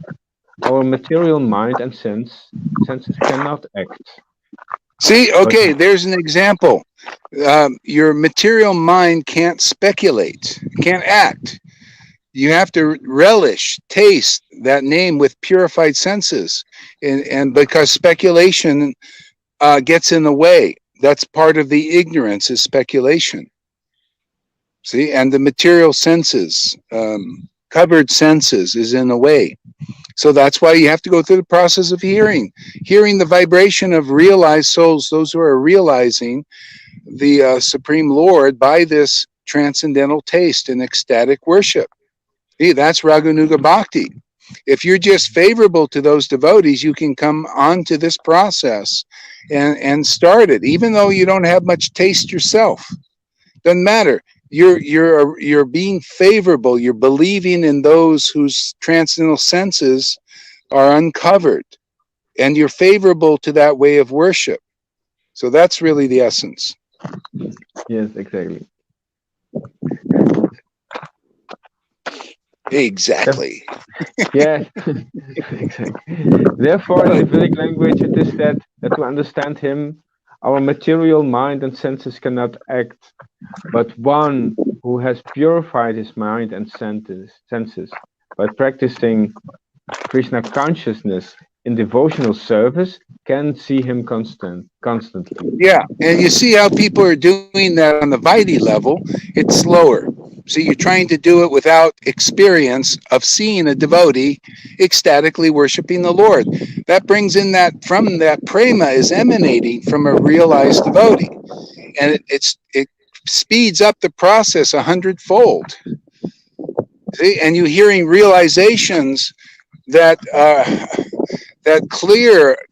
our material mind and senses cannot act. See, okay, there's an example. Your material mind can't speculate, can't act. You have to relish, taste that name with purified senses. And because speculation gets in the way, that's part of the ignorance is speculation. See, and the material senses, covered senses is in the way. So that's why you have to go through the process of hearing the vibration of realized souls, those who are realizing the Supreme Lord by this transcendental taste and ecstatic worship. See, that's Raganuga Bhakti. If you're just favorable to those devotees, you can come onto this process and start it, even though you don't have much taste yourself. Doesn't matter. You're being favorable. You're believing in those whose transcendental senses are uncovered, and you're favorable to that way of worship. So that's really the essence. Yes, exactly. Exactly. Yes, exactly. Therefore, in the Vedic language, it is said that to understand him, our material mind and senses cannot act. But one who has purified his mind and senses by practicing Krishna consciousness in devotional service can see him constantly. Yeah, and you see how people are doing that on the Vaidhi level. It's slower. See, you're trying to do it without experience of seeing a devotee ecstatically worshiping the Lord. That brings in that from that prema is emanating from a realized devotee, and it speeds up the process 100-fold. See, and you're hearing realizations that that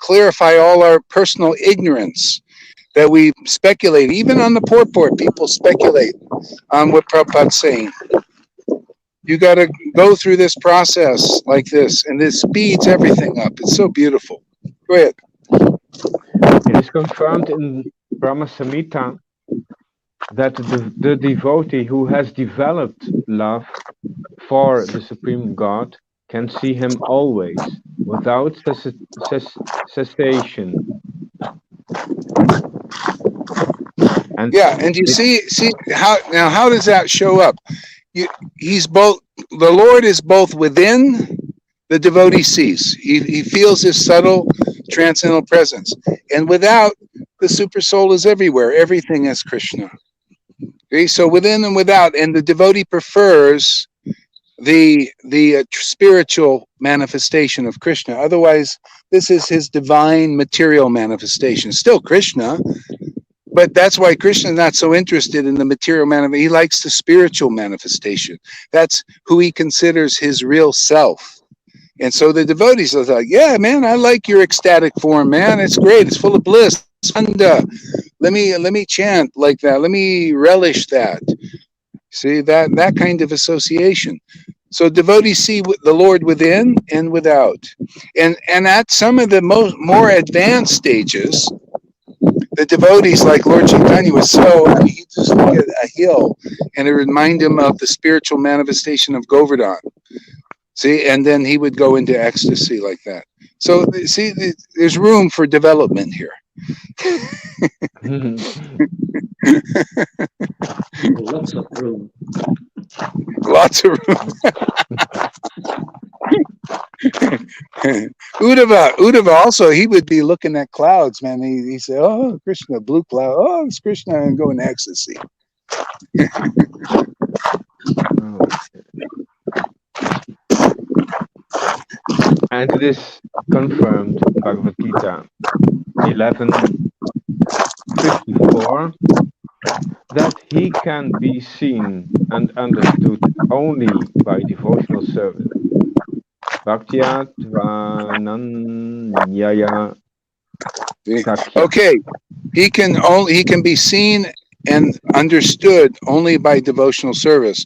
clarify all our personal ignorance, that we speculate, even on the purport, people speculate on what Prabhupada's saying. You got to go through this process like this, and this speeds everything up. It's so beautiful. Go ahead. It is confirmed in Brahma Samhita that the devotee who has developed love for the Supreme God can see him always, without cessation. And yeah, and you see how does that show up? He's both, the Lord is both within, the devotee sees. He feels his subtle transcendental presence. And without, the super soul is everywhere. Everything is Krishna. Okay, so within and without, and the devotee prefers the spiritual manifestation of Krishna. Otherwise, this is his divine material manifestation. Still Krishna, but that's why Krishna is not so interested in the material manifestation. He likes the spiritual manifestation. That's who he considers his real self. And so the devotees are like, yeah, man, I like your ecstatic form, man. It's great. It's full of bliss. And let me chant like that. Let me relish that. See, that kind of association. So devotees see the Lord within and without. And at some of the more advanced stages, the devotees, like Lord Chaitanya was he just look at a hill and it reminded him of the spiritual manifestation of Govardhan. See, and then he would go into ecstasy like that. So, see, there's room for development here. Lots of room. Lots of room. Uddhava also, he would be looking at clouds, man. He said, oh, Krishna, blue cloud. Oh, it's Krishna, and go into ecstasy. And it is confirmed in Bhagavad Gita 11:54 that he can be seen and understood only by devotional service. Bhaktya Tvananyaya Sakya. Okay, he can be seen and understood only by devotional service,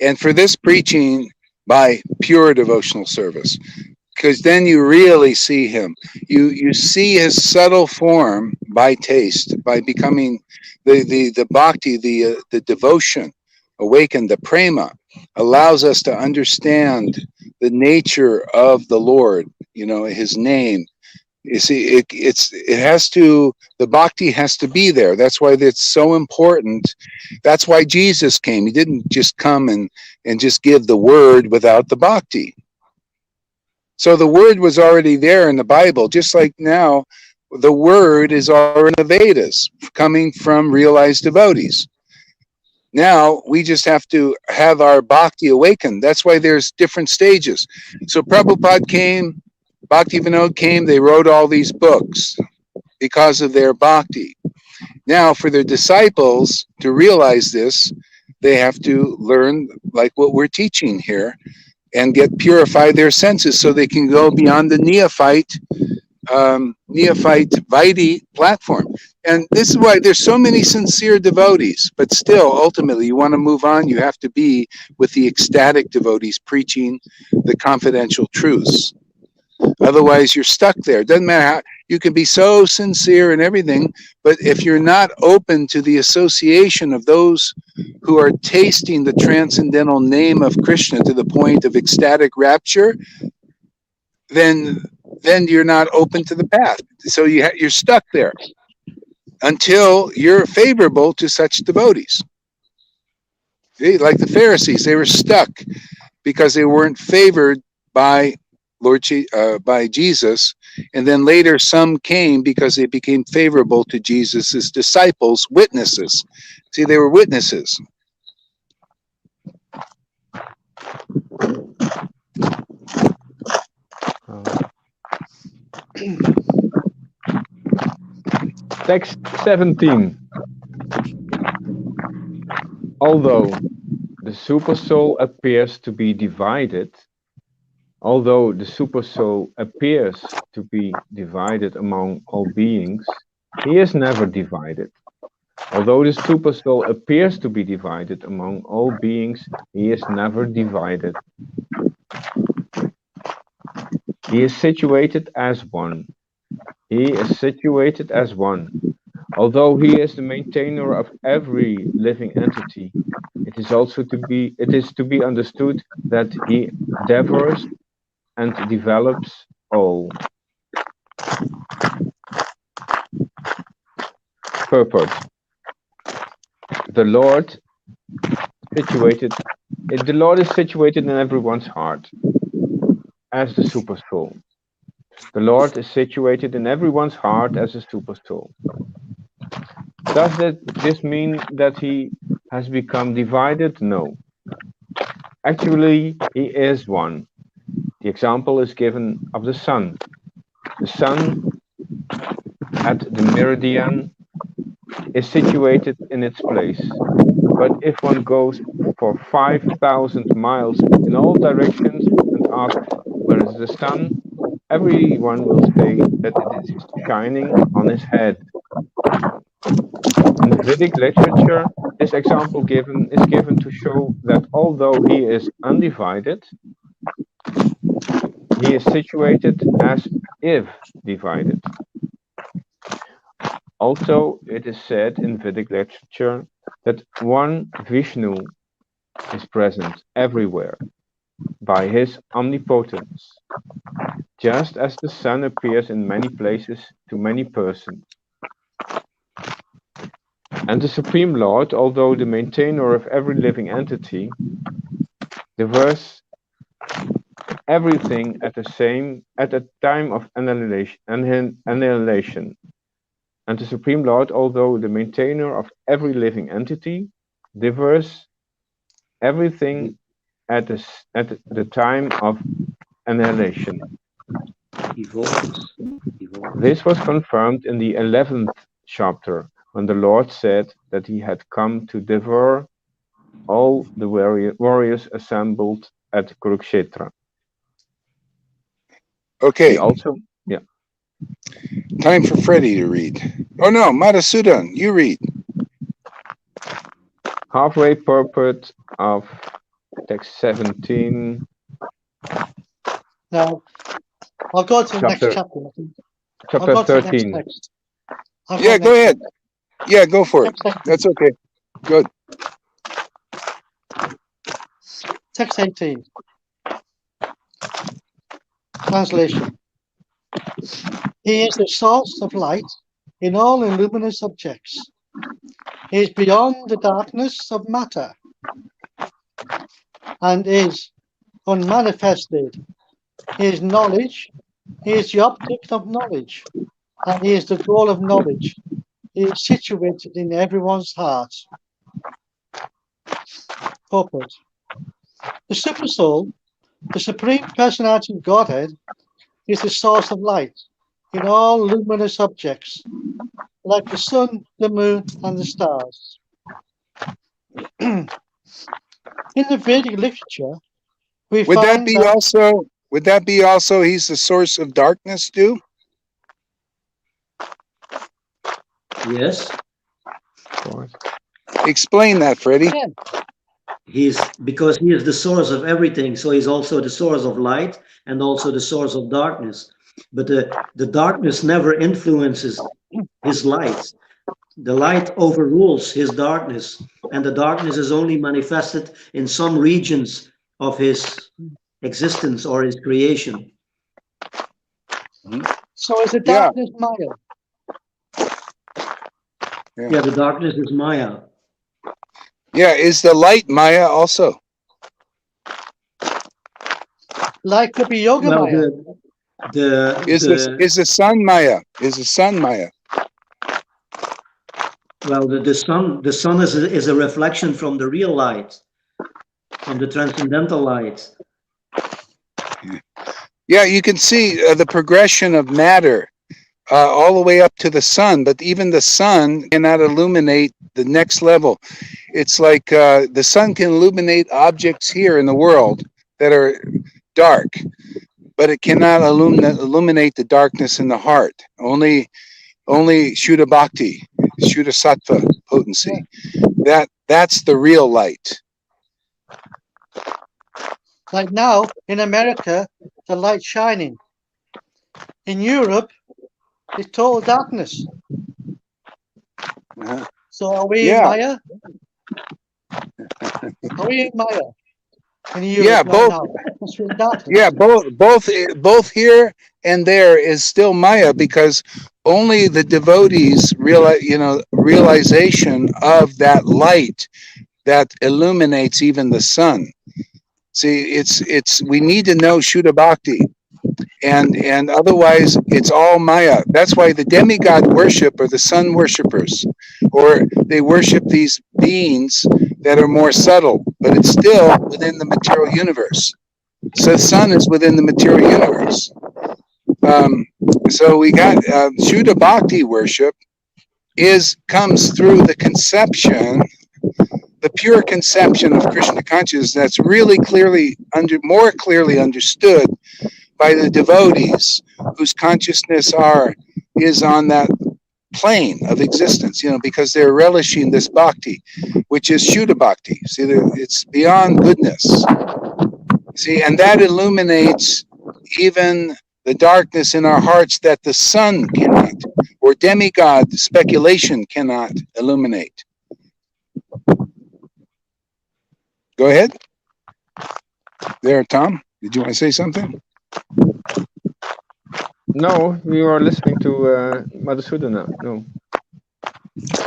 and for this preaching, by pure devotional service, because then you really see him. You see his subtle form by taste, by becoming the bhakti, the devotion, awakened. The prema allows us to understand the nature of the Lord. You know, his name. You see, the bhakti has to be there. That's why it's so important. That's why Jesus came. He didn't just come and just give the word without the bhakti. So the word was already there in the Bible, just like now the word is already in the Vedas, coming from realized devotees. Now we just have to have our bhakti awakened. That's why there's different stages. So Prabhupada came, Bhaktivinoda came, they wrote all these books because of their bhakti. Now for their disciples to realize this, they have to learn like what we're teaching here and purify their senses so they can go beyond the neophyte Vaidhi platform. And this is why there's so many sincere devotees, but still, ultimately, you want to move on, you have to be with the ecstatic devotees preaching the confidential truths. Otherwise, you're stuck there. It doesn't matter how, you can be so sincere and everything, but if you're not open to the association of those who are tasting the transcendental name of Krishna to the point of ecstatic rapture, then you're not open to the path. So you're stuck there until you're favorable to such devotees. Like the Pharisees, they were stuck because they weren't favored by by Jesus, and then later some came because they became favorable to Jesus's disciples, witnesses. See, they were witnesses. Text 17. Although the supersoul appears to be divided, among all beings, he is never divided. Although the supersoul appears to be divided among all beings, he is never divided. He is situated as one. Although he is the maintainer of every living entity, it is to be understood that he devours and develops all. Purport. The Lord is situated in everyone's heart as the supersoul. The Lord is situated in everyone's heart as a supersoul. Does this mean that he has become divided? No. Actually, he is one. The example is given of the sun. The sun at the meridian is situated in its place. But if one goes for 5,000 miles in all directions and asks, where is the sun? Everyone will say that it is shining on his head. In Vedic literature, this example is given to show that although he is undivided, he is situated as if divided. Also, it is said in Vedic literature that one Vishnu is present everywhere by his omnipotence, just as the sun appears in many places to many persons. And the Supreme Lord, although the maintainer of every living entity, diverse everything at the time of annihilation. And the Supreme Lord, although the maintainer of every living entity, diverse everything at the time of annihilation. This was confirmed in the 11th chapter, when the Lord said that he had come to devour all the warriors assembled at Kurukshetra. Okay. Also, yeah. Time for Freddie to read. Oh no, Madhusudan, you read. Halfway purport of text 17. Now, I'll go to the next chapter. Chapter 13. Yeah, go ahead. Yeah, go for it. That's okay. Good. Text 18. Translation. He is the source of light in all luminous objects. He is beyond the darkness of matter and is unmanifested. He is knowledge. He is the object of knowledge, and he is the goal of knowledge. He is situated in everyone's heart. Purport. The Supersoul, the Supreme Personality of Godhead, is the source of light in all luminous objects, like the sun, the moon, and the stars. In the Vedic literature, we would find that be also he's the source of darkness too? Yes. Of course. Explain that, Freddie. Yeah. Because he is the source of everything, so he's also the source of light and also the source of darkness. But the darkness never influences his light. The light overrules his darkness, and the darkness is only manifested in some regions of his existence or his creation. So is the darkness Maya? Yeah, the darkness is Maya. Yeah, is the light Maya also? Light could be yoga Well, Maya. Is the sun Maya? Is the sun Maya? Well, the sun is a reflection from the real light, from the transcendental light. Yeah, you can see the progression of matter all the way up to the sun, but even the sun cannot illuminate the next level. It's like the sun can illuminate objects here in the world that are dark, but it cannot illuminate the darkness in the heart. Only Shuddha Bhakti, Shuddha Sattva potency. That's the real light. Like now in America, the light's shining. In Europe, it's total darkness. So are we in Maya? Are we in Maya? In Europe Yeah, both. now? In darkness. Yeah, both here and there is still Maya, because only the devotees realization of that light that illuminates even the sun. See, it's we need to know Shuddha Bhakti, and otherwise it's all Maya. That's why the demigod worship are the sun worshippers, or they worship these beings that are more subtle, but it's still within the material universe. So the sun is within the material universe. So we got Shuddha Bhakti worship comes through the conception, the pure conception of Krishna consciousness that's really more clearly understood by the devotees whose consciousness is on that plane of existence, because they're relishing this bhakti, which is Shuddha Bhakti. See, it's beyond goodness. See, and that illuminates even the darkness in our hearts that the sun cannot, or demigod speculation cannot illuminate. Go ahead. There, Tom. Did you want to say something? No, we were listening to Madhusudana. No.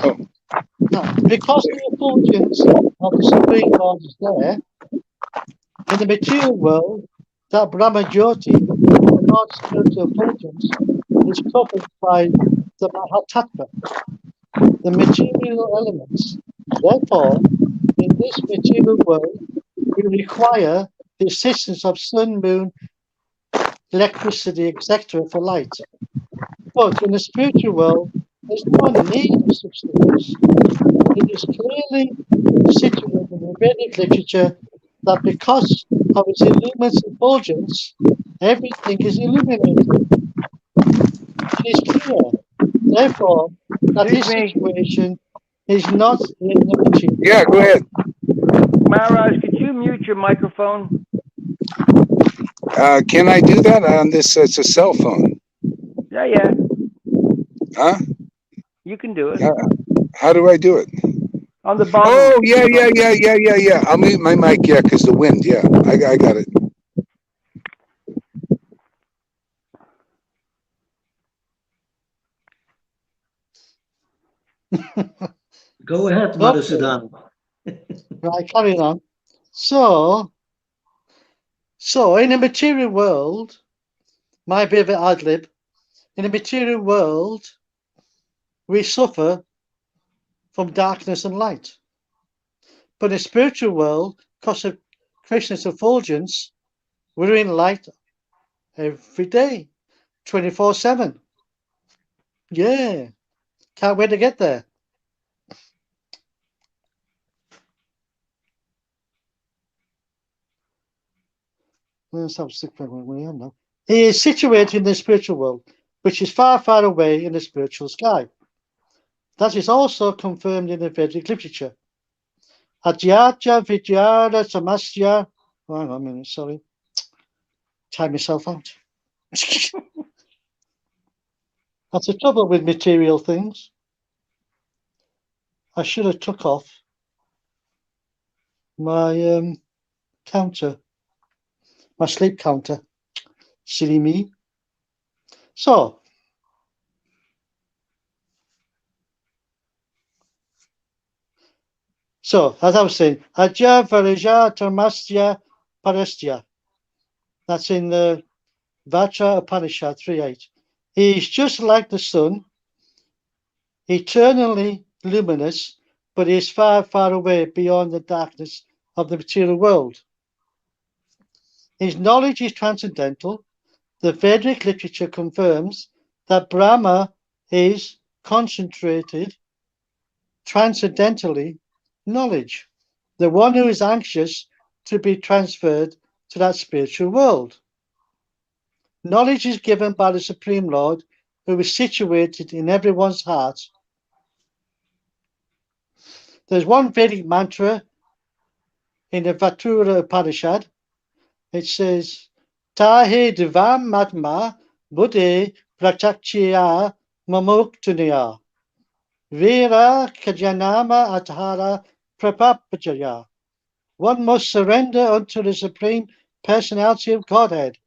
Oh. No, because the effulgence of the Supreme Lord is there, in the material world, that Brahma Jyoti, the Lord's spiritual effulgence, is covered by the Mahatattva, the material elements. Therefore, in this material world, we require the assistance of sun, moon, electricity, etc. for light. But in the spiritual world, there's no need of such things. It is clearly situated in the Vedic literature that because of its illuminous effulgence, everything is illuminated. It is clear, therefore, that this situation is not in the material. Yeah, go ahead. Maharaj, could you mute your microphone? Can I do that on this? It's a cell phone. Yeah. Huh? You can do it. How do I do it? On the bottom. Oh, yeah. I'll mute my mic, because the wind. Yeah, I got it. Go ahead, Madhusudana. Right, carrying on. So in the material world, might be a bit ad lib. In the material world, we suffer from darkness and light. But in the spiritual world, because of Krishna's effulgence, we're in light every day, 24/7. Yeah, can't wait to get there. Let's have now. He is situated in the spiritual world, which is far, far away in the spiritual sky. That is also confirmed in the Vedic literature. Adyatya Vidyara Samasya. Oh, hang on a minute, sorry. Time myself out. That's the trouble with material things. I should have took off my counter, my sleep counter. Silly me. So So, as I was saying, Aja Varija Tarmasya Parastya. That's in the Vajra Upanishad 3.8. He is just like the sun, eternally luminous, but he is far, far away beyond the darkness of the material world. His knowledge is transcendental. The Vedic literature confirms that Brahma is concentrated transcendentally knowledge, the one who is anxious to be transferred to that spiritual world. Knowledge is given by the Supreme Lord, who is situated in everyone's heart. There's one Vedic mantra in the Vajra Upanishad. It says, Tahe Divam Matma Buddhe Pratakshya Mamuktuniya Vira Kajanama Athara Prapapachaya. One must surrender unto the Supreme Personality of Godhead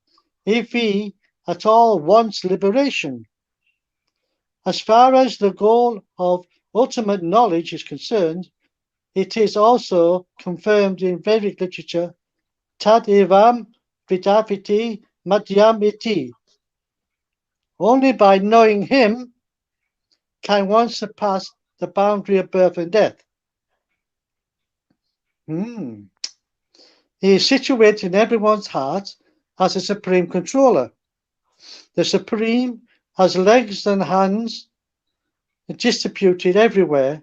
if he at all wants liberation. As far as the goal of ultimate knowledge is concerned, it is also confirmed in Vedic literature, Tad evam vidaviti madhyam iti. Only by knowing him can one surpass the boundary of birth and death. He is situated in everyone's heart as a supreme controller. The Supreme has legs and hands distributed everywhere,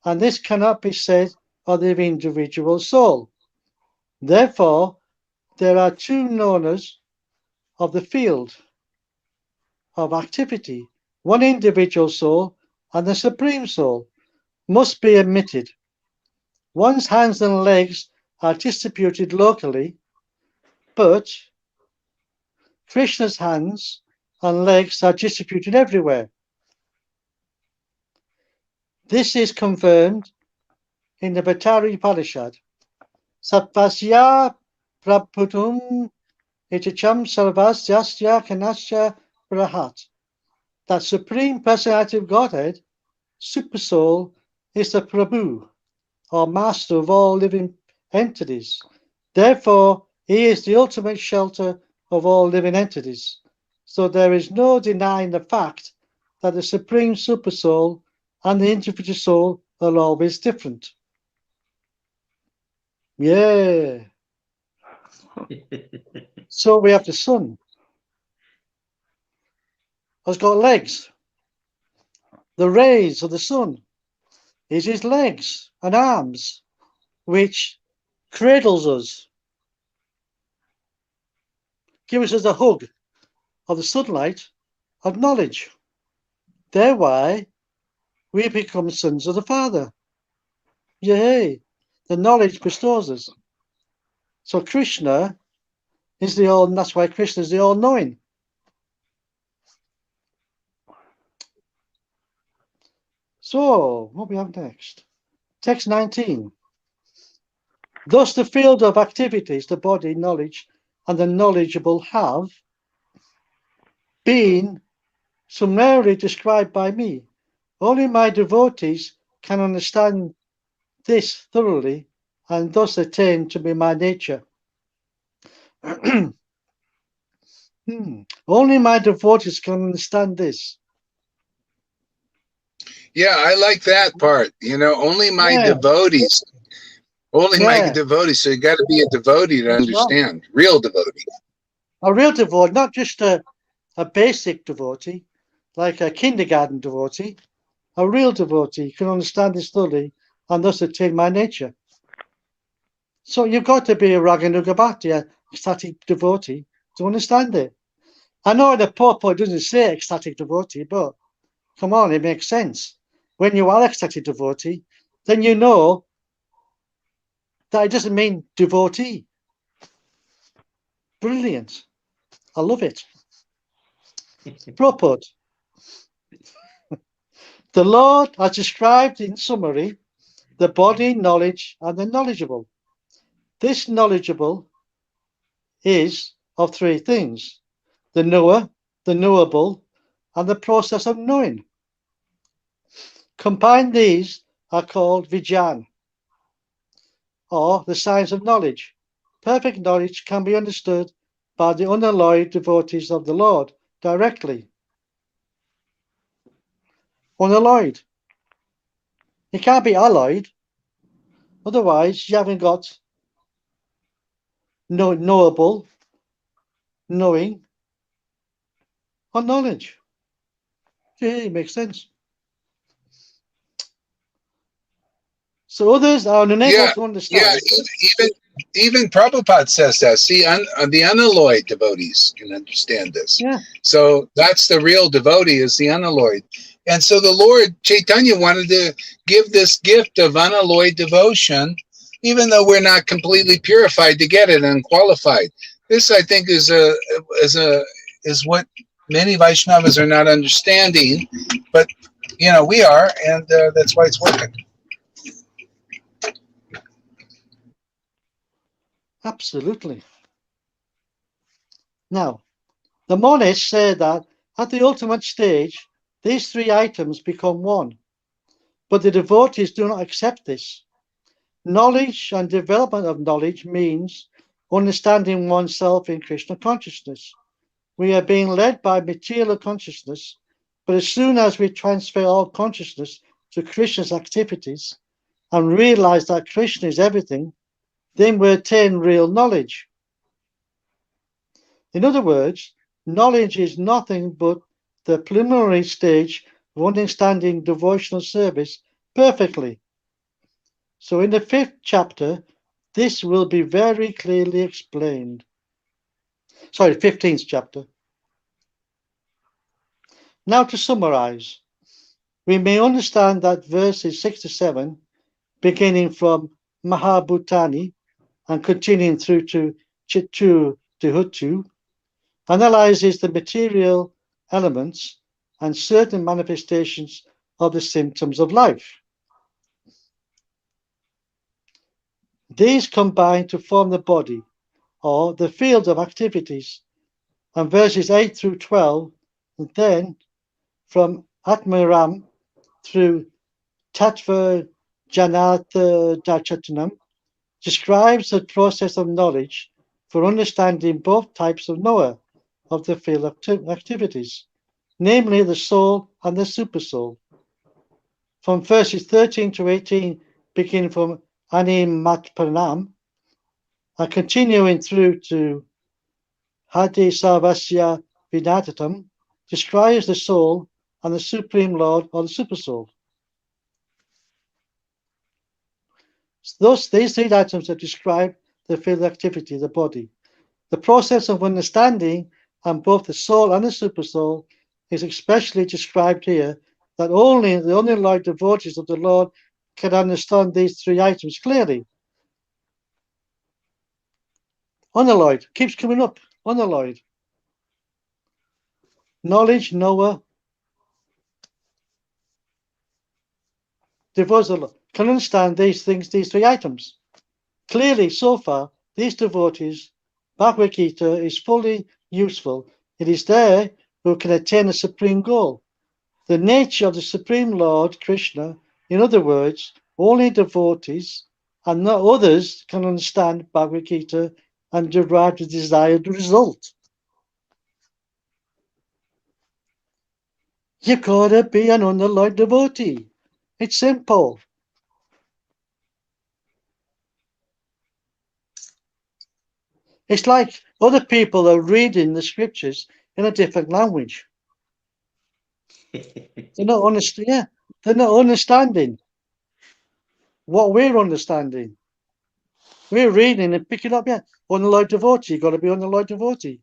and this cannot be said of the individual soul. Therefore, there are two knowers of the field of activity. One individual soul and the Supreme Soul must be admitted. One's hands and legs are distributed locally, but Krishna's hands and legs are distributed everywhere. This is confirmed in the Bhattari Upanishad. Satvasya prabhutum iticham sarvasyasya kanasya brahat. That Supreme Personality of Godhead, Super Soul, is the Prabhu, or master of all living entities. Therefore, he is the ultimate shelter of all living entities. So there is no denying the fact that the Supreme Super Soul and the individual soul are always different. Yeah. So we have the sun. Has got legs. The rays of the sun is his legs and arms, which cradles us, gives us a hug of the sunlight of knowledge. Thereby, we become sons of the Father. Yay! The knowledge bestows us. So Krishna is the all, and that's why Krishna is the all-knowing. So, what we have next? Text 19. Thus the field of activities, the body, knowledge, and the knowledgeable have been summarily described by me. Only my devotees can understand this thoroughly and thus attain to be my nature. Only my devotees can understand this. Yeah, I like that part. You know, only my devotees. Only my devotees. So you got to be a devotee to understand. Real devotee. A real devotee, not just a basic devotee, like a kindergarten devotee. A real devotee can understand this thoroughly and thus attain my nature. So you've got to be a Raganuga Bhakti, a ecstatic devotee, to understand it. I know the purport doesn't say ecstatic devotee, but come on, it makes sense. When you are ecstatic devotee, then you know that it doesn't mean devotee. Brilliant. I love it. Purport. The Lord has described in summary the body, knowledge, and the knowledgeable. This knowledgeable is of three things: the knower, the knowable, and the process of knowing. Combined, these are called Vijnan. or the science of knowledge. Perfect knowledge can be understood by the unalloyed devotees of the Lord directly. Unalloyed. It can't be alloyed. Otherwise, you haven't got knowable, knowing, or knowledge. It makes sense. So others are unable to understand. Even Prabhupada says that. See, the unalloyed devotees can understand this. Yeah. So that's the real devotee, is the unalloyed. And so the Lord Chaitanya wanted to give this gift of unalloyed devotion, even though we're not completely purified to get it and qualified. This, I think, is what many Vaishnavas are not understanding, but we are, and that's why it's working. Absolutely. Now, the monists say that at the ultimate stage, these three items become one. But the devotees do not accept this. Knowledge and development of knowledge means understanding oneself in Krishna consciousness. We are being led by material consciousness, but as soon as we transfer all consciousness to Krishna's activities and realize that Krishna is everything, then we attain real knowledge. In other words, knowledge is nothing but the preliminary stage of understanding devotional service perfectly. So in the 5th chapter, this will be very clearly explained. Sorry, 15th chapter. Now to summarize, we may understand that verses 6 to 7, beginning from Mahabhutani and continuing through to Chitu Dehutu, analyzes the material elements and certain manifestations of the symptoms of life. These combine to form the body, or the field of activities, and verses 8 through 12, and then from Atmaram through Tattva Janatha Dachatanam, describes the process of knowledge for understanding both types of knower of the field of activities, namely the soul and the supersoul. From verses 13 to 18, beginning from Animatpanam, and continuing through to Hadi Sarvasya Vinatatam, describes the soul and the Supreme Lord or the Supersoul. Thus, these three items that describe the field of activity, the body. The process of understanding and both the soul and the Supersoul is especially described here, that only the unalloyed devotees of the Lord can understand these three items clearly. Unalloyed, keeps coming up, unalloyed. Knowledge, knower, devotees can understand these things, these three items. Clearly, so far, these devotees, Bhagavad Gita is fully useful. It is there who can attain a supreme goal. The nature of the Supreme Lord, Krishna, in other words, only devotees and not others can understand Bhagavad Gita and derive the desired result. You've got to be an unalloyed devotee. It's simple. It's like other people are reading the scriptures in a different language. They're not understanding what we're understanding. We're reading and picking up, unalloyed devotee, got to be unalloyed devotee.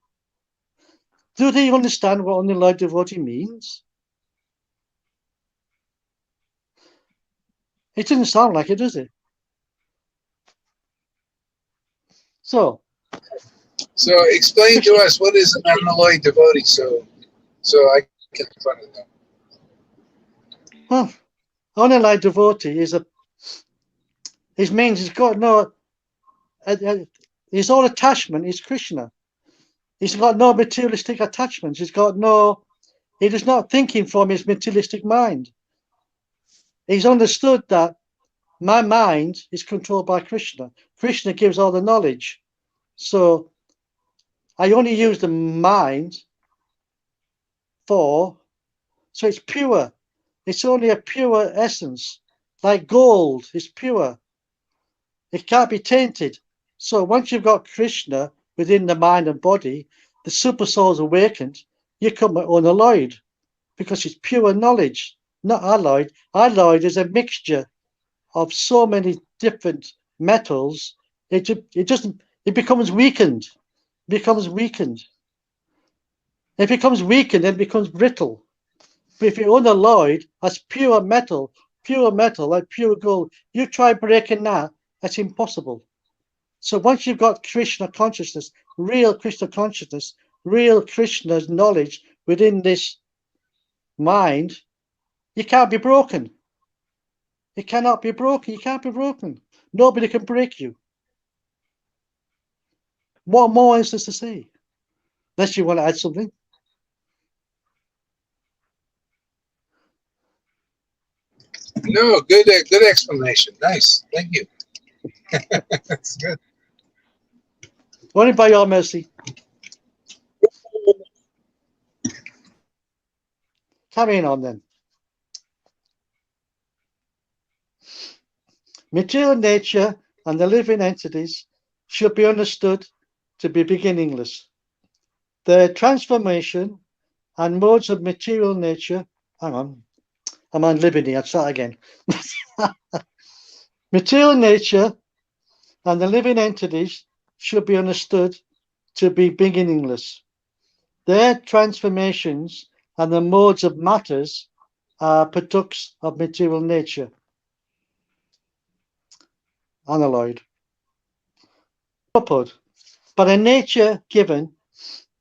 Do they understand what unalloyed devotee means? It doesn't sound like it, does it? So explain to us, what is an unalloyed devotee, so I can follow them. Well, unalloyed devotee means he's got no, his whole attachment is Krishna. He's got no materialistic attachments. He is not thinking from his materialistic mind. He's understood that My mind is controlled by Krishna. Krishna gives all the knowledge. So I only use the mind so it's pure. It's only a pure essence. Like gold is pure. It can't be tainted. So once you've got Krishna within the mind and body, the super soul's awakened, you come unalloyed because it's pure knowledge, not alloyed. Alloyed is a mixture of so many different metals. It becomes weakened. It becomes weakened and becomes brittle. But if you're unalloyed as pure metal, like pure gold, you try breaking that, that's impossible. So once you've got Krishna consciousness, real Krishna's knowledge within this mind, you can't be broken. It cannot be broken. You can't be broken. Nobody can break you. What more is there to say? Unless you want to add something. No, good explanation. Nice. Thank you. That's good. Only by your mercy. Carrying on then. Material nature and the living entities should be understood to be beginningless. Their transformation and modes of material nature. Hang on. I'm on liberty. I'll start again. Material nature and the living entities should be understood to be beginningless. Their transformations and the modes of matters are products of material nature. Unalloyed. But a nature given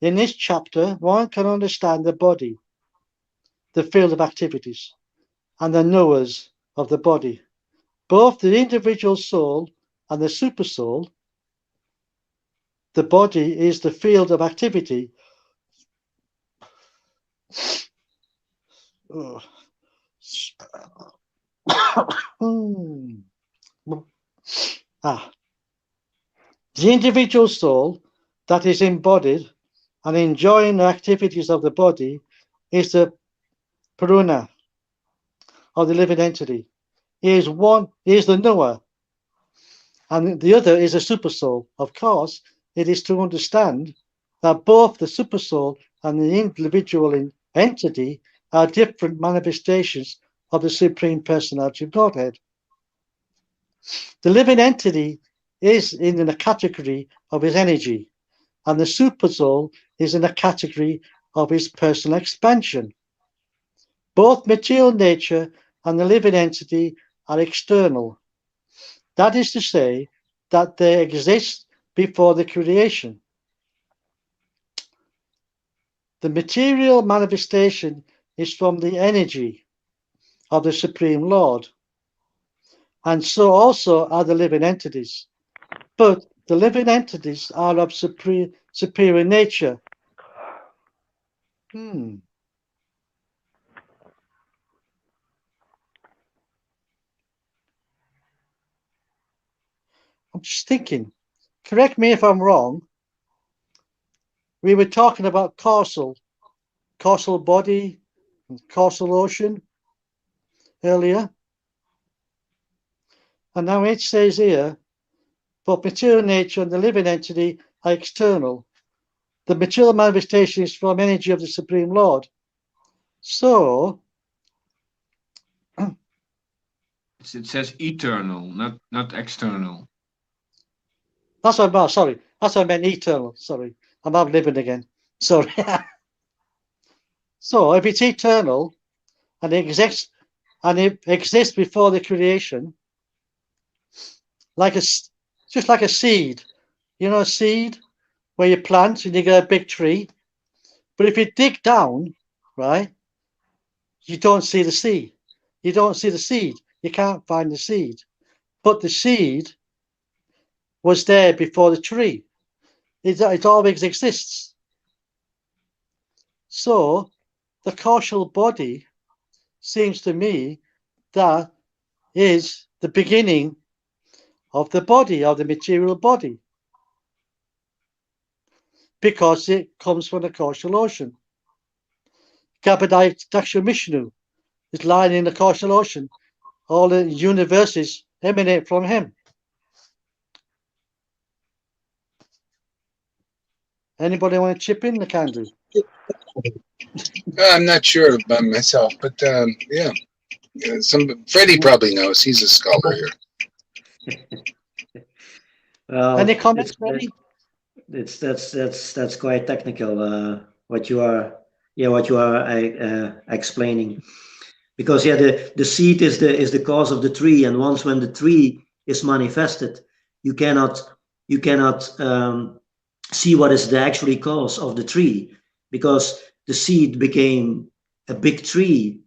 in this chapter, one can understand the body, the field of activities, and the knowers of the body. Both the individual soul and the supersoul. The body is the field of activity. The individual soul that is embodied and enjoying the activities of the body is the Puruna of the living entity. He is the knower, and the other is a supersoul. Of course, it is to understand that both the supersoul and the individual entity are different manifestations of the Supreme Personality of Godhead. The living entity is in a category of his energy, and the supersoul is in a category of his personal expansion. Both material nature and the living entity are external. That is to say, that they exist before the creation. The material manifestation is from the energy of the Supreme Lord, and so also are the living entities. But the living entities are of superior nature. I'm just thinking, correct me if I'm wrong, we were talking about causal body, and causal ocean earlier. And now it says here, both material nature and the living entity are external. The material manifestation is from energy of the Supreme Lord. So it says eternal, not external. that's what I meant. Sorry, that's what I meant. Eternal. Sorry, I'm out living again. Sorry. So if it's eternal and it exists before the creation, just like a seed. You know, a seed where you plant and you get a big tree. But if you dig down, right, you don't see the seed. You don't see the seed. You can't find the seed. But the seed was there before the tree. It always exists. So the causal body seems to me that is the beginning of the body, of the material body, because it comes from the causal ocean. Kabadai Dakshamisnu is lying in the causal ocean. All the universes emanate from him. Anybody want to chip in? The can do. I'm not sure about myself, but yeah, Freddie probably knows. He's a scholar here. Well, Any comments, Freddie? That's quite technical. What you are explaining, because the seed is the cause of the tree, and once when the tree is manifested, you cannot see what is the actually cause of the tree, because the seed became a big tree,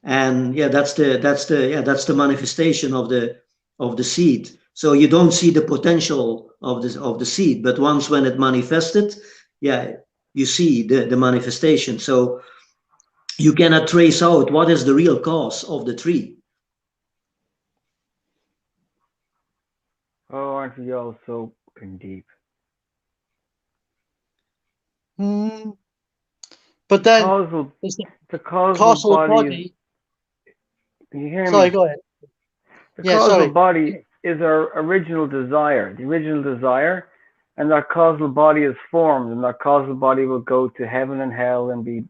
and that's the manifestation of the seed. So you don't see the potential of the seed, but once when it manifested, you see the manifestation. So you cannot trace out what is the real cause of the tree. Oh, aren't we all so deep? But then the causal body. Can you hear me? Sorry, go ahead. The causal body is our original desire, the original desire, and that causal body is formed, and that causal body will go to heaven and hell and be,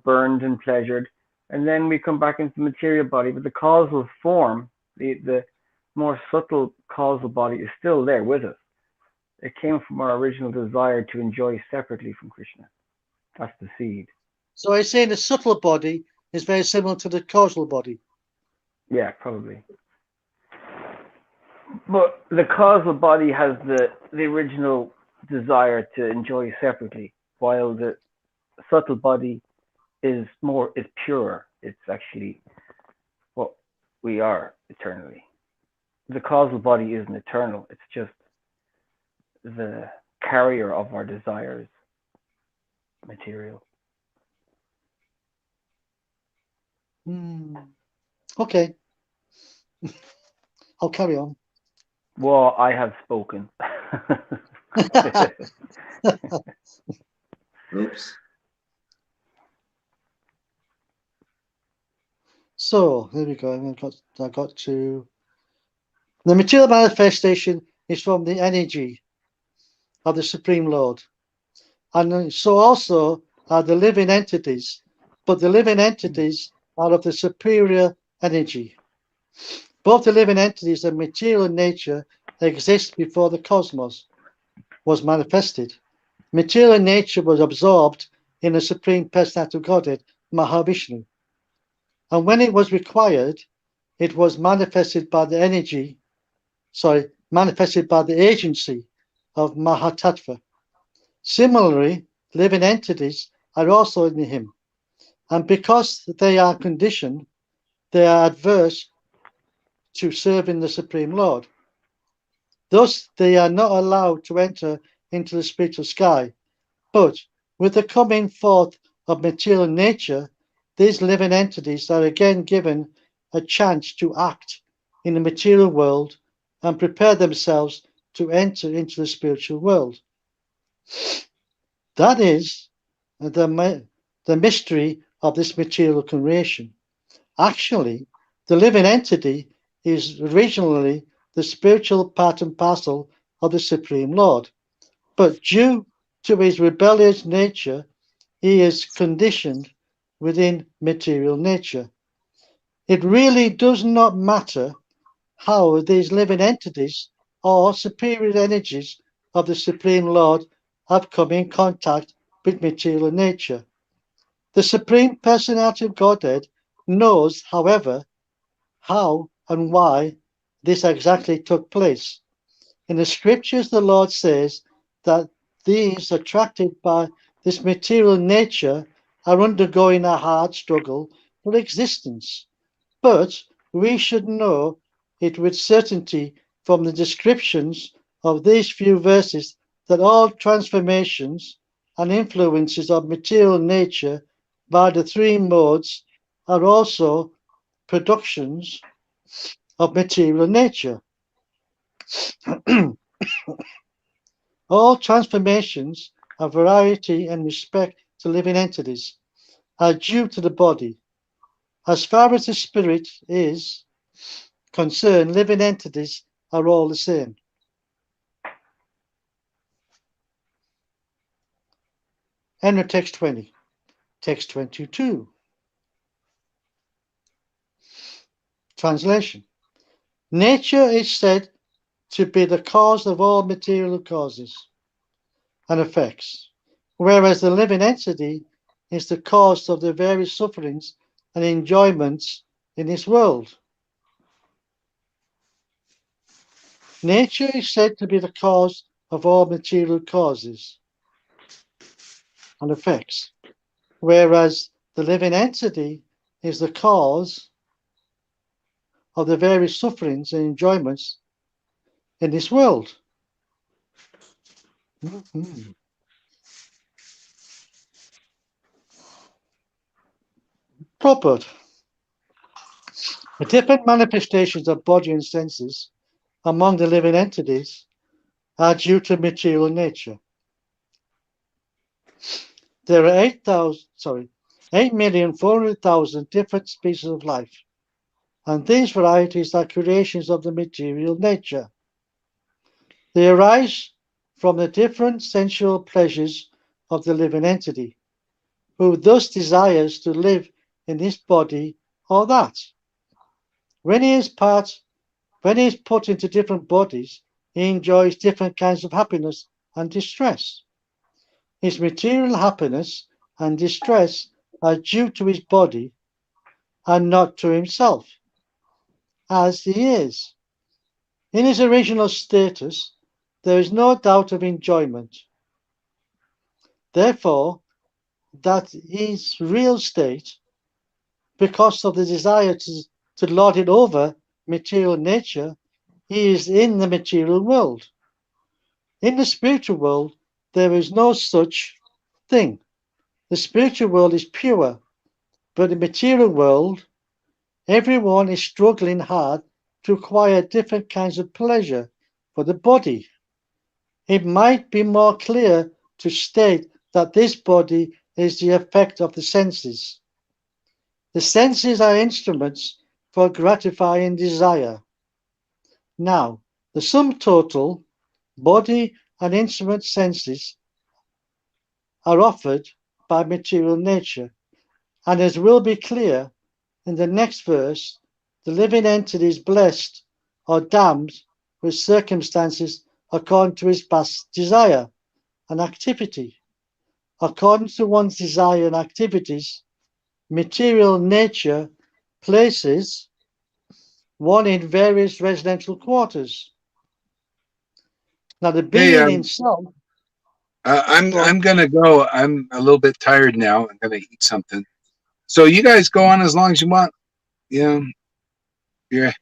burned and pleasured, and then we come back into the material body. But the causal form, the more subtle causal body, is still there with us. It came from our original desire to enjoy separately from Krishna. That's the seed. So I'm saying the subtle body is very similar to the causal body. Yeah, probably. But the causal body has the original desire to enjoy separately, while the subtle body is pure. It's actually what we are eternally. The causal body isn't eternal. It's just the carrier of our desires, material. Okay. I'll carry on. Well, I have spoken. Oops. So there we go. I got to the material manifestation is from the energy of the Supreme Lord, and so also are the living entities. But the living entities are of the superior energy. Both the living entities and material nature exist before the cosmos was manifested. Material nature was absorbed in the Supreme Personality of Godhead, Mahavishnu. And when it was required, it was manifested by the agency of Mahatattva. Similarly, living entities are also in him. And because they are conditioned, they are adverse to serving the Supreme Lord. Thus, they are not allowed to enter into the spiritual sky. But with the coming forth of material nature, these living entities are again given a chance to act in the material world and prepare themselves to enter into the spiritual world. That is the mystery of this material creation. Actually, the living entity is originally the spiritual part and parcel of the Supreme Lord. But due to his rebellious nature, he is conditioned within material nature. It really does not matter how these living entities or superior energies of the Supreme Lord have come in contact with material nature. The Supreme Personality of Godhead knows, however, how and why this exactly took place. In the scriptures, the Lord says that these attracted by this material nature are undergoing a hard struggle for existence. But we should know it with certainty from the descriptions of these few verses that all transformations and influences of material nature by the three modes are also productions of material nature. All transformations of variety and respect to living entities are due to the body. As far as the spirit is concerned, living entities are all the same. End of text 20. Text 22. Translation. Nature is said to be the cause of all material causes and effects, whereas the living entity is the cause of the various sufferings and enjoyments in this world. Nature is said to be the cause of all material causes and effects, whereas the living entity is the cause of the various sufferings and enjoyments in this world. Mm-hmm. Proper. The different manifestations of body and senses among the living entities are due to material nature. There are 8,400,000 different species of life, and these varieties are creations of the material nature. They arise from the different sensual pleasures of the living entity, who thus desires to live in this body or that. When he is put into different bodies, he enjoys different kinds of happiness and distress. His material happiness and distress are due to his body and not to himself, as he is. In his original status, there is no doubt of enjoyment. Therefore, that his real state, because of the desire to lord it over material nature, he is in the material world. In the spiritual world, there is no such thing. The spiritual world is pure, but in the material world, everyone is struggling hard to acquire different kinds of pleasure for the body. It might be more clear to state that this body is the effect of the senses. The senses are instruments for gratifying desire. Now, the sum total, body and instrument senses, are offered by material nature, and as will be clear in the next verse, the living entity is blessed or damned with circumstances according to his past desire and activity. According to one's desire and activities, material nature places one in various residential quarters. Now, the being himself. I'm gonna go. I'm a little bit tired now. I'm gonna eat something. So you guys go on as long as you want. You know, you're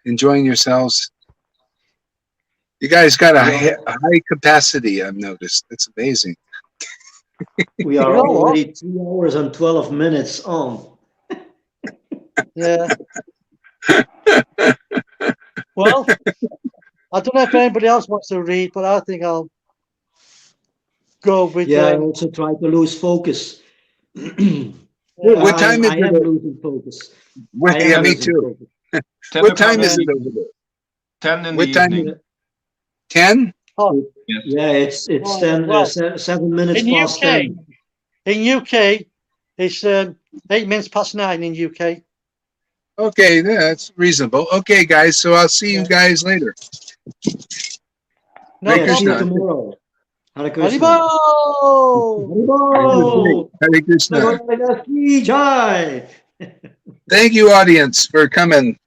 enjoying yourselves. You guys got a high capacity. I've noticed. It's amazing. We are already 2 hours and 12 minutes on. Yeah. Well, I don't know if anybody else wants to read, but I think I'll go with. Yeah, I also try to lose focus. What time is it? I am losing focus. Yeah, me too. What time is it over there? 10 in the evening. 10? Oh, yes. Yeah, it's 7 minutes past 10. In UK, it's 8 minutes past 9 in UK. Okay, that's reasonable. Okay, guys, so I'll see you guys later. No, see you tomorrow. Hare Krishna. Haribo! Hare Krishna. Jai. Thank you, audience, for coming.